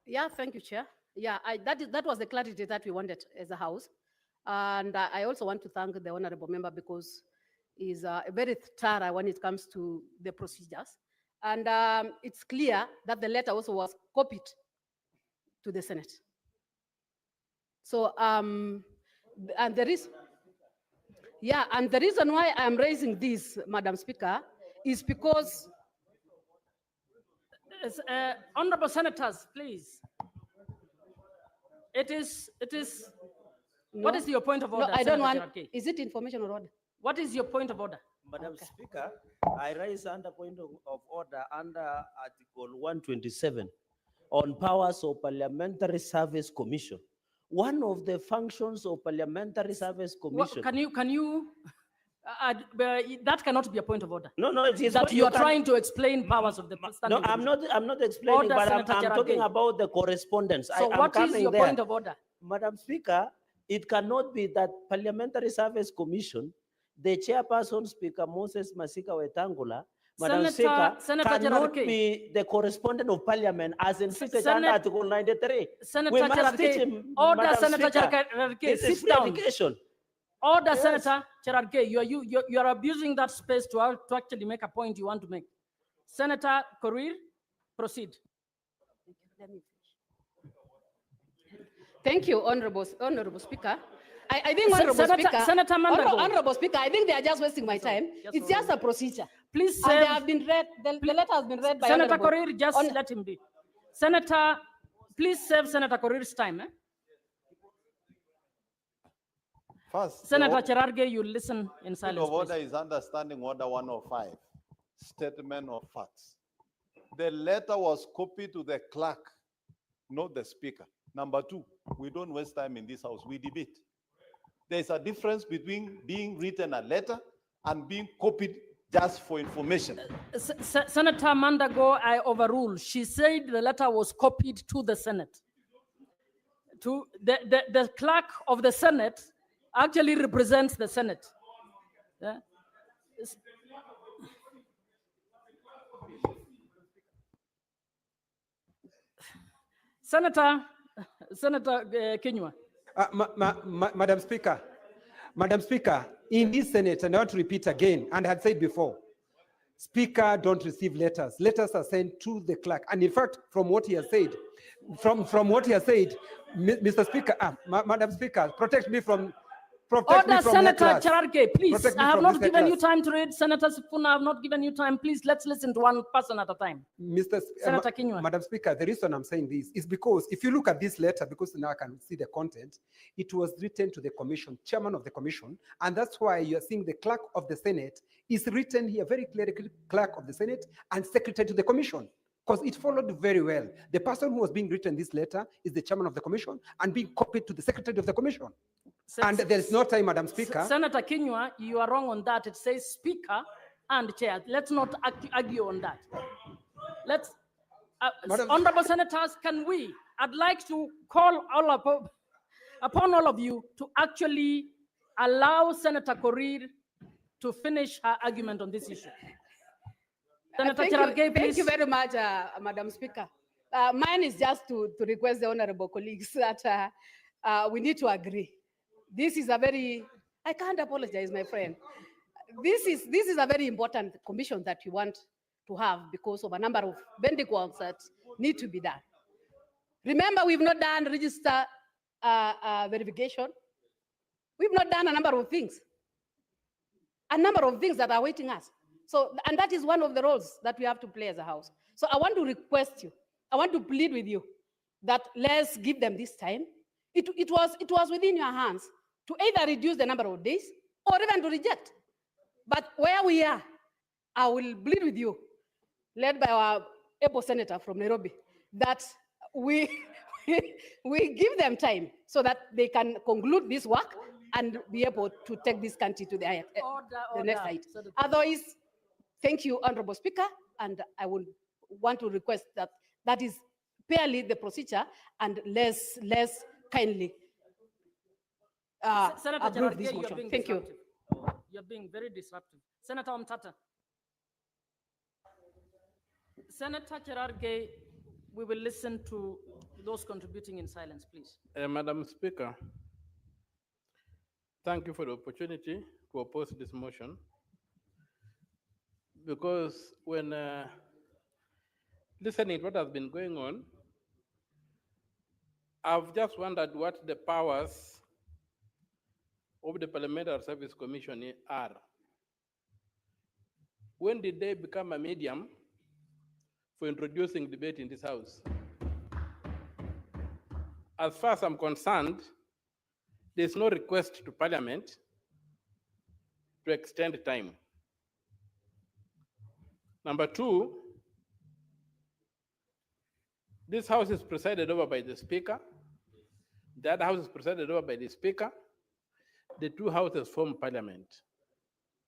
Yeah, thank you, Chair. Yeah, that was the clarity that we wanted as a House. And I also want to thank the Honorable Member because he's very thorough when it comes to the procedures. And it's clear that the letter also was copied to the Senate. So, and the reason why I'm raising this, Madam Speaker, is because honorable senators, please. It is. No, what is your point of order? No, I don't Senator want. Cherargei? Is it information or order? What is your point of order? Madam Speaker, I raise under point of order under Article 127 on powers of Parliamentary Service Commission. One of the functions of Parliamentary Service Commission. Can you? That cannot be a point of order. No, it is that what you are can- trying to explain powers of the No, I'm not explaining, Order, but I'm Senator talking Cherargei. about the correspondence. So I'm what is coming your there. point of order? Madam Speaker, it cannot be that Parliamentary Service Commission, the chairperson, Speaker Moses Masika Wetangula, Madam Speaker, Senator cannot Cherargei. be the correspondent of Parliament as inflicted Senate- under Article 93. Senator We must Cherargei, teach him, order, Madam Senator Speaker. Cherargei, This is sit down. verification. Order, Yes. Senator Cherargei, you are abusing that space to actually make a point you want to make. Senator Korir, proceed. Thank you, Honorable Speaker. I think, Honorable Senator- Speaker, Senator Mandago. Honorable Speaker, I think they are just wasting my time. Yes, It's just a procedure. Please And they save- have been read, the letter has been read by Senator Honorable- Korir, just let him be. Senator, please save Senator Korir's time. First, Senator the Cherargei, you listen in point silence. of order please. is understanding order 105, statement of facts. The letter was copied to the clerk, not the speaker. Number two, we don't waste time in this house, we debate. There's a difference between being written a letter and being copied just for information. Senator Mandago, I overrule. She said the letter was copied to the Senate. To the clerk of the Senate actually represents the Senate. Yeah. Senator Kinyua. Madam Speaker, in this Senate, and I want to repeat again, and I had said before, Speaker don't receive letters. Letters are sent to the clerk. And in fact, from what he has said, Mr. Speaker, Madam Speaker, protect me from Order, Senator hecklers. Cherargei, please. Protect me I have from not these given you hecklers. time to read. Senator Sifuna, I have not given you time. Please, let's listen to one person at a time. Senator Kinyua. Madam Speaker, the reason I'm saying this is because if you look at this letter, because now I can see the content, it was written to the commission, chairman of the commission, and that's why you're seeing the clerk of the Senate is written here very clearly, clerk of the Senate and secretary to the commission. Because it followed very well. The person who was being written this letter is the chairman of the commission and being copied to the secretary of the commission. And there is no time, Madam Speaker. Senator Kinyua, you are wrong on that. It says speaker and chair. Let's not argue on that. Let's, honorable senators, can we I'd like to call upon all of you to actually allow Senator Korir to finish her argument on this issue. Senator Cherargei, Thank you please. very much, Madam Speaker. Mine is just to request the honorable colleagues that we need to agree. This is a very, I can't apologize, my friend. This is a very important commission that we want to have because of a number of bending works that need to be done. Remember, we've not done register verification. We've not done a number of things that are waiting us. So, and that is one of the roles that we have to play as a house. So I want to request you, I want to plead with you that let's give them this time. It was within your hands to either reduce the number of days or even to reject. But where we are, I will plead with you, led by our able senator from Nairobi, that we give them time so that they can conclude this work and be able to take this country to the next height. Otherwise, thank you, Honorable Speaker, and I would want to request that is fairly the procedure and less kindly Senator approve Cherargei, this you're motion. being Thank you. disruptive. You're being very disruptive. Senator Omtata. Senator Cherargei, we will listen to those contributing in silence, please. Madam Speaker, thank you for the opportunity to oppose this motion. Because when listening to what has been going on, I've just wondered what the powers of the Parliamentary Service Commission are. When did they become a medium for introducing debate in this House? As far as I'm concerned, there's no request to Parliament to extend time. Number two, this House is presided over by the Speaker. The other House is presided over by the Speaker. The two houses form Parliament.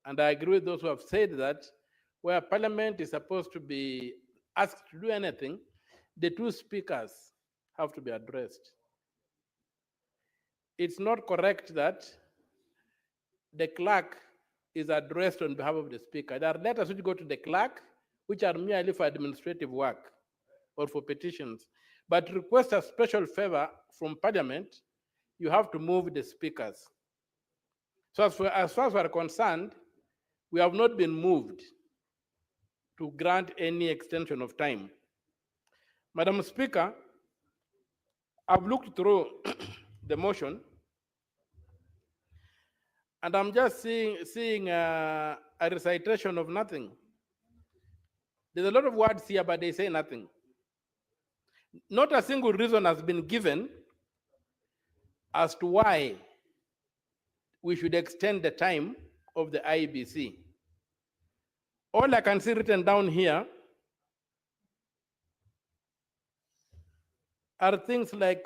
And I agree with those who have said that where Parliament is supposed to be asked to do anything, the two speakers have to be addressed. It's not correct that the clerk is addressed on behalf of the Speaker. There are letters which go to the clerk, which are merely for administrative work or for petitions. But to request a special favor from Parliament, you have to move the speakers. So as far as we're concerned, we have not been moved to grant any extension of time. Madam Speaker, I've looked through the motion, and I'm just seeing a recitation of nothing. There's a lot of words here, but they say nothing. Not a single reason has been given as to why we should extend the time of the Iebc. All I can see written down here are things like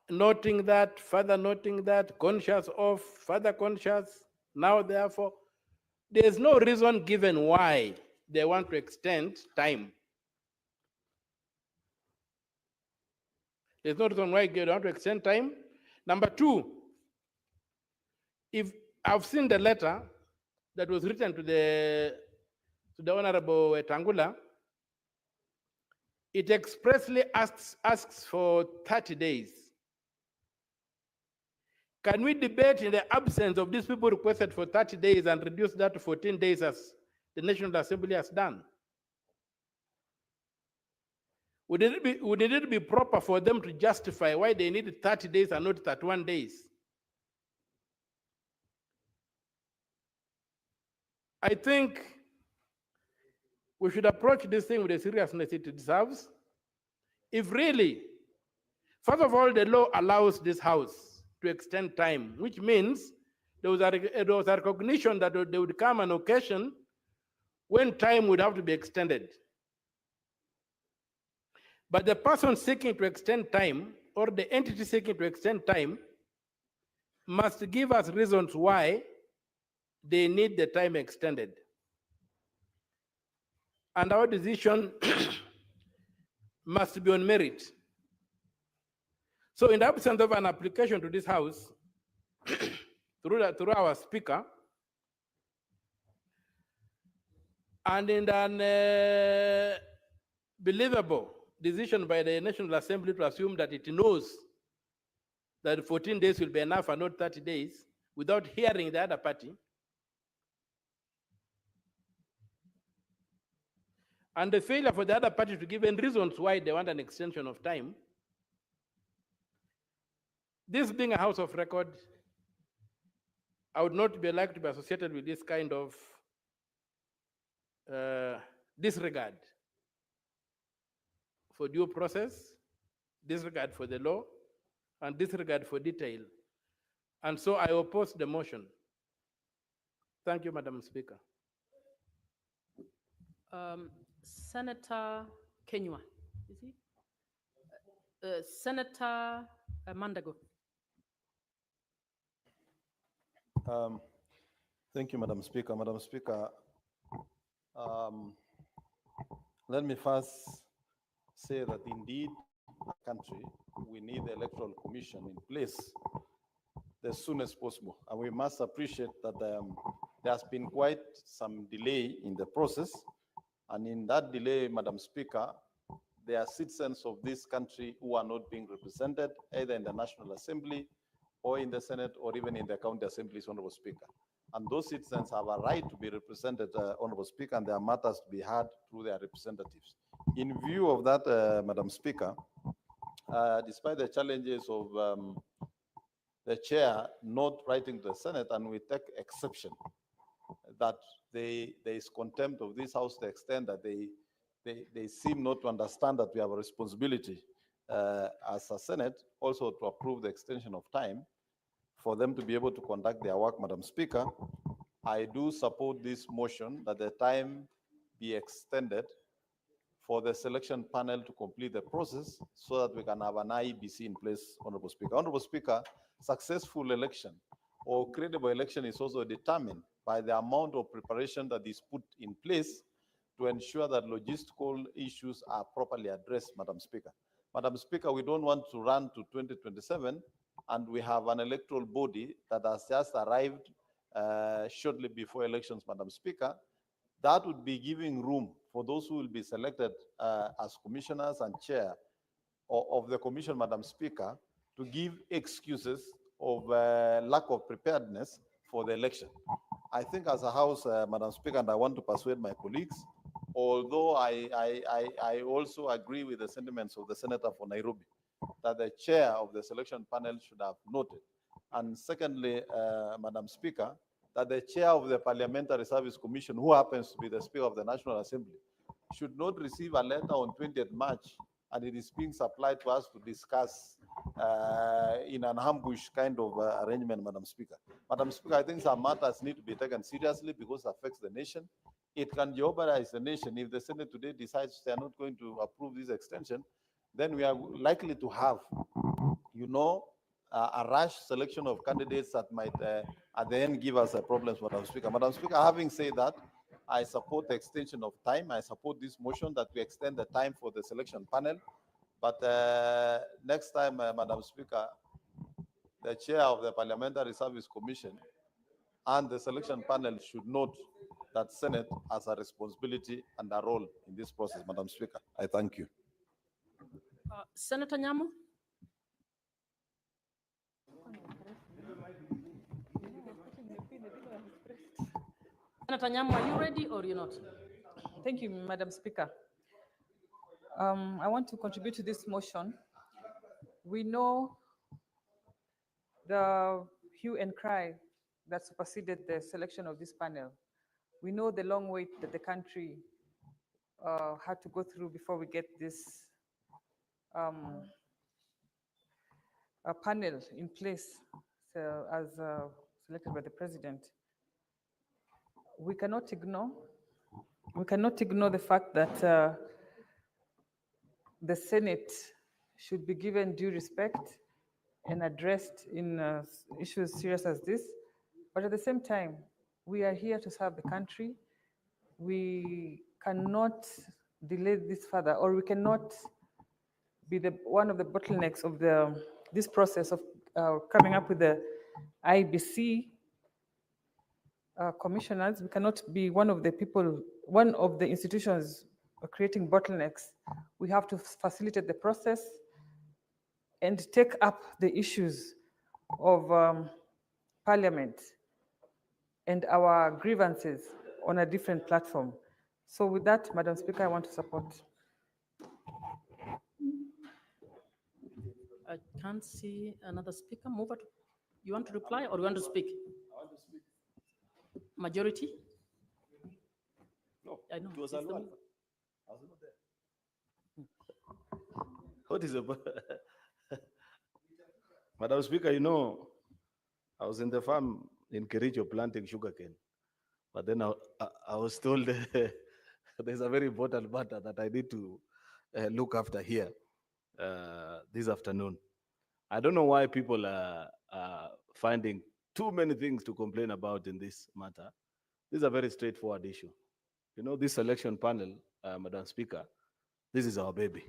noting that, further noting that, conscious of, further conscious, now therefore. There's no reason given why they want to extend time. There's no reason why they want to extend time. Number two, if I've seen the letter that was written to the Honorable Tangula, it expressly asks for 30 days. Can we debate in the absence of these people requested for 30 days and reduce that to 14 days as the National Assembly has done? Would it be proper for them to justify why they needed 30 days and not 31 days? I think we should approach this thing with the seriousness it deserves. If really, first of all, the law allows this House to extend time, which means there was a recognition that there would come an occasion when time would have to be extended. But the person seeking to extend time, or the entity seeking to extend time, must give us reasons why they need the time extended. And our decision must be on merit. So in the absence of an application to this House, through our Speaker, and in an believable decision by the National Assembly to assume that it knows that 14 days will be enough and not 30 days, without hearing the other party, and the failure for the other party to give any reasons why they want an extension of time, this being a House of Record, I would not be like to be associated with this kind of disregard for due process, disregard for the law, and disregard for detail. And so I oppose the motion. Thank you, Madam Speaker. Senator Kenywa, is he? Senator Mandago. Thank you, Madam Speaker. Madam Speaker, let me first say that indeed, our country, we need the Electoral Commission in place as soon as possible. And we must appreciate that there has been quite some delay in the process. And in that delay, Madam Speaker, there are citizens of this country who are not being represented either in the National Assembly or in the Senate or even in the county assemblies, Honorable Speaker. And those citizens have a right to be represented, Honorable Speaker, and their matters to be heard through their representatives. In view of that, Madam Speaker, despite the challenges of the chair not writing to the Senate, and we take exception that there is contempt of this House to the extent that they seem not to understand that we have a responsibility as a Senate also to approve the extension of time for them to be able to conduct their work, Madam Speaker. I do support this motion that the time be extended for the selection panel to complete the process so that we can have an Iebc in place, Honorable Speaker. Honorable Speaker, successful election or credible election is also determined by the amount of preparation that is put in place to ensure that logistical issues are properly addressed, Madam Speaker. Madam Speaker, we don't want to run to 2027 and we have an electoral body that has just arrived shortly before elections, Madam Speaker. That would be giving room for those who will be selected as commissioners and chair of the commission, Madam Speaker, to give excuses of lack of preparedness for the election. I think as a House, Madam Speaker, and I want to persuade my colleagues, although I also agree with the sentiments of the Senator for Nairobi, that the chair of the selection panel should have noted. And secondly, Madam Speaker, that the chair of the Parliamentary Service Commission, who happens to be the Speaker of the National Assembly, should not receive a letter on 20th March, and it is being supplied to us to discuss in an ambush kind of arrangement, Madam Speaker. Madam Speaker, I think some matters need to be taken seriously because it affects the nation. It can jeopardize the nation if the Senate today decides they are not going to approve this extension. Then we are likely to have, a rash selection of candidates that might, at the end, give us problems, Madam Speaker. Madam Speaker, having said that, I support the extension of time. I support this motion that we extend the time for the selection panel. But next time, Madam Speaker, the chair of the Parliamentary Service Commission and the selection panel should note that Senate has a responsibility and a role in this process, Madam Speaker. I thank you. Senator Nyamu. Senator Nyamu, are you ready or you're not? Thank you, Madam Speaker. I want to contribute to this motion. We know the hue and cry that superseded the selection of this panel. We know the long wait that the country had to go through before we get this panel in place as selected by the president. We cannot ignore the fact that the Senate should be given due respect and addressed in issues serious as this. But at the same time, we are here to serve the country. We cannot delay this further, or we cannot be one of the bottlenecks of the this process of coming up with the IBC commissioners. We cannot be one of the institutions creating bottlenecks. We have to facilitate the process and take up the issues of Parliament and our grievances on a different platform. So with that, Madam Speaker, I want to support. I can't see another speaker. Move it. You want to reply or you want to speak? I want to speak. Majority? No, I know. it was it's the Alwan. move. I was not there. What is about? Madam Speaker, you know, I was in the farm in Kericho planting sugarcane, but then I was told there's a very important matter that I need to look after here this afternoon. I don't know why people are finding too many things to complain about in this matter. This is a very straightforward issue. You know, this selection panel, Madam Speaker, this is our baby.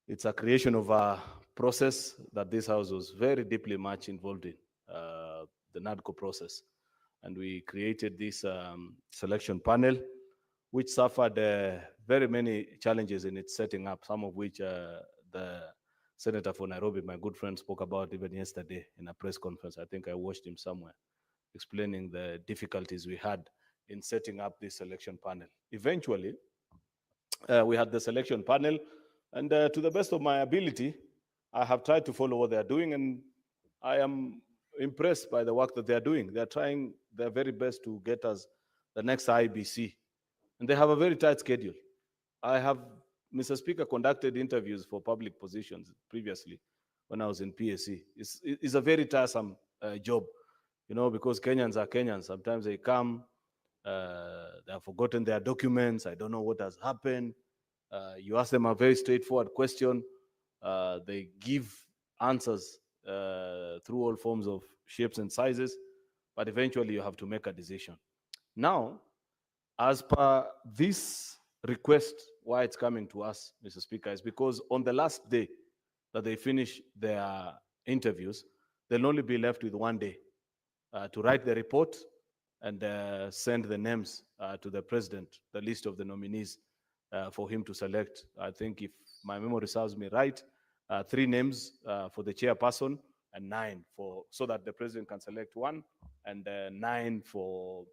It's a creation of a process that this House was very deeply much involved in, the NADCO process. And we created this selection panel, which suffered very many challenges in its setting up, some of which the Senator for Nairobi, my good friend, spoke about even yesterday in a press conference. I think I watched him somewhere, explaining the difficulties we had in setting up this selection panel. Eventually, we had the selection panel, and to the best of my ability, I have tried to follow what they are doing, and I am impressed by the work that they are doing. They are trying their very best to get us the next IBC, and they have a very tight schedule. I have, Mr. Speaker, conducted interviews for public positions previously when I was in PSC. It's a very tiresome job, you know, because Kenyans are Kenyans. Sometimes they come, they have forgotten their documents. I don't know what has happened. You ask them a very straightforward question. They give answers through all forms of shapes and sizes, but eventually you have to make a decision. Now, as per this request, why it's coming to us, Mr. Speaker, is because on the last day that they finish their interviews, they'll only be left with 1 day to write the report and send the names to the president, the list of the nominees for him to select. I think if my memory serves me right, 3 names for the chairperson and 9 so that the president can select 1, and 9 for,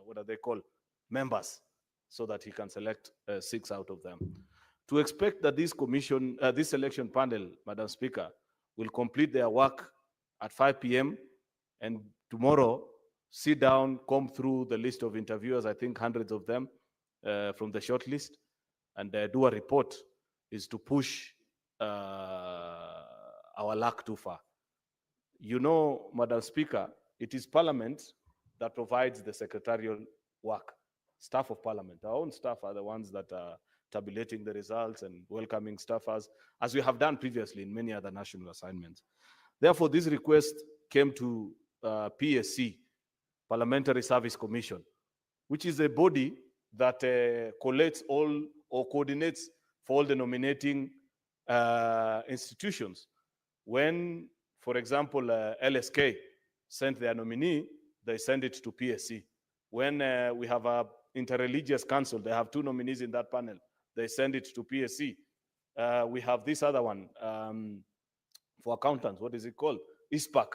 what are they called? Members, so that he can select 6 out of them. To expect that this commission, this selection panel, Madam Speaker, will complete their work at 5 p.m. and tomorrow sit down, comb through the list of interviewers, I think hundreds of them from the short list, and do a report is to push our luck too far. You know, Madam Speaker, it is Parliament that provides the secretarial work. Staff of Parliament, our own staff are the ones that are tabulating the results and welcoming staffers, as we have done previously in many other national assignments. Therefore, this request came to PSC, Parliamentary Service Commission, which is a body that collates all or coordinates for all the nominating institutions. When, for example, LSK sent their nominee, they send it to PSC. When we have a interreligious council, they have 2 nominees in that panel, they send it to PSC. We have this other one for accountants, what is it called? Iebc.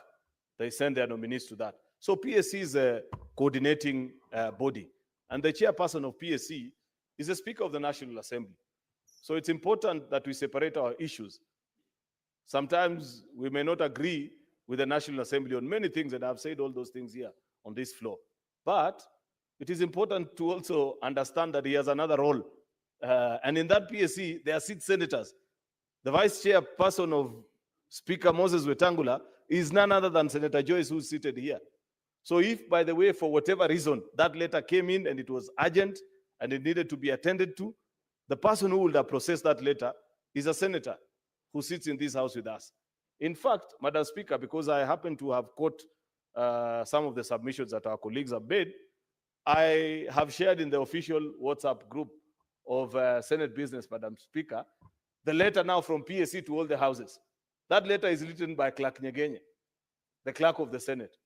They send their nominees to that. So PSC is a coordinating body, and the chairperson of PSC is the Speaker of the National Assembly. So it's important that we separate our issues. Sometimes we may not agree with the National Assembly on many things, and I've said all those things here on this floor. But it is important to also understand that he has another role. And in that PSC, there are 6 senators. The vice chairperson of Speaker Moses Wetangula is none other than Senator Joyce, who's seated here. So if, by the way, for whatever reason, that letter came in and it was urgent and it needed to be attended to, the person who would have processed that letter is a senator who sits in this house with us. In fact, Madam Speaker, because I happen to have caught some of the submissions that our colleagues have made, I have shared in the official WhatsApp group of Senate Business, Madam Speaker, the letter now from PSC to all the houses. That letter is written by Clerk Nyegenye, the clerk of the Senate.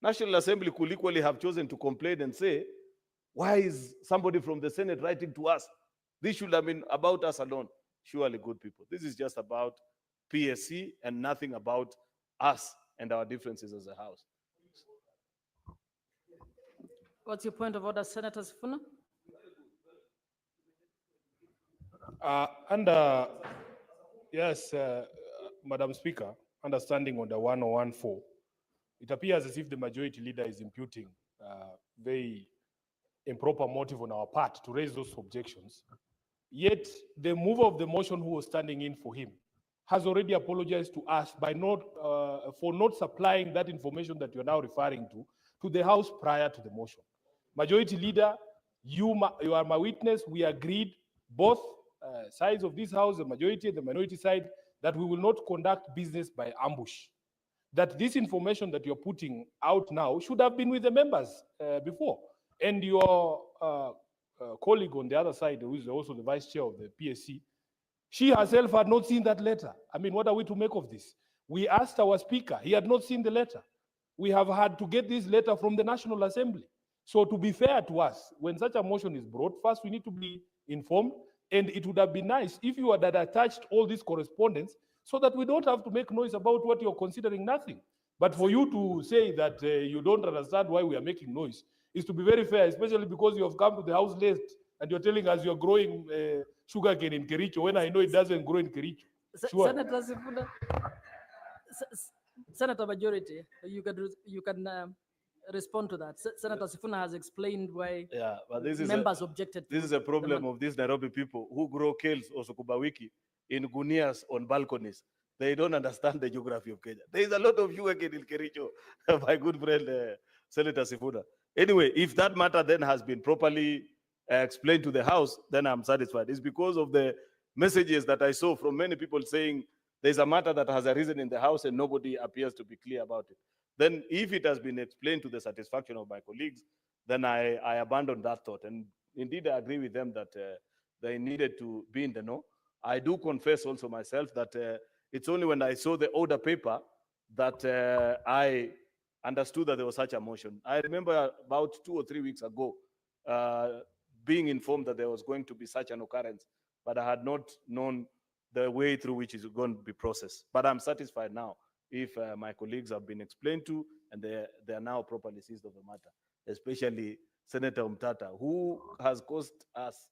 National Assembly could equally have chosen to complain and say, why is somebody from the Senate writing to us? This should have been about us alone. Surely, good people. This is just about PSC and nothing about us and our differences as a house. What's your point of order, Senator Sifuna? Yes, Madam Speaker, understanding on the 1014, it appears as if the majority leader is imputing very improper motive on our part to raise those objections. Yet the mover of the motion who was standing in for him has already apologized to us by for not supplying that information that you're now referring to the House prior to the motion. Majority leader, you are my witness. We agreed, both sides of this House, the majority and the minority side, that we will not conduct business by ambush. That this information that you're putting out now should have been with the members before. And your colleague on the other side, who is also the vice chair of the PSC, she herself had not seen that letter. I mean, what are we to make of this? We asked our speaker, he had not seen the letter. We have had to get this letter from the National Assembly. So to be fair to us, when such a motion is brought, first we need to be informed, and it would have been nice if you had attached all this correspondence so that we don't have to make noise about what you're considering nothing. But for you to say that you don't understand why we are making noise is to be very fair, especially because you have come to the House late and you're telling us you're growing sugarcane in Kericho when I know it doesn't grow in Kericho. Sure. Senator Sifuna, Senator Majority, you can respond to that. Senator Sifuna has explained why but this is members objected. This is a problem of these Nairobi people who grow kales or sukubawiki in gunias on balconies. They don't understand the geography of Kenya. There is a lot of sugarcane in Kericho, my good friend Senator Sifuna. Anyway, if that matter then has been properly explained to the House, then I'm satisfied. It's because of the messages that I saw from many people saying there's a matter that has arisen in the House and nobody appears to be clear about it. Then if it has been explained to the satisfaction of my colleagues, then I abandon that thought. And indeed, I agree with them that they needed to be in the know. I do confess also myself that it's only when I saw the order paper that I understood that there was such a motion. I remember about 2 or 3 weeks ago being informed that there was going to be such an occurrence, but I had not known the way through which it's going to be processed. But I'm satisfied now if my colleagues have been explained to and they are now properly seized of the matter, especially Senator Umtata, who has caused us,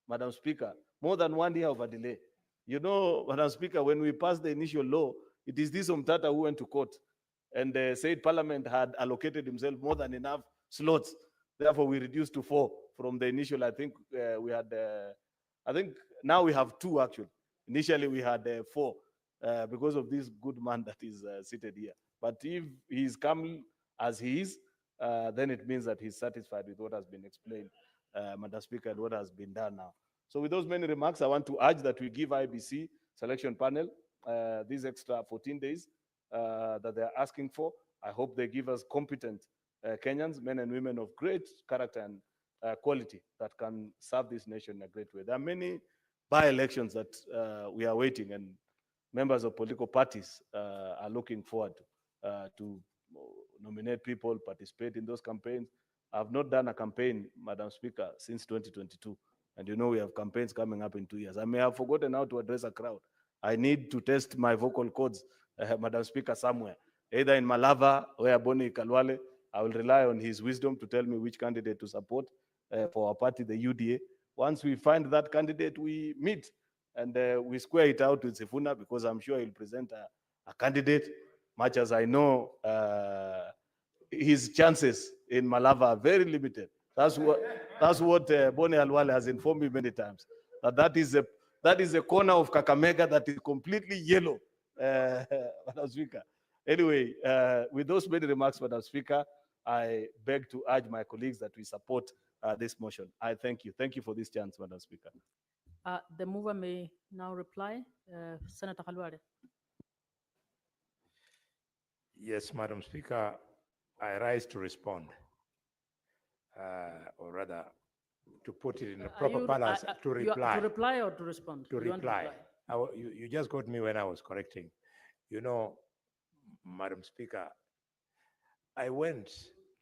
Madam Speaker, more than 1 year of a delay. You know, Madam Speaker, when we passed the initial law, it is this Umtata who went to court and said Parliament had allocated himself more than enough slots. Therefore, we reduced to 4 from the initial. I think we had, I think now we have 2 actually. Initially, we had 4 because of this good man that is seated here. But if he's come as he is, then it means that he's satisfied with what has been explained, Madam Speaker, and what has been done now. So with those many remarks, I want to urge that we give Iebc selection panel these extra 14 days that they're asking for. I hope they give us competent Kenyans, men and women of great character and quality that can serve this nation in a great way. There are many by-elections that we are waiting, and members of political parties are looking forward to nominate people, participate in those campaigns. I've not done a campaign, Madam Speaker, since 2022. And you know we have campaigns coming up in 2 years. I may have forgotten how to address a crowd. I need to test my vocal cords, Madam Speaker, somewhere. Either in Malava or Boni Kalwale, I will rely on his wisdom to tell me which candidate to support for our party, the UDA. Once we find that candidate, we meet and we square it out with Sifuna, because I'm sure he'll present a candidate. Much as I know his chances in Malava are very limited. That's what Boni Alwale has informed me many times. That is a corner of Kakamega that is completely yellow, Madam Speaker. Anyway, with those many remarks, Madam Speaker, I beg to urge my colleagues that we support this motion. I thank you. Thank you for this chance, Madam Speaker. The mover may now reply. Senator Khalwale. Yes, Madam Speaker, I rise to respond, or rather, to put it in a proper balance, to reply. To reply or to respond? To reply. You just got me when I was correcting. You know, Madam Speaker, I went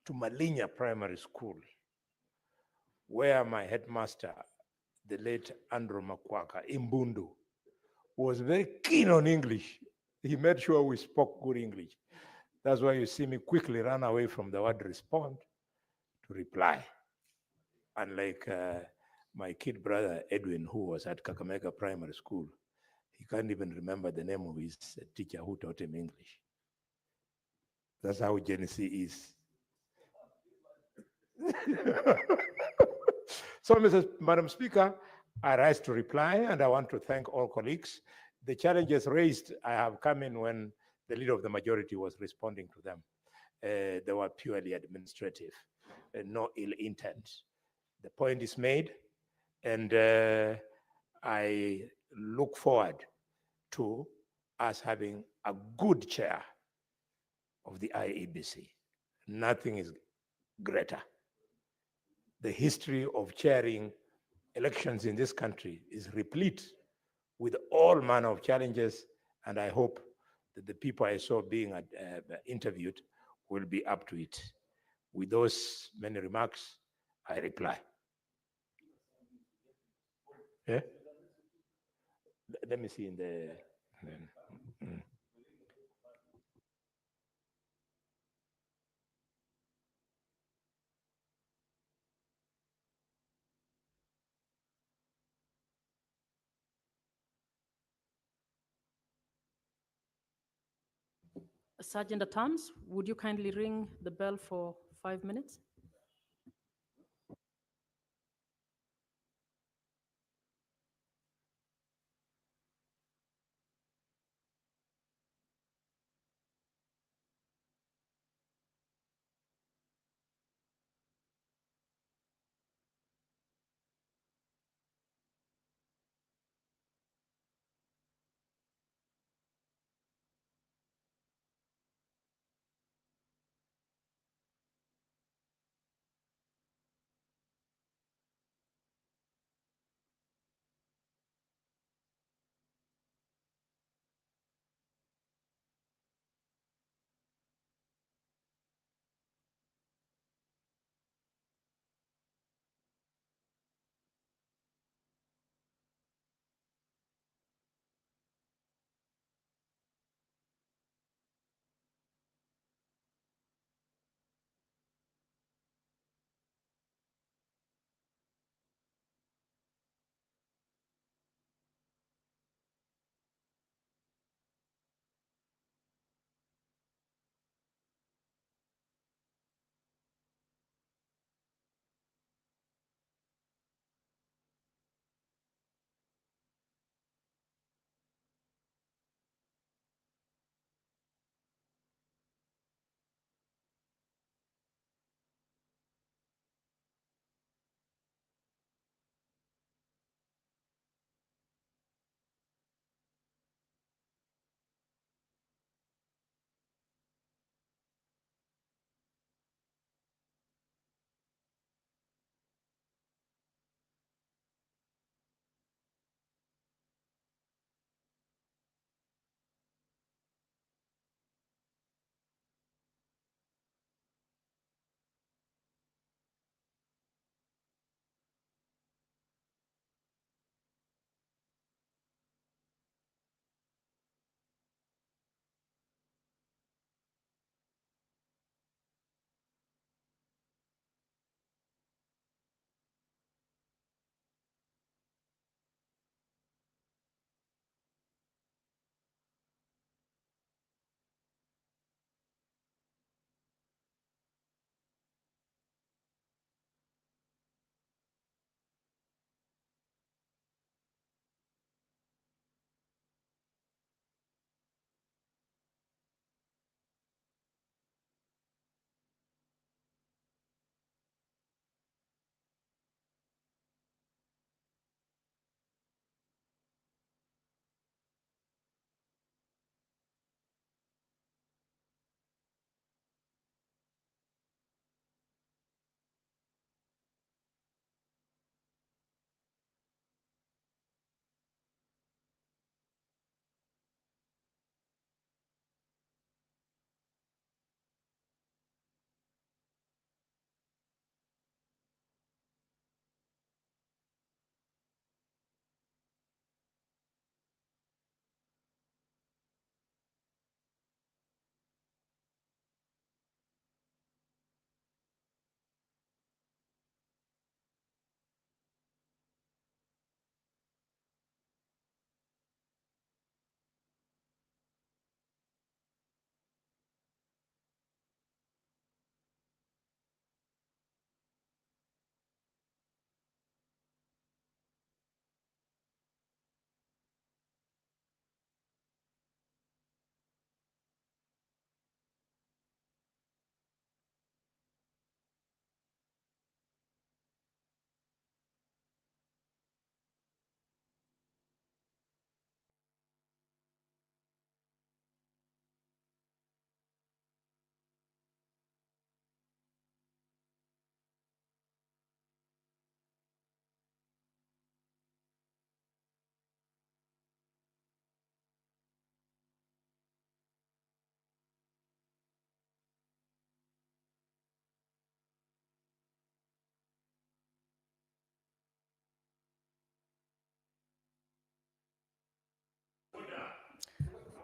to Malinya Primary School, where my headmaster, the late Andrew Makwaka, Imbundu, was very keen on English. He made sure we spoke good English. That's why you see me quickly run away from the word respond to reply. Unlike my kid brother, Edwin, who was at Kakamega Primary School, he can't even remember the name of his teacher who taught him English. That's how Genesee is. So, Madam Speaker, I rise to reply, and I want to thank all colleagues. The challenges raised, I have come in when the leader of the majority was responding to them. They were purely administrative, no ill intent. The point is made, and I look forward to us having a good chair of the Iebc. Nothing is greater. The history of chairing elections in this country is replete with all manner of challenges, and I hope that the people I saw being interviewed will be up to it. With those many remarks, I reply. Yeah? Let me see in the... Sergeant at Arms, would you kindly ring the bell for 5 minutes?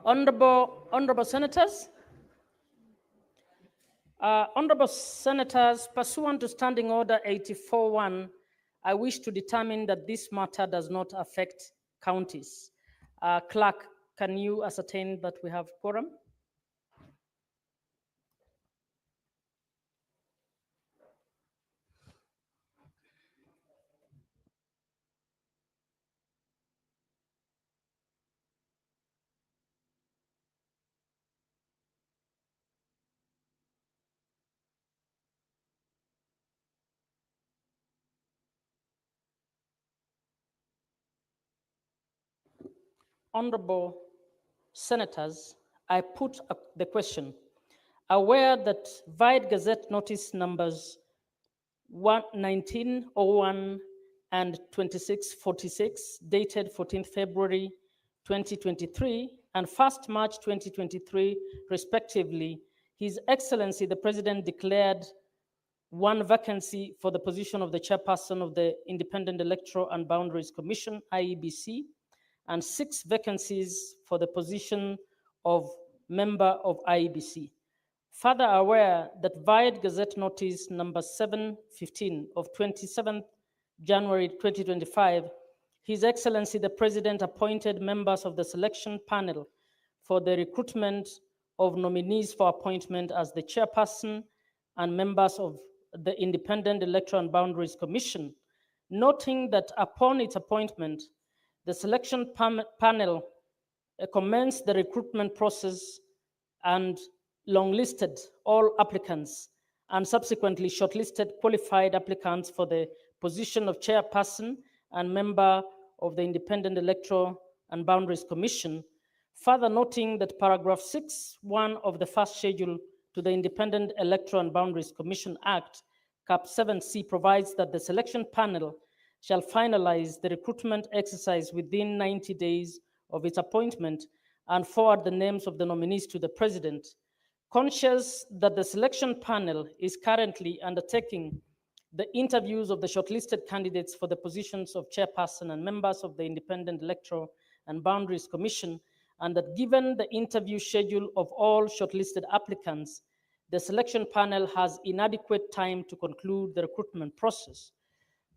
Honorable Senators, Honorable Senators, pursuant to Standing Order 84-1, I wish to determine that this matter does not affect counties. Clerk, can you ascertain that we have quorum? Honorable Senators, I put the question. Aware that Vide Gazette Notice numbers 1901 and 2646, dated 14th February 2023 and 1st March 2023, respectively, His Excellency the President declared one vacancy for the position of the chairperson of the Independent Electoral and Boundaries Commission, IEBC, and 6 vacancies for the position of member of IEBC. Further aware that Vide Gazette Notice number 715 of 27th January 2025, His Excellency the President appointed members of the selection panel for the recruitment of nominees for appointment as the chairperson and members of the Independent Electoral and Boundaries Commission, noting that upon its appointment, the selection panel commenced the recruitment process and longlisted all applicants and subsequently shortlisted qualified applicants for the position of chairperson and member of the Independent Electoral and Boundaries Commission, further noting that paragraph 6.1 of the first schedule to the Independent Electoral and Boundaries Commission Act, Cap 7C, provides that the selection panel shall finalize the recruitment exercise within 90 days of its appointment and forward the names of the nominees to the President. Conscious that the selection panel is currently undertaking the interviews of the shortlisted candidates for the positions of chairperson and members of the Independent Electoral and Boundaries Commission, and that given the interview schedule of all shortlisted applicants, the selection panel has inadequate time to conclude the recruitment process.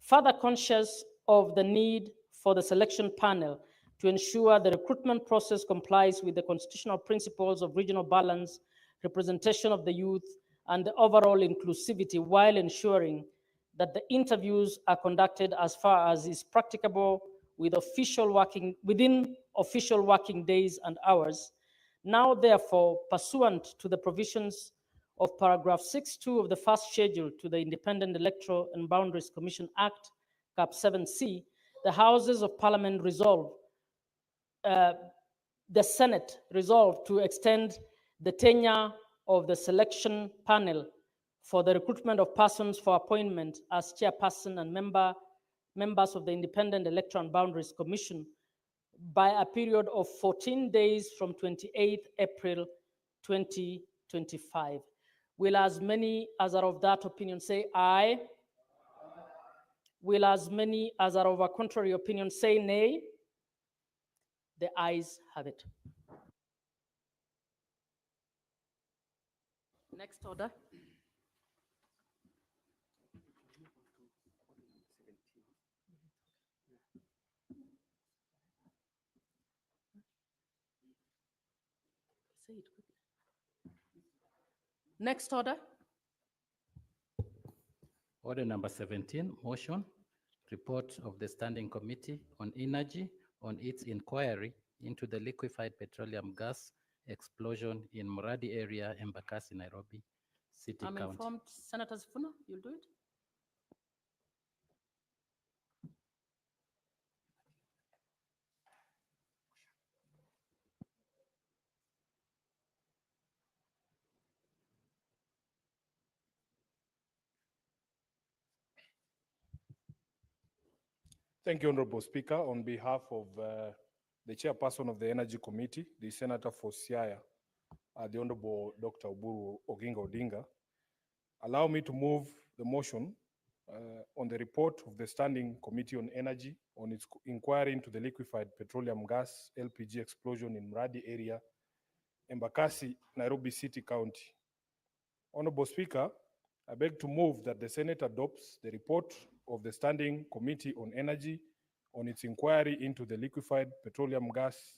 Further conscious of the need for the selection panel to ensure the recruitment process complies with the constitutional principles of regional balance, representation of the youth, and the overall inclusivity, while ensuring that the interviews are conducted as far as is practicable within official working days and hours. Now, therefore, pursuant to the provisions of paragraph 6.2 of the first schedule to the Independent Electoral and Boundaries Commission Act, Cap 7C, the Houses of Parliament resolve, the Senate resolved to extend the tenure of the selection panel for the recruitment of persons for appointment as chairperson and members of the Independent Electoral and Boundaries Commission by a period of 14 days from 28 April 2025. Will as many as are of that opinion say aye? Will as many as are of a contrary opinion say nay? The ayes have it. Next order. Say it quickly. Next order. Order number 17, motion, report of the Standing Committee on Energy on its inquiry into the liquefied petroleum gas explosion in Muradi area, Embakasi, Nairobi City I'm County. informed, Senator Sifuna, you'll do it? Thank you, Honorable Speaker. On behalf of the chairperson of the Energy Committee, the Senator for Siaya, the Honorable Dr. Oburu Oginga Odinga, allow me to move the motion on the report of the Standing Committee on Energy on its inquiry into the liquefied petroleum gas LPG explosion in Muradi area, Embakasi, Nairobi City County. Honorable Speaker, I beg to move that the Senate adopts the report of the Standing Committee on Energy on its inquiry into the liquefied petroleum gas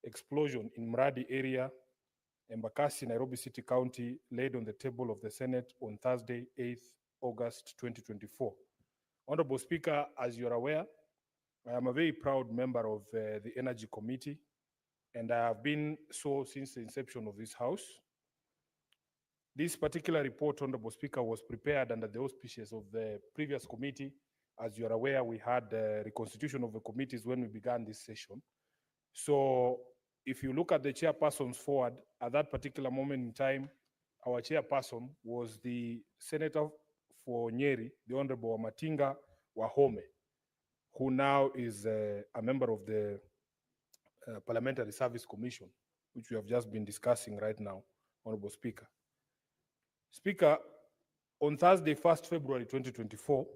explosion in Mradi area, Embakasi, Nairobi City County, laid on the table of the Senate on Thursday, 8th August 2024. Honorable Speaker, as you are aware, I am a very proud member of the Energy Committee, and I have been so since the inception of this House. This particular report, Honorable Speaker, was prepared under the auspices of the previous committee. As you are aware, we had the reconstitution of the committees when we began this session. So if you look at the chairpersons forward, at that particular moment in time, our chairperson was the Senator for Nyeri, the Honorable Matinga Wahome, who now is a member of the Parliamentary Service Commission, which we have just been discussing right now, Honorable Speaker. Speaker, on Thursday, 1st February 2024,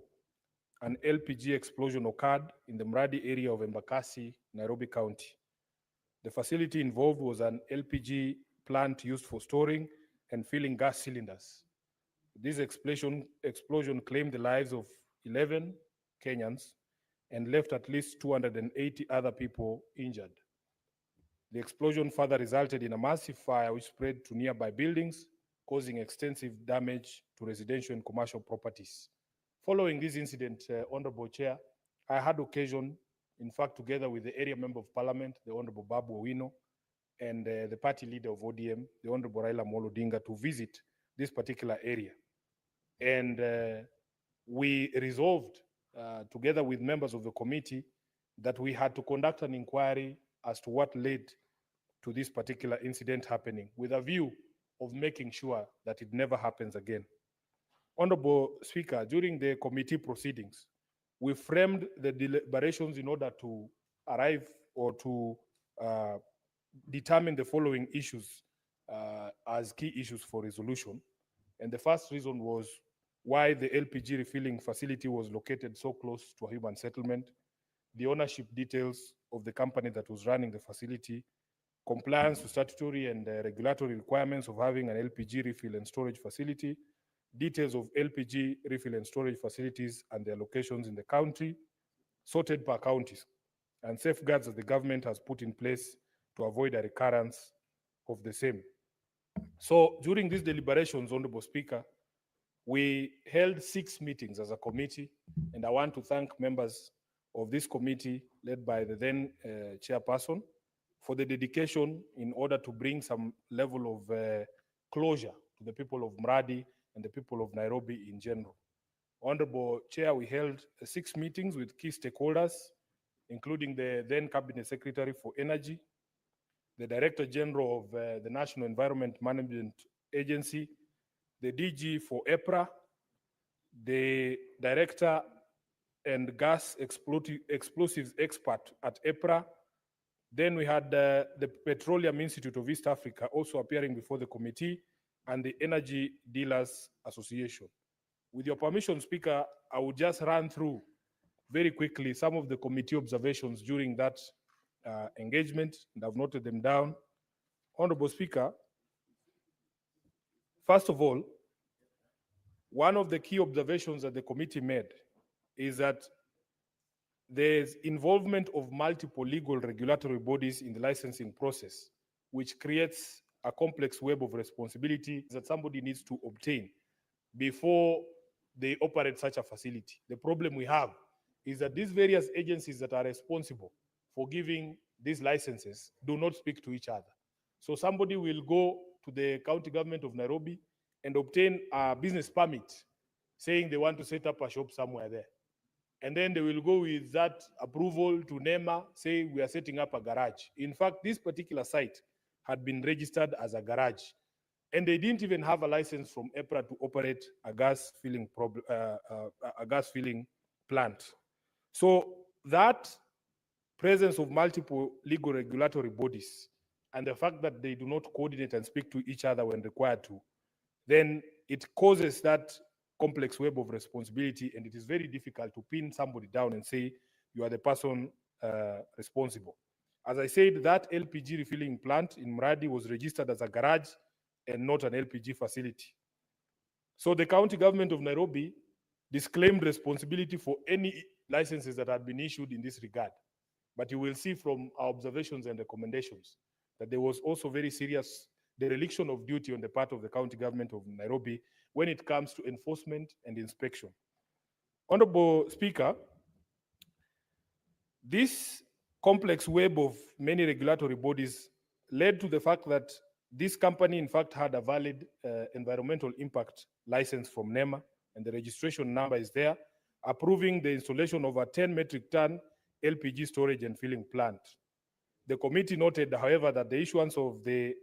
an LPG explosion occurred in the Mradi area of Embakasi, Nairobi County. The facility involved was an LPG plant used for storing and filling gas cylinders. This explosion claimed the lives of 11 Kenyans and left at least 280 other people injured. The explosion further resulted in a massive fire which spread to nearby buildings, causing extensive damage to residential and commercial properties. Following this incident, Honorable Chair, I had occasion, in fact, together with the area member of parliament, the Honorable Babu Owino, and the party leader of ODM, the Honorable Raila Amolo Odinga, to visit this particular area. And we resolved, together with members of the committee, that we had to conduct an inquiry as to what led to this particular incident happening, with a view of making sure that it never happens again. Honorable Speaker, during the committee proceedings, we framed the deliberations in order to arrive or to determine the following issues as key issues for resolution. And the first reason was why the LPG refilling facility was located so close to a human settlement, the ownership details of the company that was running the facility, compliance to statutory and regulatory requirements of having an LPG refill and storage facility, details of LPG refill and storage facilities and their locations in the country, sorted per counties, and safeguards that the government has put in place to avoid a recurrence of the same. So during these deliberations, Honorable Speaker, we held 6 meetings as a committee, and I want to thank members of this committee led by the then chairperson for the dedication in order to bring some level of closure to the people of Mradi and the people of Nairobi in general. Honorable Chair, we held 6 meetings with key stakeholders, including the then Cabinet Secretary for Energy, the Director General of the National Environment Management Agency, the DG for EPRA, the Director and Gas Explosives Expert at EPRA. Then we had the Petroleum Institute of East Africa also appearing before the committee, and the Energy Dealers Association. With your permission, Speaker, I will just run through very quickly some of the committee observations during that engagement, and I've noted them down. Honorable Speaker, first of all, one of the key observations that the committee made is that there's involvement of multiple legal regulatory bodies in the licensing process, which creates a complex web of responsibility that somebody needs to obtain before they operate such a facility. The problem we have is that these various agencies that are responsible for giving these licenses do not speak to each other. So somebody will go to the county government of Nairobi and obtain a business permit saying they want to set up a shop somewhere there. And then they will go with that approval to NEMA, say we are setting up a garage. In fact, this particular site had been registered as a garage, and they didn't even have a license from EPRA to operate a gas filling plant. So that presence of multiple legal regulatory bodies and the fact that they do not coordinate and speak to each other when required to, then it causes that complex web of responsibility, and it is very difficult to pin somebody down and say you are the person responsible. As I said, that LPG refilling plant in Mradi was registered as a garage and not an LPG facility. So the county government of Nairobi disclaimed responsibility for any licenses that had been issued in this regard. But you will see from our observations and recommendations that there was also very serious dereliction of duty on the part of the county government of Nairobi when it comes to enforcement and inspection. Honorable Speaker, this complex web of many regulatory bodies led to the fact that this company, in fact, had a valid environmental impact license from NEMA, and the registration number is there, approving the installation of a 10 metric ton LPG storage and filling plant. The committee noted, however, that the issuance of the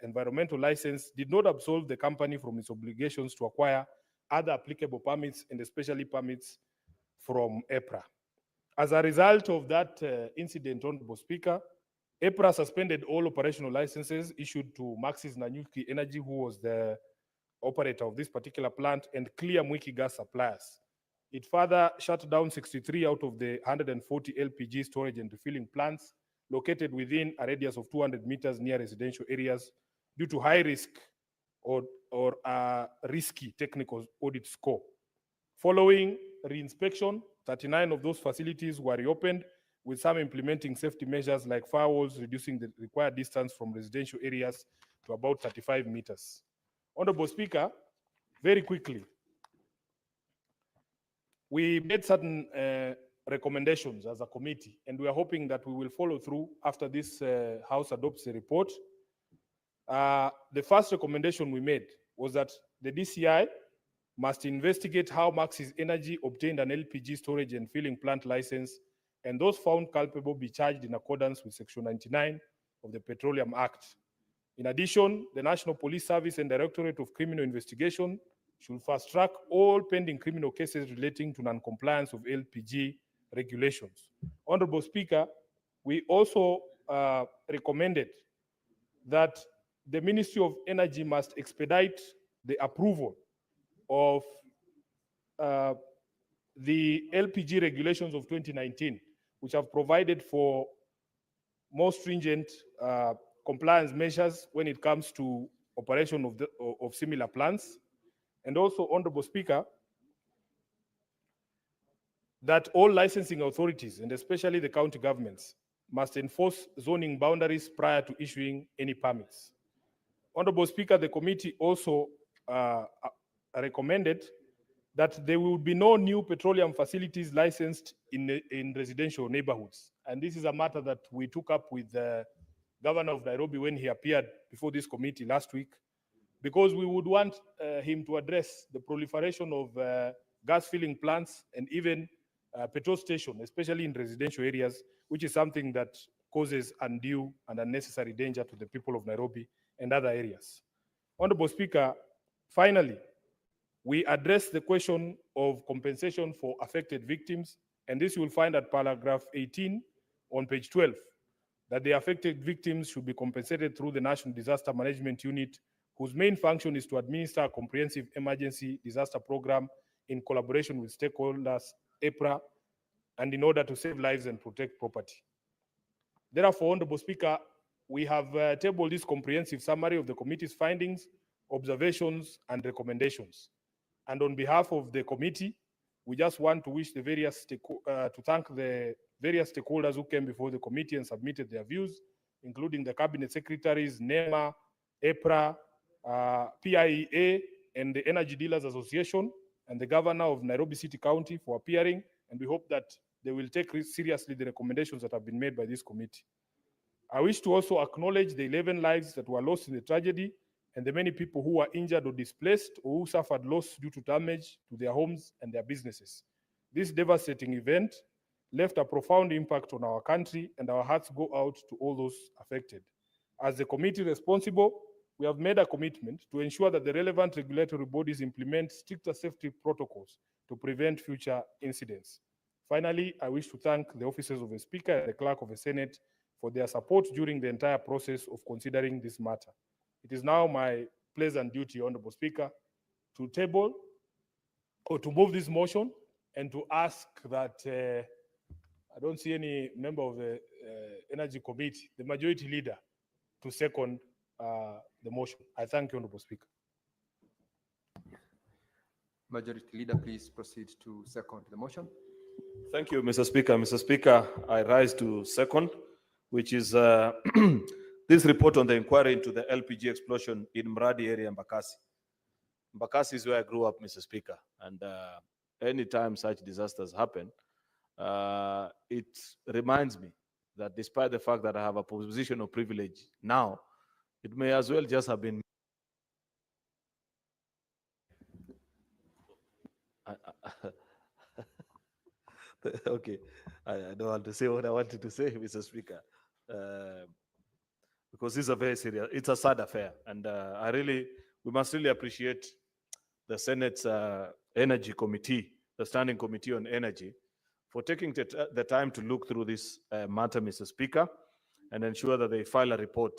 environmental license did not absolve the company from its obligations to acquire other applicable permits, and especially permits from EPRA. As a result of that incident, Honorable Speaker, EPRA suspended all operational licenses issued to Maxis Nanyuki Energy, who was the operator of this particular plant, and Clear Mwiki gas suppliers. It further shut down 63 out of the 140 LPG storage and refilling plants located within a radius of 200 meters near residential areas due to high risk or risky technical audit score. Following reinspection, 39 of those facilities were reopened, with some implementing safety measures like firewalls, reducing the required distance from residential areas to about 35 meters. Honorable Speaker, very quickly, we made certain recommendations as a committee, and we are hoping that we will follow through after this House adopts a report. The first recommendation we made was that the DCI must investigate how Maxis Energy obtained an LPG storage and filling plant license, and those found culpable be charged in accordance with Section 99 of the Petroleum Act. In addition, the National Police Service and Directorate of Criminal Investigation should fast-track all pending criminal cases relating to non-compliance of LPG regulations. Honorable Speaker, we also recommended that the Ministry of Energy must expedite the approval of the LPG regulations of 2019, which have provided for more stringent compliance measures when it comes to operation of similar plants. And also, Honorable Speaker, that all licensing authorities, and especially the county governments, must enforce zoning boundaries prior to issuing any permits. Honorable Speaker, the committee also recommended that there will be no new petroleum facilities licensed in residential neighborhoods. And this is a matter that we took up with the Governor of Nairobi when he appeared before this committee last week, because we would want him to address the proliferation of gas filling plants and even petrol stations, especially in residential areas, which is something that causes undue and unnecessary danger to the people of Nairobi and other areas. Honorable Speaker, finally, we address the question of compensation for affected victims, and this you will find at paragraph 18 on page 12, that the affected victims should be compensated through the National Disaster Management Unit, whose main function is to administer a comprehensive emergency disaster program in collaboration with stakeholders, EPRA, and in order to save lives and protect property. Therefore, Honorable Speaker, we have tabled this comprehensive summary of the committee's findings, observations, and recommendations. And on behalf of the committee, we just want to wish the various to thank the various stakeholders who came before the committee and submitted their views, including the cabinet secretaries, NEMA, EPRA, PIEA, and the Energy Dealers Association, and the governor of Nairobi City County for appearing. And we hope that they will take seriously the recommendations that have been made by this committee. I wish to also acknowledge the 11 lives that were lost in the tragedy, and the many people who were injured or displaced or who suffered loss due to damage to their homes and their businesses. This devastating event left a profound impact on our country, and our hearts go out to all those affected. As the committee responsible, we have made a commitment to ensure that the relevant regulatory bodies implement stricter safety protocols to prevent future incidents. Finally, I wish to thank the officers of the Speaker and the Clerk of the Senate for their support during the entire process of considering this matter. It is now my pleasant duty, Honorable Speaker, to table or to move this motion and to ask that I don't see any member of the Energy Committee, the majority leader, to second the motion. I thank you, Honorable Speaker. Majority Leader, please proceed to second the motion. Thank you, Mr. Speaker. Mr. Speaker, I rise to second, which is this report on the inquiry into the LPG explosion in Mradi area in Mbakasi. Mbakasi is where I grew up, Mr. Speaker, and anytime such disasters happen, it reminds me that despite the fact that I have a position of privilege now, it may as well just have been okay, I don't want to say what I wanted to say, Mr. Speaker, because this is a very serious, it's a sad affair, and we must really appreciate the Senate's Energy Committee, the Standing Committee on Energy, for taking the time to look through this matter, Mr. Speaker, and ensure that they file a report,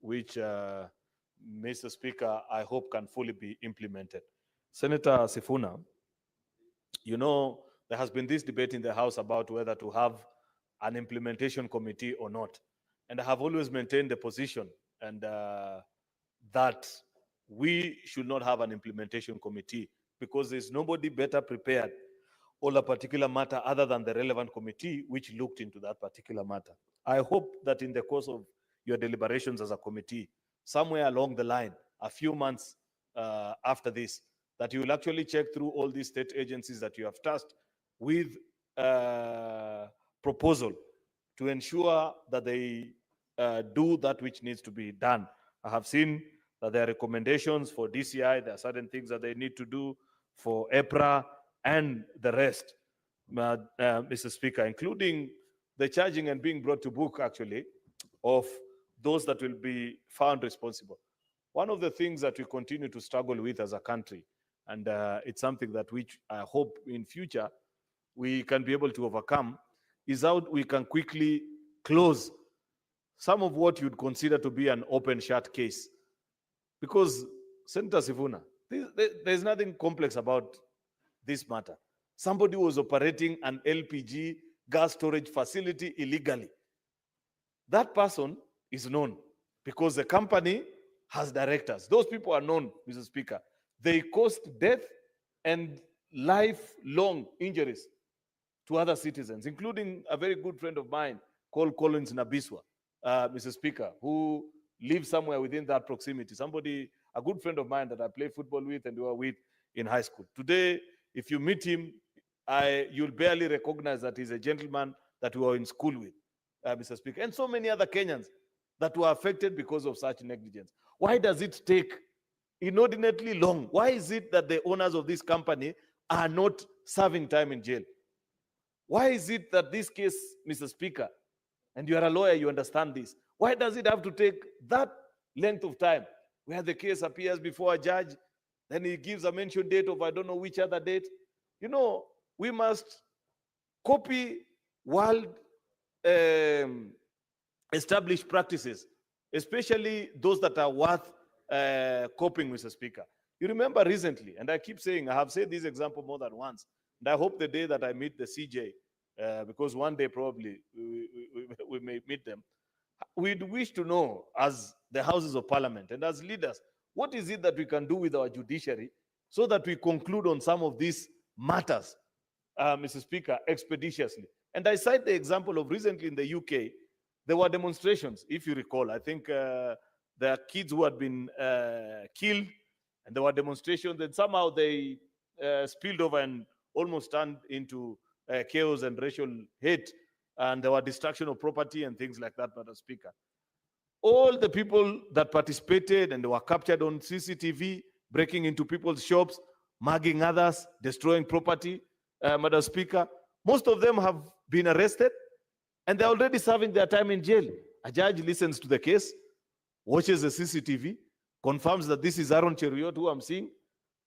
which, Mr. Speaker, I hope can fully be implemented. Senator Sifuna, you know, there has been this debate in the House about whether to have an implementation committee or not. And I have always maintained the position and that we should not have an implementation committee because there's nobody better prepared on a particular matter other than the relevant committee which looked into that particular matter. I hope that in the course of your deliberations as a committee, somewhere along the line, a few months after this, that you will actually check through all these state agencies that you have tasked with proposal to ensure that they do that which needs to be done. I have seen that there are recommendations for DCI, there are certain things that they need to do for EPRA and the rest, Mr. Speaker, including the charging and being brought to book, actually, of those that will be found responsible. One of the things that we continue to struggle with as a country, and it's something that which I hope in future we can be able to overcome, is how we can quickly close some of what you'd consider to be an open shut case. Because, Senator Sifuna, there's nothing complex about this matter. Somebody was operating an LPG gas storage facility illegally. That person is known because the company has directors. Those people are known, Mr. Speaker. They caused death and lifelong injuries to other citizens, including a very good friend of mine called Collins Nabiswa, Mr. Speaker, who lives somewhere within that proximity. Somebody, a good friend of mine that I play football with and we were with in high school. Today, if you meet him, you'll barely recognize that he's a gentleman that we were in school with, Mr. Speaker, and so many other Kenyans that were affected because of such negligence. Why does it take inordinately long? Why is it that the owners of this company are not serving time in jail? Why is it that this case, Mr. Speaker, and you are a lawyer, you understand this, why does it have to take that length of time where the case appears before a judge, then he gives a mention date of I don't know which other date? You know, we must copy world established practices, especially those that are worth copying, Mr. Speaker. You remember recently, and I keep saying, I have said this example more than once, and I hope the day that I meet the CJ, because one day probably we may meet them, we'd wish to know as the Houses of Parliament and as leaders, what is it that we can do with our judiciary so that we conclude on some of these matters, Mr. Speaker, expeditiously. And I cite the example of recently in the UK, there were demonstrations, if you recall. I think there are kids who had been killed, and there were demonstrations, and somehow they spilled over and almost turned into chaos and racial hate, and there were destruction of property and things like that, Madam Speaker. All the people that participated and they were captured on CCTV, breaking into people's shops, mugging others, destroying property, Madam Speaker, most of them have been arrested and they're already serving their time in jail. A judge listens to the case, watches the CCTV, confirms that this is Aaron Cheruiyot who I'm seeing.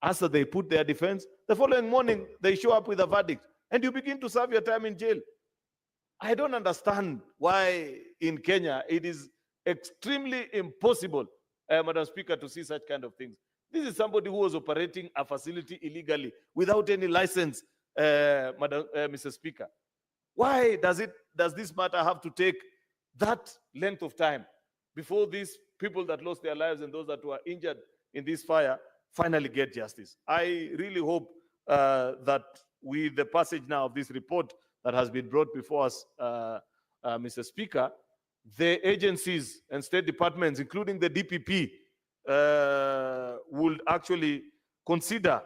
After they put their defense, the following morning they show up with a verdict and you begin to serve your time in jail. I don't understand why in Kenya it is extremely impossible, Madam Speaker, to see such kind of things. This is somebody who was operating a facility illegally without any license, Mr. Speaker. Why does this matter have to take that length of time before these people that lost their lives and those that were injured in this fire finally get justice. I really hope that with the passage now of this report that has been brought before us, Mr. Speaker, the agencies and state departments, including the DPP, would actually consider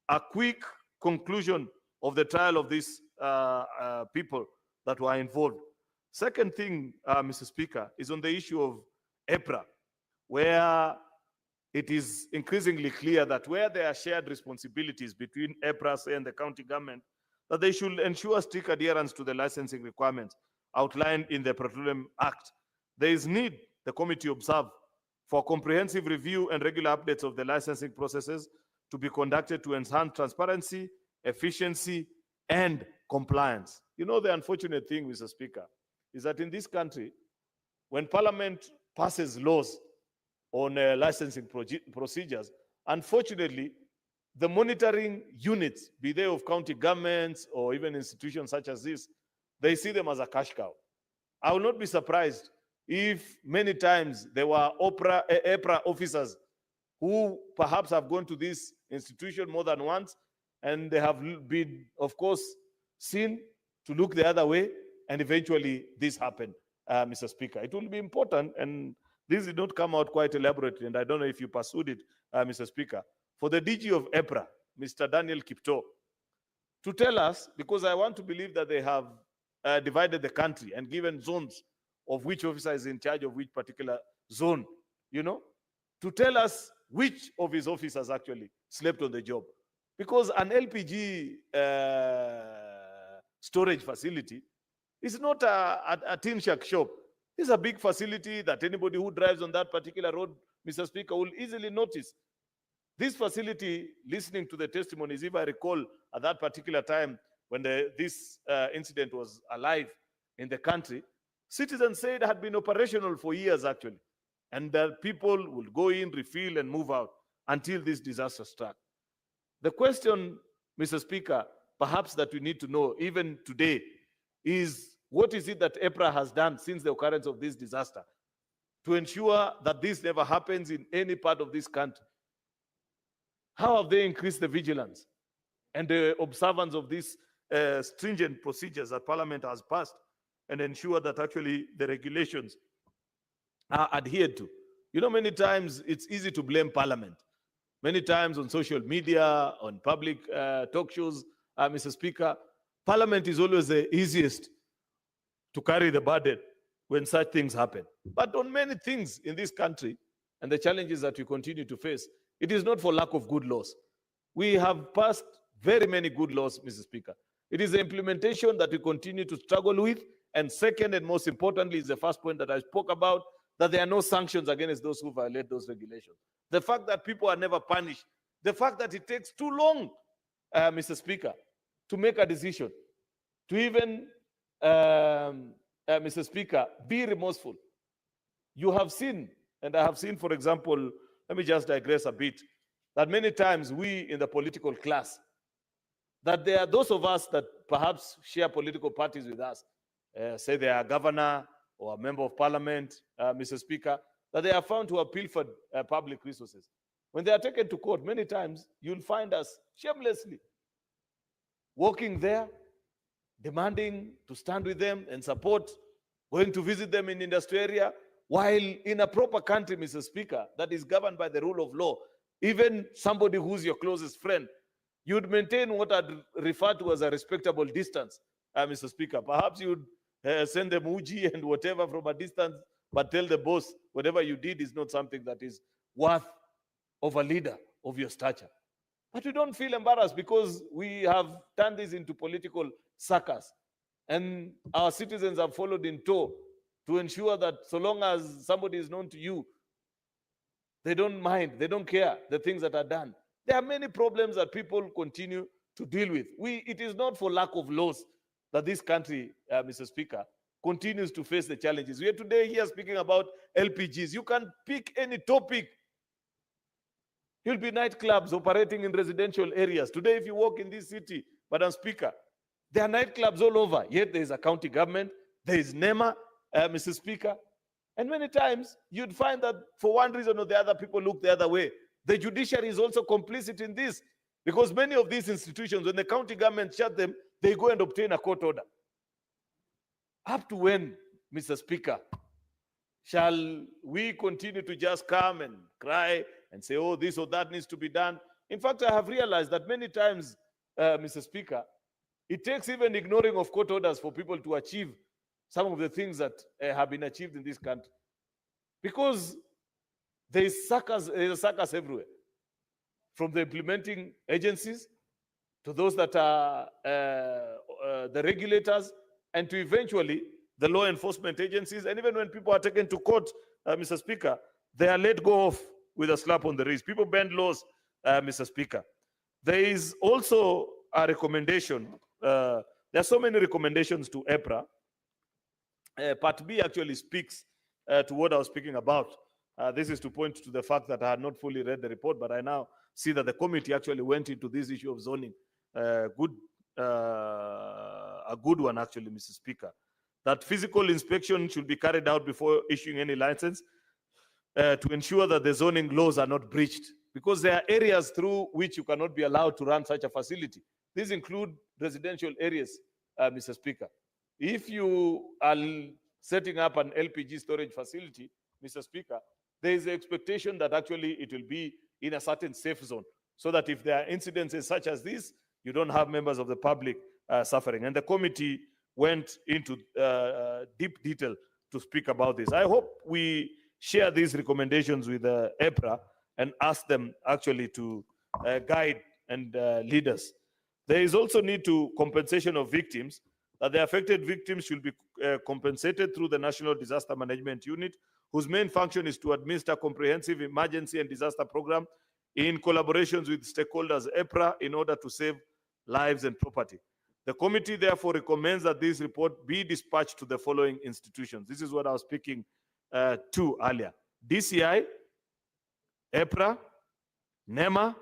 a quick conclusion of the trial of these people that were involved. Second thing, Mr. Speaker, is on the issue of EPRA, where it is increasingly clear that where there are shared responsibilities between EPRA and the county government, that they should ensure strict adherence to the licensing requirements outlined in the Petroleum Act. There is need, the committee observe, for comprehensive review and regular updates of the licensing processes to be conducted to enhance transparency, efficiency, and compliance. You know, the unfortunate thing, Mr. Speaker, is that in this country, when Parliament passes laws on licensing procedures, unfortunately, the monitoring units, be they of county governments or even institutions such as this, they see them as a cash cow. I will not be surprised if many times there were EPRA officers who perhaps have gone to this institution more than once, and they have been, of course, seen to look the other way, and eventually this happened, Mr. Speaker. It will be important, and this did not come out quite elaborately, and I don't know if you pursued it, Mr. Speaker, for the DG of EPRA, Mr. Daniel Kipto, to tell us, because I want to believe that they have divided the country and given zones of which officer is in charge of which particular zone, you know, to tell us which of his officers actually slept on the job. Because an LPG storage facility is not a tin shack shop. It's a big facility that anybody who drives on that particular road, Mr. Speaker, will easily notice. This facility, listening to the testimonies, if I recall at that particular time when this incident was alive in the country, citizens said it had been operational for years actually, and that people would go in, refill, and move out until this disaster struck. The question, Mr. Speaker, perhaps that we need to know even today is what is it that EPRA has done since the occurrence of this disaster to ensure that this never happens in any part of this country? How have they increased the vigilance and the observance of these stringent procedures that Parliament has passed and ensure that actually the regulations are adhered to? You know, many times it's easy to blame Parliament. Many times on social media, on public talk shows, Mr. Speaker, Parliament is always the easiest to carry the burden when such things happen. But on many things in this country and the challenges that we continue to face, it is not for lack of good laws. We have passed very many good laws, Mr. Speaker. It is the implementation that we continue to struggle with. And second, and most importantly, is the first point that I spoke about, that there are no sanctions against those who violate those regulations. The fact that people are never punished. The fact that it takes too long, Mr. Speaker, to make a decision, to even, Mr. Speaker, be remorseful. You have seen, and I have seen, for example, let me just digress a bit, that many times we in the political class, that there are those of us that perhaps share political parties with us, say they are a governor or a member of parliament, Mr. Speaker, that they are found to have pilfered public resources. When they are taken to court, many times you'll find us shamelessly walking there, demanding to stand with them and support, going to visit them in industry area, while in a proper country, Mr. Speaker, that is governed by the rule of law, even somebody who's your closest friend, you'd maintain what I'd refer to as a respectable distance, Mr. Speaker. Perhaps you'd send them uji and whatever from a distance, but tell the boss whatever you did is not something that is worth of a leader of your stature. But we don't feel embarrassed because we have turned this into political circus. And our citizens have followed in tow to ensure that so long as somebody is known to you, they don't mind, they don't care the things that are done. There are many problems that people continue to deal with. It is not for lack of laws that this country, Mr. Speaker, continues to face the challenges. We are today here speaking about LPGs. You can pick any topic. You'll be nightclubs operating in residential areas. Today, if you walk in this city, Madam Speaker, there are nightclubs all over. Yet there is a county government, there is NEMA, Mr. Speaker. And many times you'd find that for one reason or the other, people look the other way. The judiciary is also complicit in this, because many of these institutions, when the county government shut them, they go and obtain a court order. Up to when, Mr. Speaker, shall we continue to just come and cry and say, oh, this or that needs to be done? In fact, I have realized that many times, Mr. Speaker, it takes even ignoring of court orders for people to achieve some of the things that have been achieved in this country. Because there's a circus everywhere, from the implementing agencies to those that are the regulators, and to eventually the law enforcement agencies. And even when people are taken to court, Mr. Speaker, they are let go of with a slap on the wrist. People bend laws, Mr. Speaker. There is also a recommendation. There are so many recommendations to EPRA. Part B actually speaks to what I was speaking about. This is to point to the fact that I had not fully read the report, but I now see that the committee actually went into this issue of zoning. A good one, actually, Mr. Speaker. That physical inspection should be carried out before issuing any license to ensure that the zoning laws are not breached, because there are areas through which you cannot be allowed to run such a facility. These include residential areas, Mr. Speaker. If you are setting up an LPG storage facility, Mr. Speaker, there is an expectation that actually it will be in a certain safe zone, so that if there are incidences such as this, you don't have members of the public suffering. And the committee went into deep detail to speak about this. I hope we share these recommendations with EPRA and ask them actually to guide and lead us. There is also need to compensation of victims, that the affected victims should be compensated through the National Disaster Management Unit, whose main function is to administer comprehensive emergency and disaster program in collaborations with stakeholders, EPRA, in order to save lives and property. The committee therefore recommends that this report be dispatched to the following institutions. This is what I was speaking to earlier: DCI, EPRA, NEMA,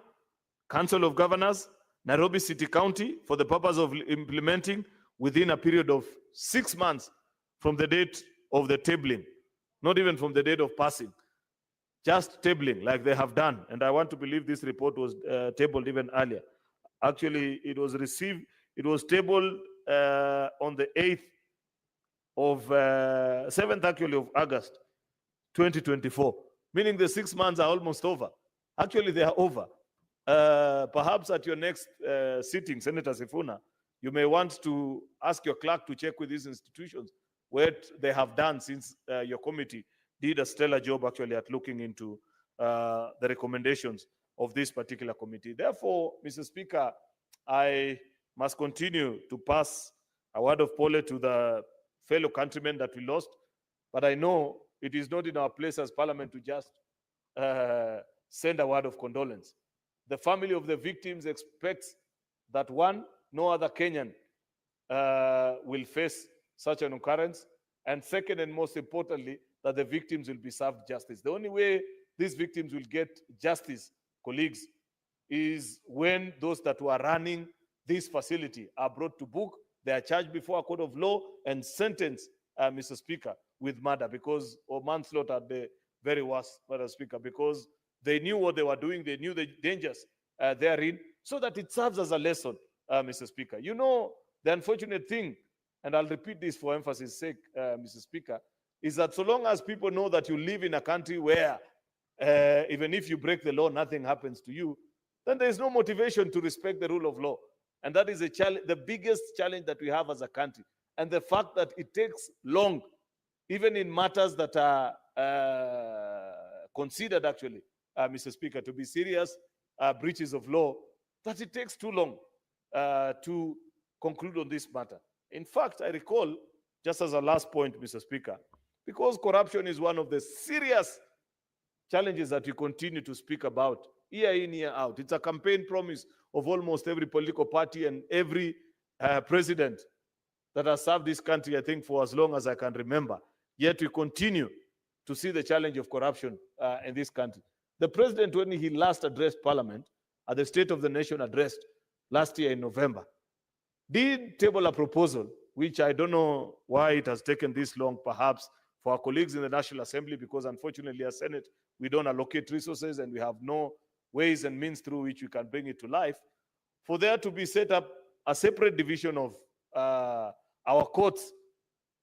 Council of Governors, Nairobi City County, for the purpose of implementing within a period of 6 months from the date of the tabling, not even from the date of passing, just tabling like they have done. And I want to believe this report was tabled even earlier. Actually, it was received, it was tabled on the 8th of, 7th actually of August, 2024, meaning the 6 months are almost over. Actually, they are over. Perhaps at your next sitting, Senator Sifuna, you may want to ask your clerk to check with these institutions what they have done since your committee did a stellar job actually at looking into the recommendations of this particular committee. Therefore, Mr. Speaker, I must continue to pass a word of apology to the fellow countrymen that we lost, but I know it is not in our place as Parliament to just send a word of condolence. The family of the victims expects that, one, no other Kenyan will face such an occurrence, and second, and most importantly, that the victims will be served justice. The only way these victims will get justice, colleagues, is when those that were running this facility are brought to book, they are charged before a court of law and sentenced, Mr. Speaker, with murder, because, or manslaughter at the very worst, Mr. Speaker, because they knew what they were doing, they knew the dangers therein, so that it serves as a lesson, Mr. Speaker. You know, the unfortunate thing, and I'll repeat this for emphasis' sake, Mr. Speaker, is that so long as people know that you live in a country where even if you break the law, nothing happens to you, then there is no motivation to respect the rule of law. And that is the biggest challenge that we have as a country. And the fact that it takes long, even in matters that are considered actually, Mr. Speaker, to be serious breaches of law, that it takes too long to conclude on this matter. In fact, I recall, just as a last point, Mr. Speaker, because corruption is one of the serious challenges that we continue to speak about year in, year out. It's a campaign promise of almost every political party and every president that has served this country, I think, for as long as I can remember. Yet we continue to see the challenge of corruption in this country. The president, when he last addressed Parliament at the State of the Nation address last year in November, did table a proposal which I don't know why it has taken this long, perhaps for our colleagues in the National Assembly, because unfortunately as Senate, we don't allocate resources and we have no ways and means through which we can bring it to life, for there to be set up a separate division of our courts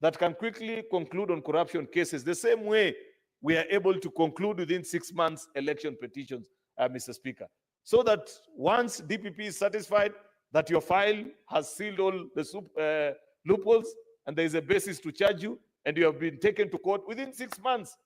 that can quickly conclude on corruption cases, the same way we are able to conclude within 6 months election petitions, Mr. Speaker. So that once DPP is satisfied that your file has sealed all the loopholes and there is a basis to charge you and you have been taken to court, within 6 months,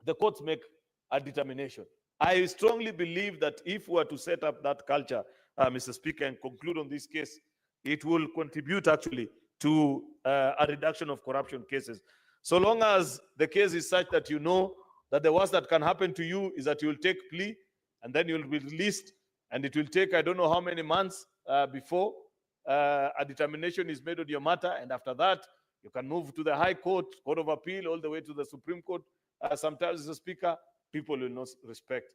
the courts make a determination. I strongly believe that if we were to set up that culture, Mr. Speaker, and conclude on this case, it will contribute actually to a reduction of corruption cases. So long as the case is such that you know that the worst that can happen to you is that you will take plea and then you'll be released, and it will take I don't know how many months before a determination is made on your matter, and after that you can move to the High Court, Court of Appeal, all the way to the Supreme Court. Sometimes, Mr. Speaker, people will not respect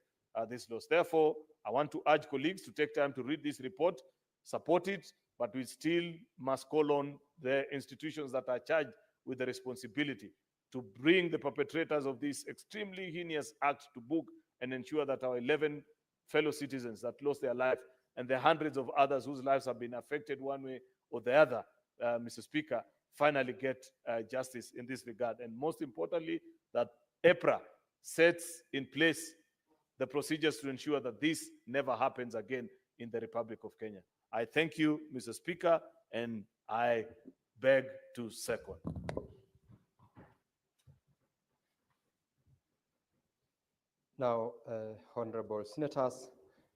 these laws. Therefore, I want to urge colleagues to take time to read this report, support it, but we still must call on the institutions that are charged with the responsibility to bring the perpetrators of this extremely heinous act to book and ensure that our 11 fellow citizens that lost their life and the hundreds of others whose lives have been affected one way or the other, Mr. Speaker, finally get justice in this regard. And most importantly, that EPRA sets in place the procedures to ensure that this never happens again in the Republic of Kenya. I thank you, Mr. Speaker, and I beg to second. Now, honorable senators,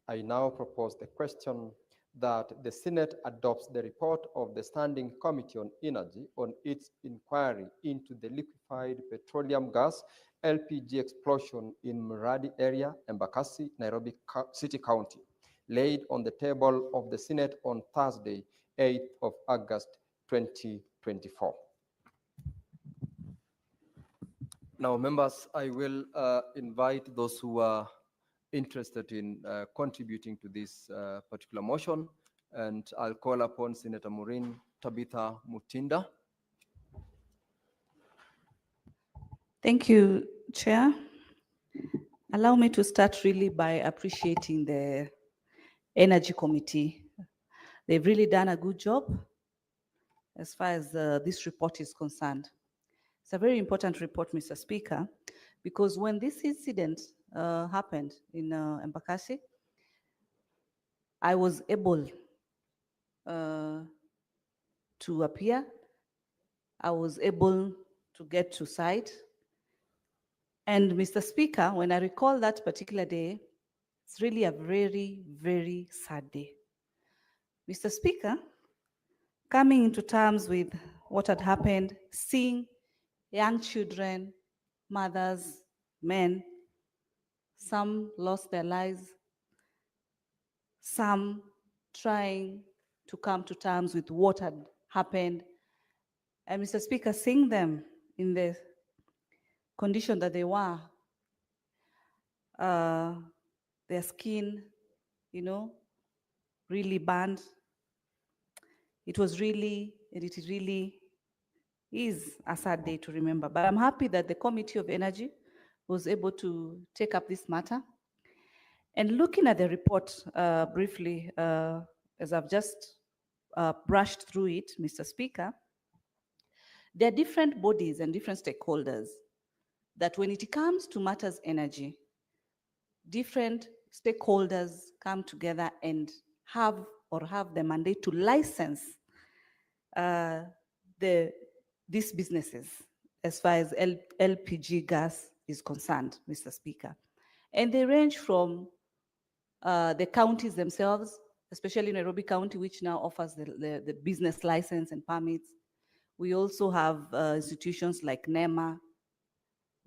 I now propose the question that the Senate adopts the report of the Standing Committee on Energy on its inquiry into the liquefied petroleum gas LPG explosion in Muradi area, Embakasi, Nairobi City County, laid on the table of the Senate on Thursday, 8th of August, 2024. Now, members, I will invite those who are interested in contributing to this particular motion, and I'll call upon Senator Maureen Tabitha Mutinda. Thank you, Chair. Allow me to start really by appreciating the Energy Committee. They've really done a good job as far as this report is concerned. It's a very important report, Mr. Speaker, because when this incident happened in Embakasi, I was able to appear. I was able to get to site. And Mr. Speaker, when I recall that particular day, it's really a very, very sad day. Mr. Speaker, coming into terms with what had happened, seeing young children, mothers, men, some lost their lives, some trying to come to terms with what had happened. And Mr. Speaker, seeing them in the condition that they were, their skin, really burned. It was really, and it really is a sad day to remember. But I'm happy that the Committee of Energy was able to take up this matter. And looking at the report briefly, as I've just brushed through it, Mr. Speaker, there are different bodies and different stakeholders that when it comes to matters energy, different stakeholders come together and have the mandate to license these businesses as far as LPG gas is concerned, Mr. Speaker. And they range from the counties themselves, especially Nairobi County, which now offers the business license and permits. We also have institutions like NEMA.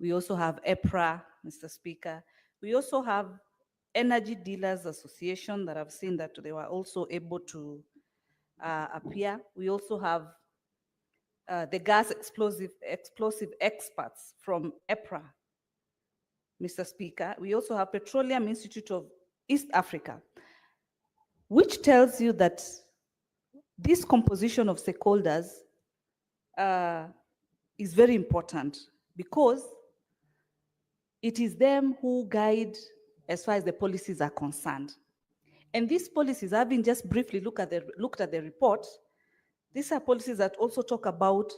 We also have EPRA, Mr. Speaker. We also have Energy Dealers Association that I've seen that they were also able to appear. We also have the gas explosive experts from EPRA, Mr. Speaker. We also have Petroleum Institute of East Africa, which tells you that this composition of stakeholders is very important because it is them who guide as far as the policies are concerned. And these policies, having just briefly looked at the report, these are policies that also talk about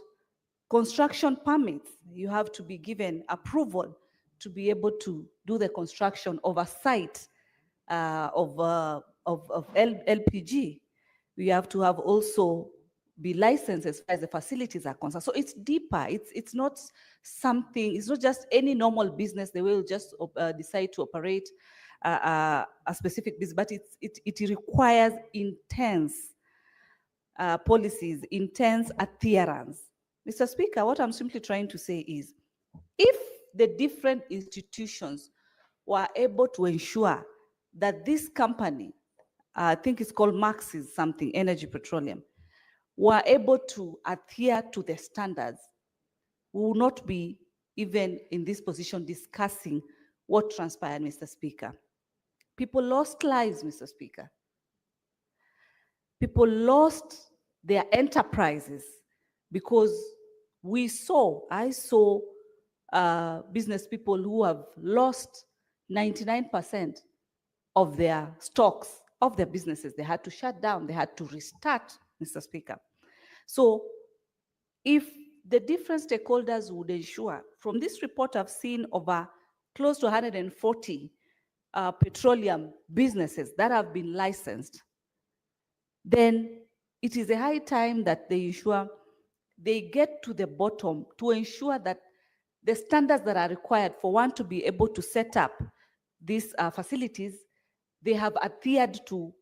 construction permits. You have to be given approval to be able to do the construction oversight of LPG. We have to have also be licensed as far as the facilities are concerned. So it's deeper. It's not something, it's not just any normal business. They will just decide to operate a specific business, but it requires intense policies, intense adherence. Mr. Speaker, what I'm simply trying to say is, if the different institutions were able to ensure that this company, I think it's called Maxis something, Energy Petroleum, were able to adhere to the standards, we will not be even in this position discussing what transpired, Mr. Speaker. People lost lives, Mr. Speaker. People lost their enterprises because I saw business people who have lost 99% of their stocks, of their businesses. They had to shut down, they had to restart, Mr. Speaker. So if the different stakeholders would ensure, from this report I've seen over close to 140 petroleum businesses that have been licensed, then it is a high time that they ensure they get to the bottom to ensure that the standards that are required for one to be able to set up these facilities, they have adhered to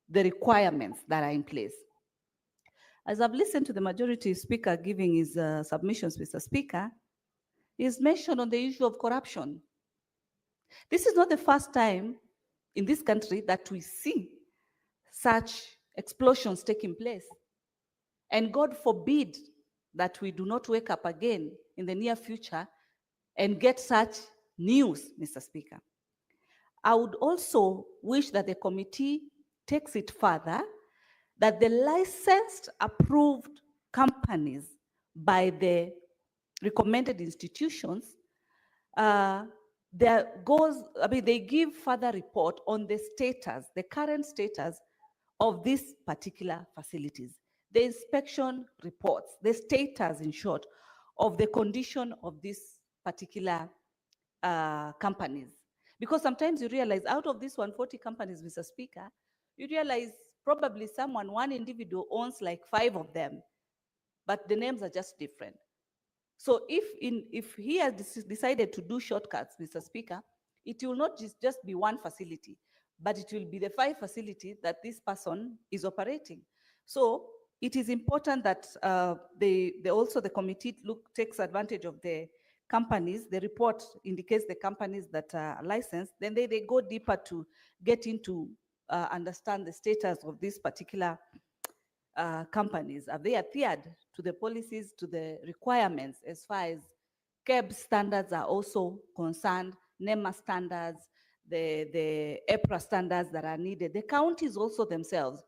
the requirements that are in place. As I've listened to the majority speaker giving his submissions, Mr. Speaker, he's mentioned on the issue of corruption. This is not the first time in this country that we see such explosions taking place. And God forbid that we do not wake up again in the near future and get such news, Mr. Speaker. I would also wish that the committee takes it further, that the licensed approved companies by the recommended institutions, they give further report on the status, the current status of these particular facilities, the inspection reports, the status, in short, of the condition of these particular companies. Because sometimes you realize out of these 140 companies, Mr. Speaker, you realize probably one individual owns like 5 of them, but the names are just different. So if he has decided to do shortcuts, Mr. Speaker, it will not just be one facility, but it will be the 5 facilities that this person is operating. So it is important that the committee takes advantage of the companies. The report indicates the companies that are licensed, then they go deeper to get into understand the status of these particular companies. Have they adhered to the policies, to the requirements as far as Iebc standards are also concerned, NEMA standards, the EPRA standards that are needed, the counties also themselves,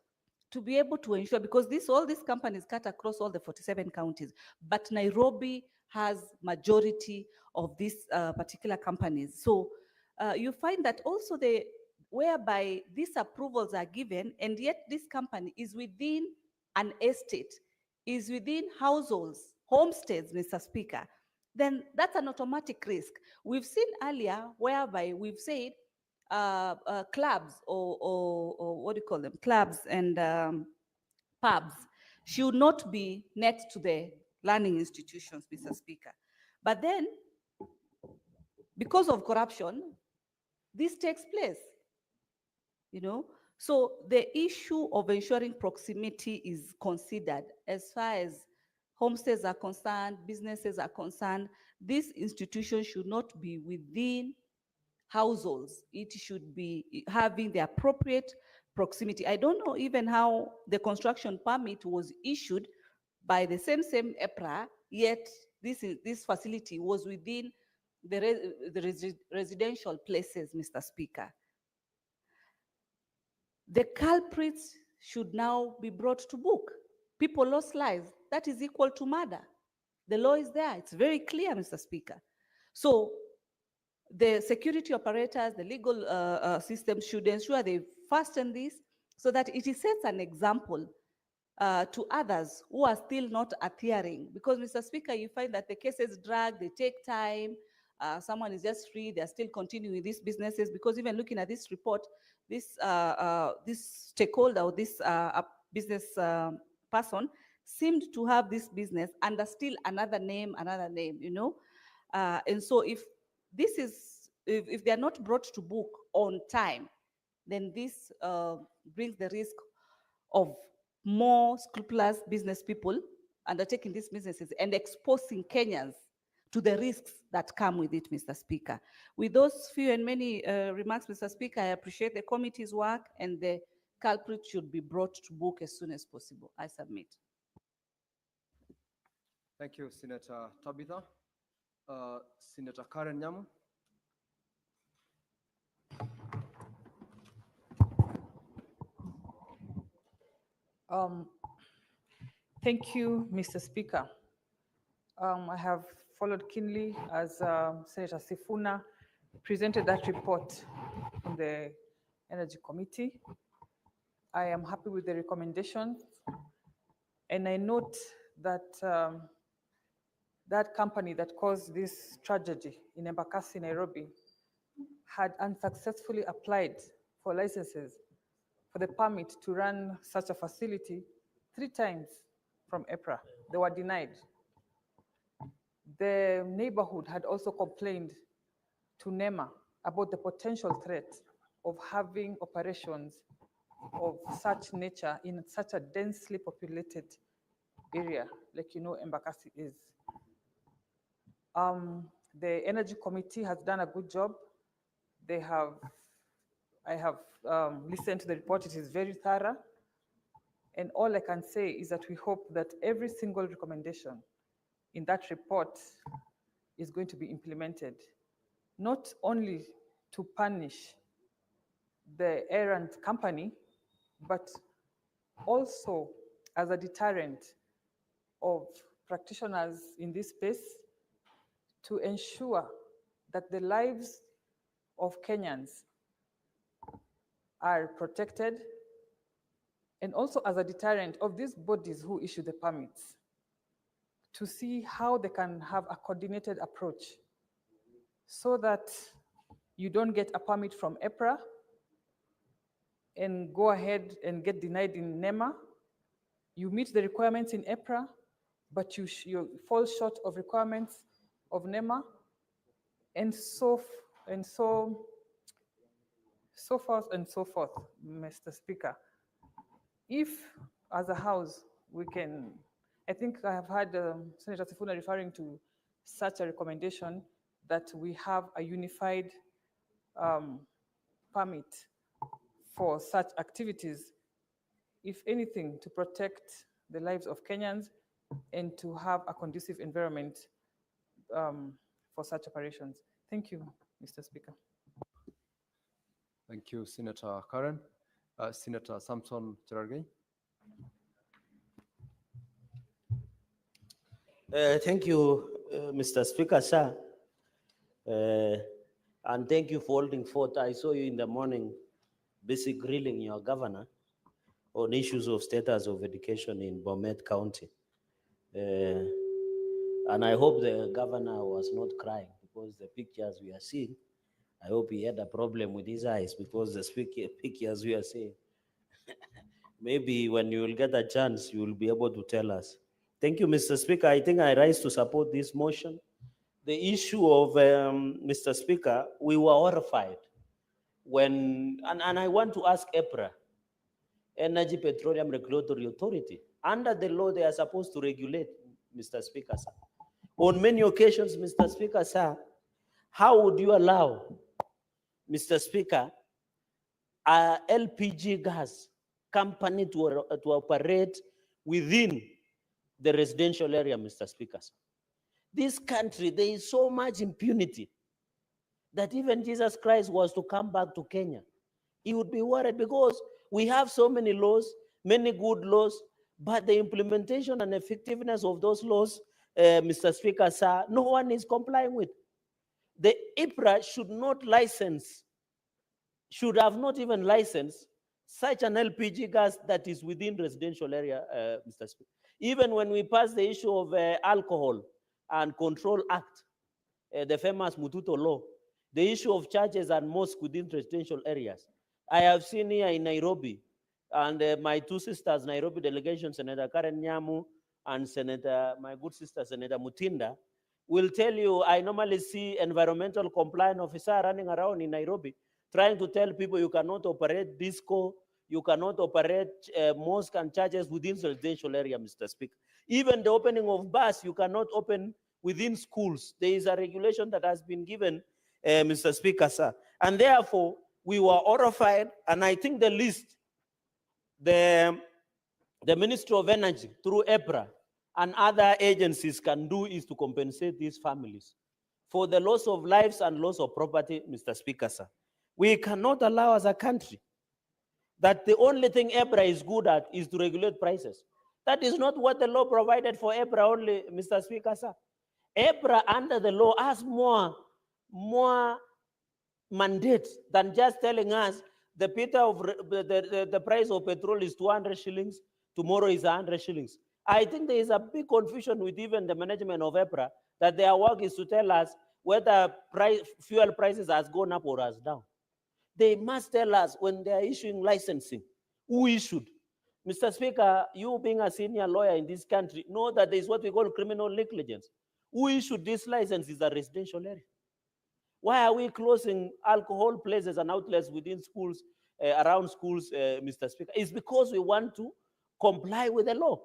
to be able to ensure, because all these companies cut across all the 47 counties, but Nairobi has majority of these particular companies. So you find that also whereby these approvals are given, and yet this company is within an estate, is within households, homesteads, Mr. Speaker, then that's an automatic risk. We've seen earlier whereby we've said clubs or what do you call them, clubs and pubs should not be next to the learning institutions, Mr. Speaker. But then, because of corruption, this takes place, So the issue of ensuring proximity is considered as far as homesteads are concerned, businesses are concerned. These institutions should not be within households. It should be having the appropriate proximity. I don't know even how the construction permit was issued by the same EPRA, yet this facility was within the residential places, Mr. Speaker. The culprits should now be brought to book. People lost lives. That is equal to murder. The law is there. It's very clear, Mr. Speaker. So the security operators, the legal system should ensure they fasten this so that it sets an example to others who are still not adhering. Because, Mr. Speaker, you find that the cases drag, they take time. Someone is just free, they're still continuing these businesses. Because even looking at this report, this stakeholder or this business person seemed to have this business under still another name, you know. And so if this is, if they're not brought to book on time, then this brings the risk of more scrupulous business people undertaking these businesses and exposing Kenyans to the risks that come with it, Mr. Speaker. With those few and many remarks, Mr. Speaker, I appreciate the committee's work, and the culprit should be brought to book as soon as possible. I submit. Thank you, Senator Tabitha. Senator Karen Nyamu. Thank you, Mr. Speaker. I have followed keenly as Senator Sifuna presented that report from the Energy Committee. I am happy with the recommendations, and I note that that company that caused this tragedy in Embakasi, Nairobi, had unsuccessfully applied for licenses for the permit to run such a facility 3 times from EPRA. They were denied. The neighborhood had also complained to NEMA about the potential threat of having operations of such nature in such a densely populated area, like, you know, Embakasi is. The Energy Committee has done a good job. I have listened to the report. It is very thorough. And all I can say is that we hope that every single recommendation in that report is going to be implemented, not only to punish the errant company, but also as a deterrent of practitioners in this space to ensure that the lives of Kenyans are protected, and also as a deterrent of these bodies who issue the permits to see how they can have a coordinated approach so that you don't get a permit from EPRA and go ahead and get denied in NEMA. You meet the requirements in EPRA, but you fall short of requirements of NEMA, and so forth and so forth, Mr. Speaker. If, as a House, we can, I think I have heard Senator Sifuna referring to such a recommendation that we have a unified permit for such activities, if anything, to protect the lives of Kenyans and to have a conducive environment for such operations. Thank you, Mr. Speaker. Thank you, Senator Karen. Senator Samson Cherargei. Thank you, Mr. Speaker, sir. And thank you for holding forth. I saw you in the morning busy grilling your governor on issues of status of education in Bomet County. And I hope the governor was not crying, because the pictures we are seeing, I hope he had a problem with his eyes, because the pictures we are seeing. Maybe when you will get a chance, you will be able to tell us. Thank you, Mr. Speaker. I think I rise to support this motion. The issue of, Mr. Speaker, we were horrified when, and I want to ask EPRA, Energy Petroleum Regulatory Authority, under the law they are supposed to regulate, Mr. Speaker, sir. On many occasions, Mr. Speaker, sir, how would you allow, Mr. Speaker, a LPG gas company to operate within the residential area, Mr. Speaker? This country, there is so much impunity that even Jesus Christ was to come back to Kenya, he would be worried, because we have so many laws, many good laws, but the implementation and effectiveness of those laws, Mr. Speaker, sir, no one is complying with. The IPRA should not license, should have not even licensed such an LPG gas that is within residential area, Mr. Speaker. Even when we passed the issue of Alcohol and Control Act, the famous Mututo law, the issue of churches and mosques within residential areas. I have seen here in Nairobi, and my two sisters, Nairobi delegation, Senator Karen Nyamu and Senator, my good sister, Senator Mutinda, will tell you, I normally see environmental compliance officer running around in Nairobi, trying to tell people you cannot operate disco, you cannot operate mosque and churches within residential area, Mr. Speaker. Even the opening of bars, you cannot open within schools. There is a regulation that has been given, Mr. Speaker, sir. And therefore, we were horrified, and I think the least the Ministry of Energy through EPRA and other agencies can do is to compensate these families for the loss of lives and loss of property, Mr. Speaker, sir. We cannot allow as a country that the only thing EPRA is good at is to regulate prices. That is not what the law provided for EPRA only, Mr. Speaker, sir. EPRA under the law has more mandate than just telling us the price of petrol is 200 shillings, tomorrow is 100 shillings. I think there is a big confusion with even the management of EPRA that their work is to tell us whether fuel prices has gone up or has down. They must tell us when they are issuing licensing, who issued. Mr. Speaker, you being a senior lawyer in this country, know that there is what we call criminal negligence. Who issued this license is a residential area. Why are we closing alcohol places and outlets within schools, around schools, Mr. Speaker? It's because we want to comply with the law.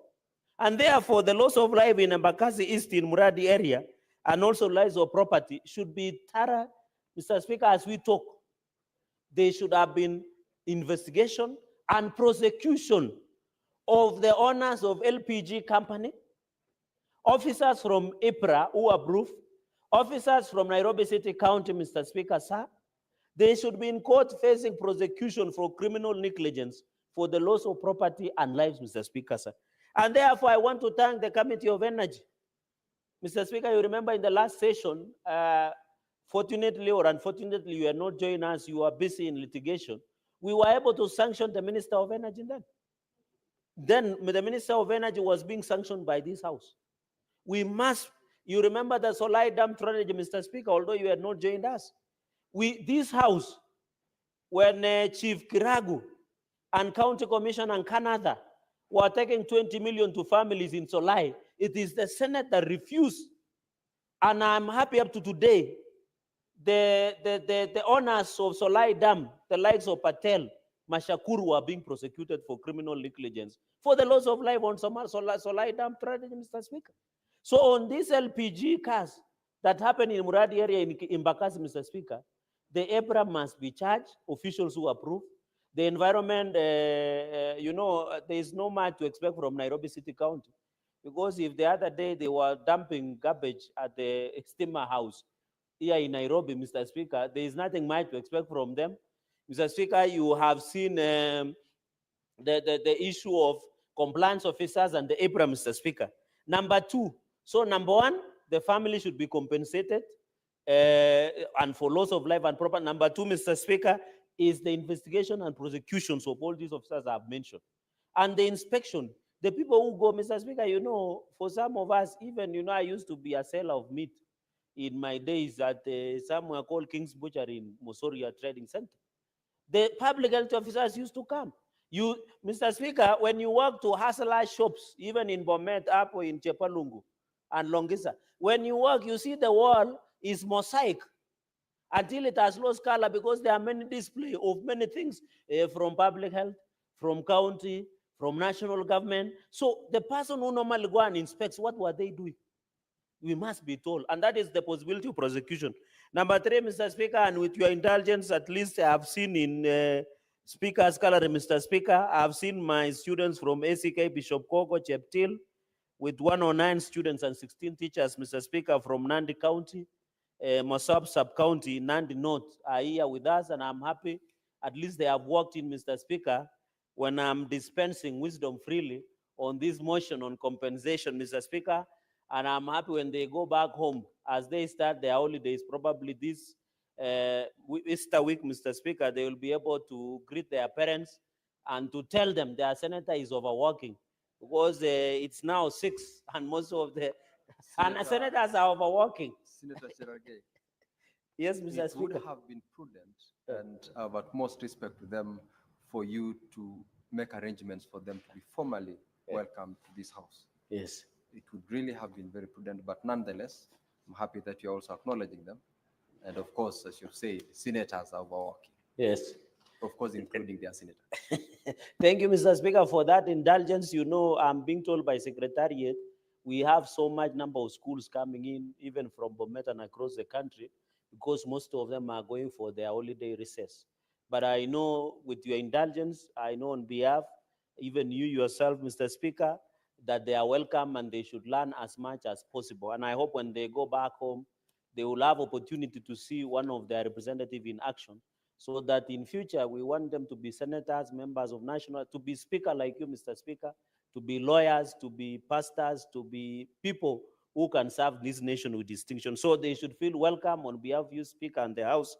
And therefore, the loss of life in Embakasi East in Muradi area and also lives of property should be thorough, Mr. Speaker, as we talk. There should have been investigation and prosecution of the owners of LPG company, officers from IPRA who approve, officers from Nairobi City County, Mr. Speaker, sir. They should be in court facing prosecution for criminal negligence for the loss of property and lives, Mr. Speaker, sir. And therefore, I want to thank the Committee of Energy. Mr. Speaker, you remember in the last session, fortunately or unfortunately, you are not joining us, you are busy in litigation. We were able to sanction the Minister of Energy then. Then the Minister of Energy was being sanctioned by this House. We must, you remember the Solai Dam tragedy, Mr. Speaker, although you had not joined us. This House, when Chief Kiragu and County Commissioner and Canada were taking 20 million to families in Solai, it is the Senate that refused. And I'm happy up to today, the owners of Solai Dam, the likes of Patel, Mashakuru, are being prosecuted for criminal negligence for the loss of life on Solai Dam tragedy, Mr. Speaker. So on this LPG case that happened in Muradi area in Bakasi, Mr. Speaker, the EPRA must be charged, officials who approve. The environment, there is no much to expect from Nairobi City County. Because if the other day they were dumping garbage at the steamer house here in Nairobi, Mr. Speaker, there is nothing much to expect from them. Mr. Speaker, you have seen the issue of compliance officers and the EPRA, Mr. Speaker. Number two, so number one, the family should be compensated and for loss of life and property. Number two, Mr. Speaker, is the investigation and prosecutions of all these officers I have mentioned. And the inspection, the people who go, Mr. Speaker, for some of us, even, I used to be a seller of meat in my days at somewhere called King's Butchery in Mosoria Trading Center. The public health officers used to come. Mr. Speaker, when you walk to hustler shops, even in Bomet, Apo, in Chepalungu, and Longisa, when you walk, you see the wall is mosaic until it has lost color because there are many display of many things from public health, from county, from national government. So the person who normally go and inspects, what were they doing? We must be told, and that is the possibility of prosecution. Number three, Mr. Speaker, and with your indulgence, at least I have seen in Speaker's gallery, Mr. Speaker, I have seen my students from ACK, Bishop Koko, Cheptil, with 109 students and 16 teachers, Mr. Speaker, from Nandi County, Mosab Sub-County, Nandi North, are here with us, and I'm happy. At least they have worked in, Mr. Speaker, when I'm dispensing wisdom freely on this motion on compensation, Mr. Speaker, and I'm happy when they go back home as they start their holidays, probably this Easter week, Mr. Speaker, they will be able to greet their parents and to tell them their senator is overworking, because it's now 6 and most of the senators are overworking. Senator Cherargei. Yes, Mr. It would Speaker. have been prudent and of utmost respect to them for you to make arrangements for them to be formally welcomed to this house. Yes. It would really have been very prudent, but nonetheless, I'm happy that you're also acknowledging them. And of course, as you've said, senators are overworking. Yes. Of course, including their senator. Thank you, Mr. Speaker, for that indulgence. You know, I'm being told by Secretariat, we have so much number of schools coming in, even from Bomet and across the country, because most of them are going for their holiday recess. But I know with your indulgence, I know on behalf, even you yourself, Mr. Speaker, that they are welcome and they should learn as much as possible. And I hope when they go back home, they will have opportunity to see one of their representative in action, so that in future we want them to be senators, members of national, to be speaker like you, Mr. Speaker, to be lawyers, to be pastors, to be people who can serve this nation with distinction. So they should feel welcome on behalf of you, Speaker, and the House.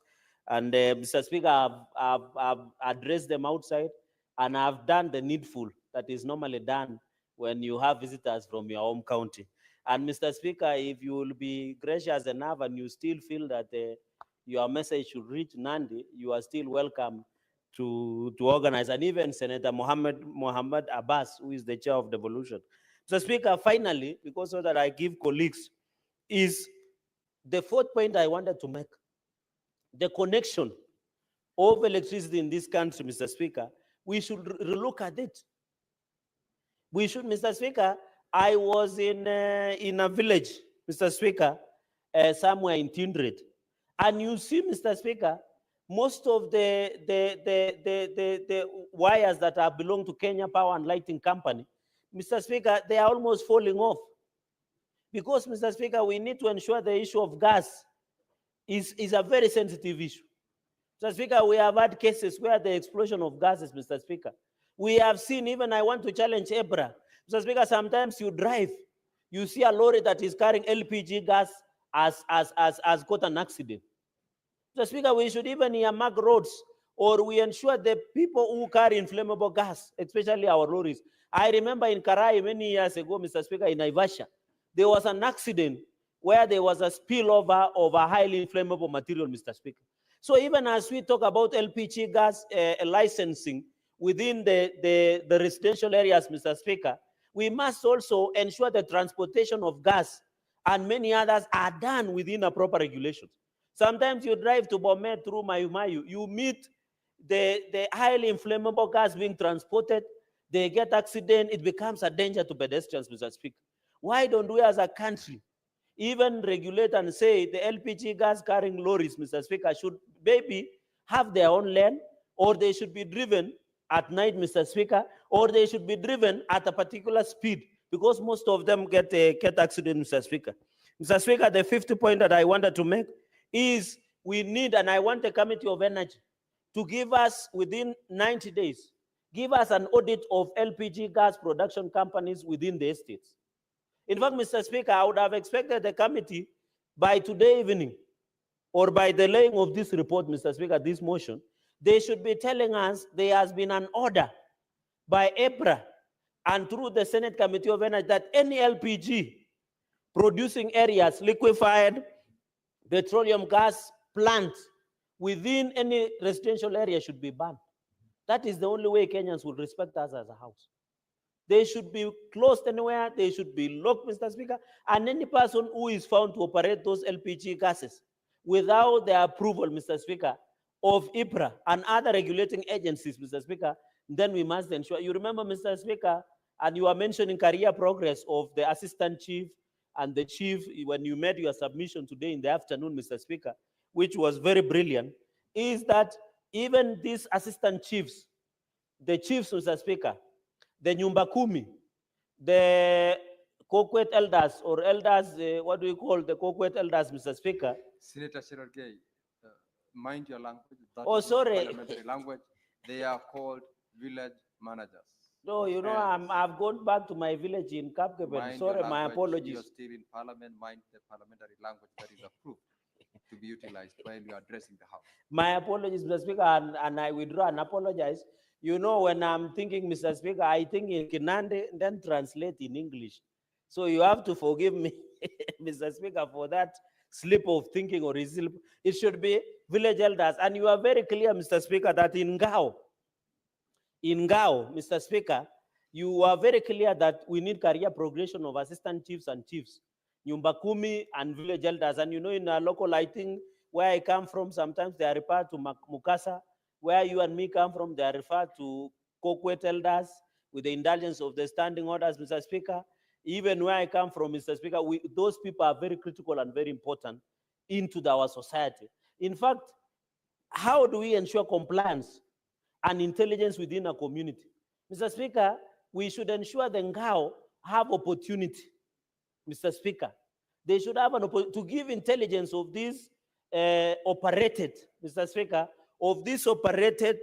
And Mr. Speaker, I've addressed them outside, and I've done the needful that is normally done when you have visitors from your home county. And Mr. Speaker, if you will be gracious enough and you still feel that your message should reach Nandi, you are still welcome to organize. And even Senator Mohammed Abbas, who is the chair of devolution. Mr. Speaker, finally, because so that I give colleagues, is the fourth point I wanted to make. The connection of electricity in this country, Mr. Speaker, we should relook at it. We should, Mr. Speaker, I was in a village, Mr. Speaker, somewhere in Tindred. And you see, Mr. Speaker, most of the wires that are belong to Kenya Power and Lighting Company, Mr. Speaker, they are almost falling off. Because, Mr. Speaker, we need to ensure the issue of gas is a very sensitive issue. Mr. Speaker, we have had cases where the explosion of gases, Mr. Speaker, we have seen, even I want to challenge Iebc. Mr. Speaker, sometimes you drive, you see a lorry that is carrying LPG gas has got an accident. Mr. Speaker, we should even earmark roads, or we ensure the people who carry inflammable gas, especially our lorries. I remember in Karai many years ago, Mr. Speaker, in Naivasha, there was an accident where there was a spillover of a highly inflammable material, Mr. Speaker. So even as we talk about LPG gas licensing within the residential areas, Mr. Speaker, we must also ensure the transportation of gas and many others are done within a proper regulations. Sometimes you drive to Bomet through Mayu, you meet the highly inflammable gas being transported, they get accident, it becomes a danger to pedestrians, Mr. Speaker. Why don't we as a country even regulate and say the LPG gas carrying lorries, Mr. Speaker, should maybe have their own lane, or they should be driven at night, Mr. Speaker, or they should be driven at a particular speed, because most of them get accidents, Mr. Speaker. Mr. Speaker, the fifth point that I wanted to make is we need, and I want the Committee of Energy to give us within 90 days, give us an audit of LPG gas production companies within the estates. In fact, Mr. Speaker, I would have expected the committee by today evening, or by the laying of this report, Mr. Speaker, this motion, they should be telling us there has been an order by Iebc and through the Senate Committee of Energy that any LPG producing areas, liquefied petroleum gas plants within any residential area should be banned. That is the only way Kenyans will respect us as a house. They should be closed anywhere, they should be locked, Mr. Speaker, and any person who is found to operate those LPG gases without the approval, Mr. Speaker, of Iebc and other regulating agencies, Mr. Speaker, then we must ensure. You remember, Mr. Speaker, and you are mentioning career progress of the assistant chief and the chief when you made your submission today in the afternoon, Mr. Speaker, which was very brilliant, is that even these assistant chiefs, the chiefs, Mr. Speaker, the Nyumba Kumi, the Kokwet elders, or elders, what do you call the Kokwet elders, Mr. Speaker? Senator Cherargei, mind your language. That Oh, is not sorry. parliamentary language. They are called village managers. No, you know, I've gone back to my village in Kapkeben. Mind Sorry, your my language. apologies. You're still in parliament. Mind the parliamentary language that is approved to be utilized while you are addressing the house. My apologies, Mr. Speaker, and I withdraw and apologize. You know, when I'm thinking, Mr. Speaker, I think in Kinande, then translate in English. So you have to forgive me, Mr. Speaker, for that slip of thinking or slip. It should be village elders. And you are very clear, Mr. Speaker, that in Gao, Mr. Speaker, you are very clear that we need career progression of assistant chiefs and chiefs, Nyumba Kumi and village elders. And you know, in a local, I think, where I come from, sometimes they are referred to Mukasa. Where you and me come from, they are referred to Kokwet elders with the indulgence of the standing orders, Mr. Speaker. Even where I come from, Mr. Speaker, those people are very critical and very important into our society. In fact, how do we ensure compliance and intelligence within a community? Mr. Speaker, we should ensure the Ngao have opportunity, Mr. Speaker. They should have an opportunity to give intelligence of this operated, Mr. Speaker, of this operated,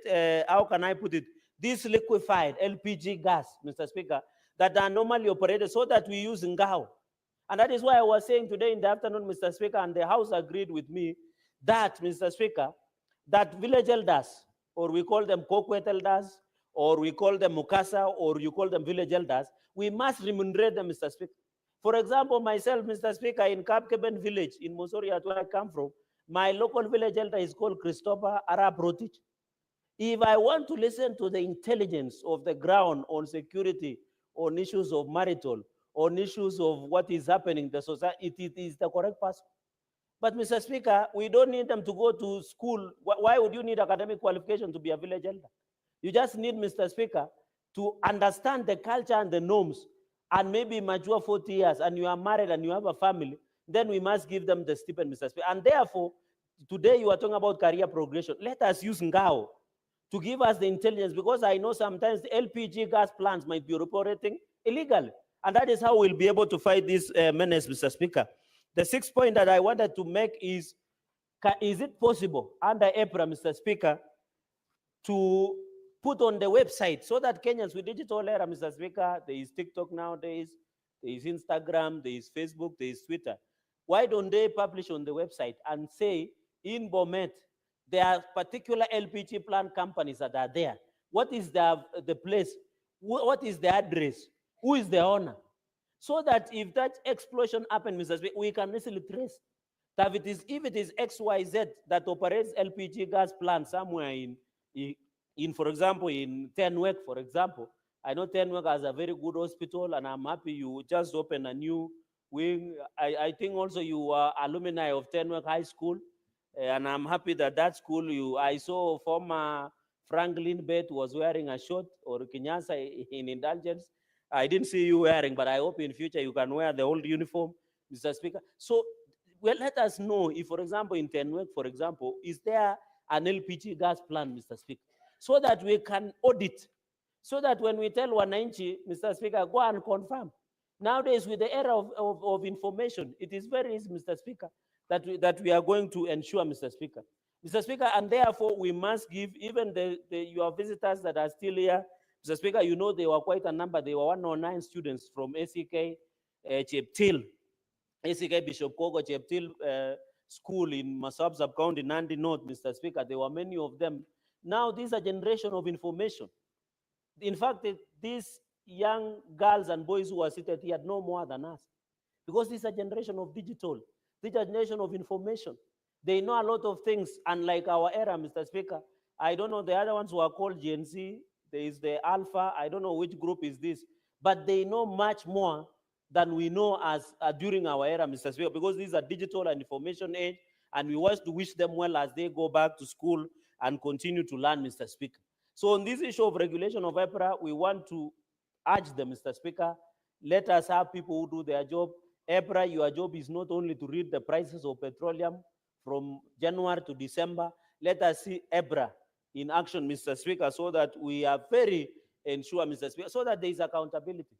how can I put it, this liquefied LPG gas, Mr. Speaker, that are normally operated so that we use Ngao. And that is why I was saying today in the afternoon, Mr. Speaker, and the House agreed with me that, Mr. Speaker, that village elders, or we call them Kokwet elders, or we call them Mukasa, or you call them village elders, we must remunerate them, Mr. Speaker. For example, myself, Mr. Speaker, in Kapkeben village, in Mosoriat, where I come from, my local village elder is called Christopher Arab Rotich. If I want to listen to the intelligence of the ground on security, on issues of marital, on issues of what is happening in the society, it is the correct person. But Mr. Speaker, we don't need them to go to school. Why would you need academic qualification to be a village elder? You just need, Mr. Speaker, to understand the culture and the norms, and maybe mature 40 years, and you are married and you have a family, then we must give them the stipend, Mr. Speaker. And therefore, today you are talking about career progression. Let us use Ngao to give us the intelligence, because I know sometimes the LPG gas plants might be operating illegally. And that is how we'll be able to fight this menace, Mr. Speaker. The sixth point that I wanted to make is it possible under EPRA, Mr. Speaker, to put on the website so that Kenyans with digital era, Mr. Speaker, there is TikTok nowadays, there is Instagram, there is Facebook, there is Twitter. Why don't they publish on the website and say, in Bomet, there are particular LPG plant companies that are there. What is the place? What is the address? Who is the owner? So that if that explosion happens, Mr. Speaker, we can easily trace that if it is XYZ that operates LPG gas plant somewhere in for example, in Tenwek, for example. I know Tenwek has a very good hospital, and I'm happy you just opened a new wing. I think also you are alumni of Tenwek High School, and I'm happy that that school, I saw former Franklin Bett was wearing a shirt, or Kinyasa in indulgence. I didn't see you wearing, but I hope in future you can wear the old uniform, Mr. Speaker. So, well, let us know if, for example, in Tenwek, for example, is there an LPG gas plant, Mr. Speaker, so that we can audit, so that when we tell Wananchi, Mr. Speaker, go and confirm. Nowadays, with the era of information, it is very easy, Mr. Speaker, that we are going to ensure, Mr. Speaker. Mr. Speaker, and therefore we must give even your visitors that are still here, Mr. Speaker, you know there were quite a number. There were 109 students from ACK Cheptil, ACK Bishop Kogo Cheptil School in Masab Sub-County, Nandi North, Mr. Speaker. There were many of them. Now, this is a generation of information. In fact, these young girls and boys who are seated here know more than us, because this is a generation of digital, this is a generation of information. They know a lot of things, unlike our era, Mr. Speaker. I don't know the other ones who are called Gen Z. There is the Alpha. I don't know which group is this, but they know much more than we know as during our era, Mr. Speaker, because these are digital and information age, and we want to wish them well as they go back to school and continue to learn, Mr. Speaker. So on this issue of regulation of EPRA, we want to urge them, Mr. Speaker, let us have people who do their job. EPRA, your job is not only to read the prices of petroleum from January to December. Let us see EPRA in action, Mr. Speaker, so that we are very ensure, Mr. Speaker, so that there is accountability.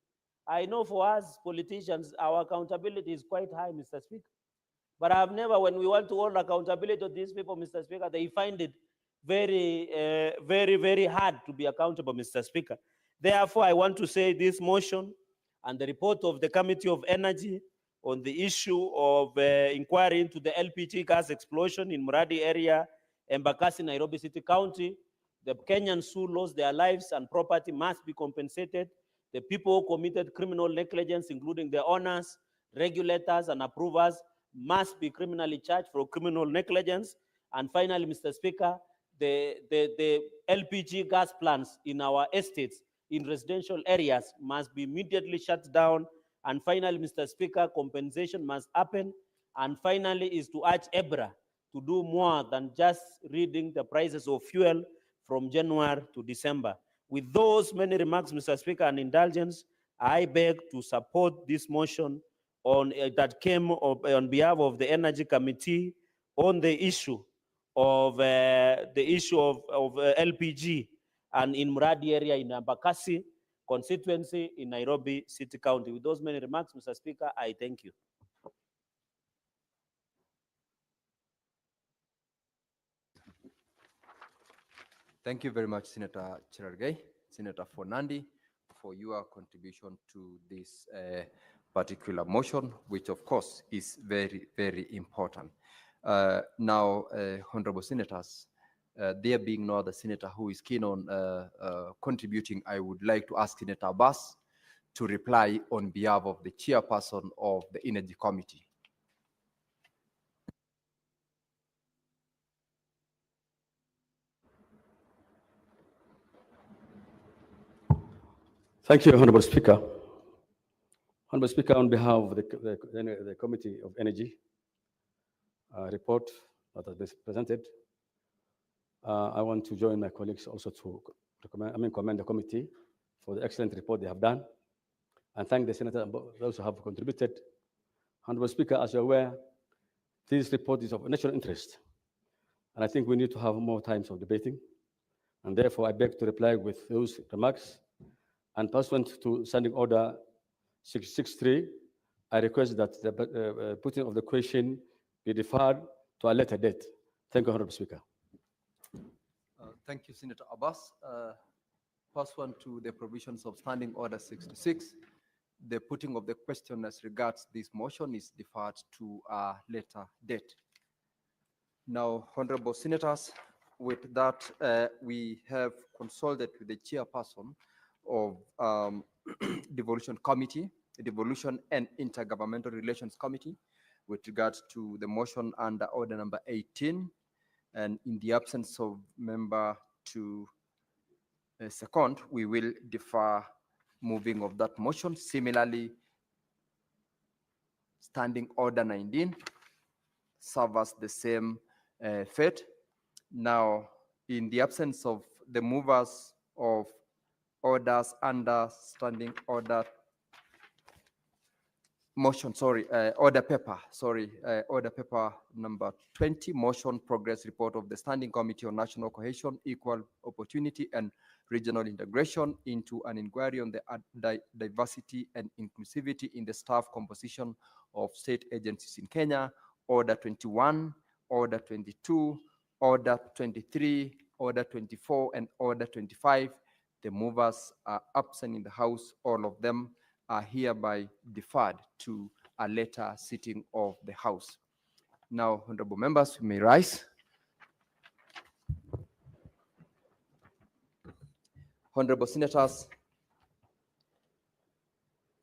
I know for us politicians, our accountability is quite high, Mr. Speaker. But I've never, when we want to hold accountability to these people, Mr. Speaker, they find it very hard to be accountable, Mr. Speaker. Therefore, I want to say this motion and the report of the Committee of Energy on the issue of inquiry into the LPG gas explosion in Muradi area, Embakasi, Nairobi City County. The Kenyans who lost their lives and property must be compensated. The people who committed criminal negligence, including the owners, regulators, and approvers, must be criminally charged for criminal negligence. And finally, Mr. Speaker, the LPG gas plants in our estates, in residential areas, must be immediately shut down. And finally, Mr. Speaker, compensation must happen. And finally is to urge EBRA to do more than just reading the prices of fuel from January to December. With those many remarks, Mr. Speaker, and indulgence, I beg to support this motion on that came on behalf of the Energy Committee on the issue of LPG and in Muradi area in Embakasi constituency in Nairobi City County. With those many remarks, Mr. Speaker, I thank you. Thank you very much, Senator Cherargei, Senator Fonandi, for your contribution to this particular motion, which of course is very important. Now, honorable senators, there being no other senator who is keen on contributing, I would like to ask Senator Abbas to reply on behalf of the chairperson of the Energy Committee. Thank you, Honorable Speaker. Honorable Speaker, on behalf of the Committee of Energy report that has been presented, I want to join my colleagues also to commend the committee for the excellent report they have done, and thank the Senator and those who have contributed. Honorable Speaker, as you're aware, this report is of national interest, and I think we need to have more times of debating, and therefore I beg to reply with those remarks. And pursuant to Standing Order 663, I request that the putting of the question be deferred to a later date. Thank you, Honorable Speaker. Thank you, Senator Abbas. Pursuant to the provisions of Standing Order 66, the putting of the question as regards this motion is deferred to a later date. Now, honorable senators, with that, we have consulted with the chairperson of Devolution Committee, the Devolution and Intergovernmental Relations Committee, with regards to the motion under order number 18. And in the absence of member to second, we will defer moving of that motion. Similarly, Standing Order 19 serves the same fate. Now, in the absence of the movers of orders under Standing Order motion, order paper number 20, motion progress report of the Standing Committee on National Cohesion, Equal Opportunity and Regional Integration into an inquiry on the diversity and inclusivity in the staff composition of state agencies in Kenya, Order 21, Order 22, Order 23, Order 24, and Order 25. The movers are absent in the House. All of them are hereby deferred to a later sitting of the House. Now, honorable members, you may rise. Honorable senators,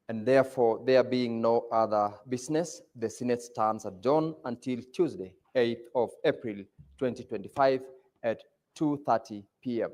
and therefore, there being no other business, the Senate stands adjourned until Tuesday, 8th of April, 2025 at 2:30 p.m.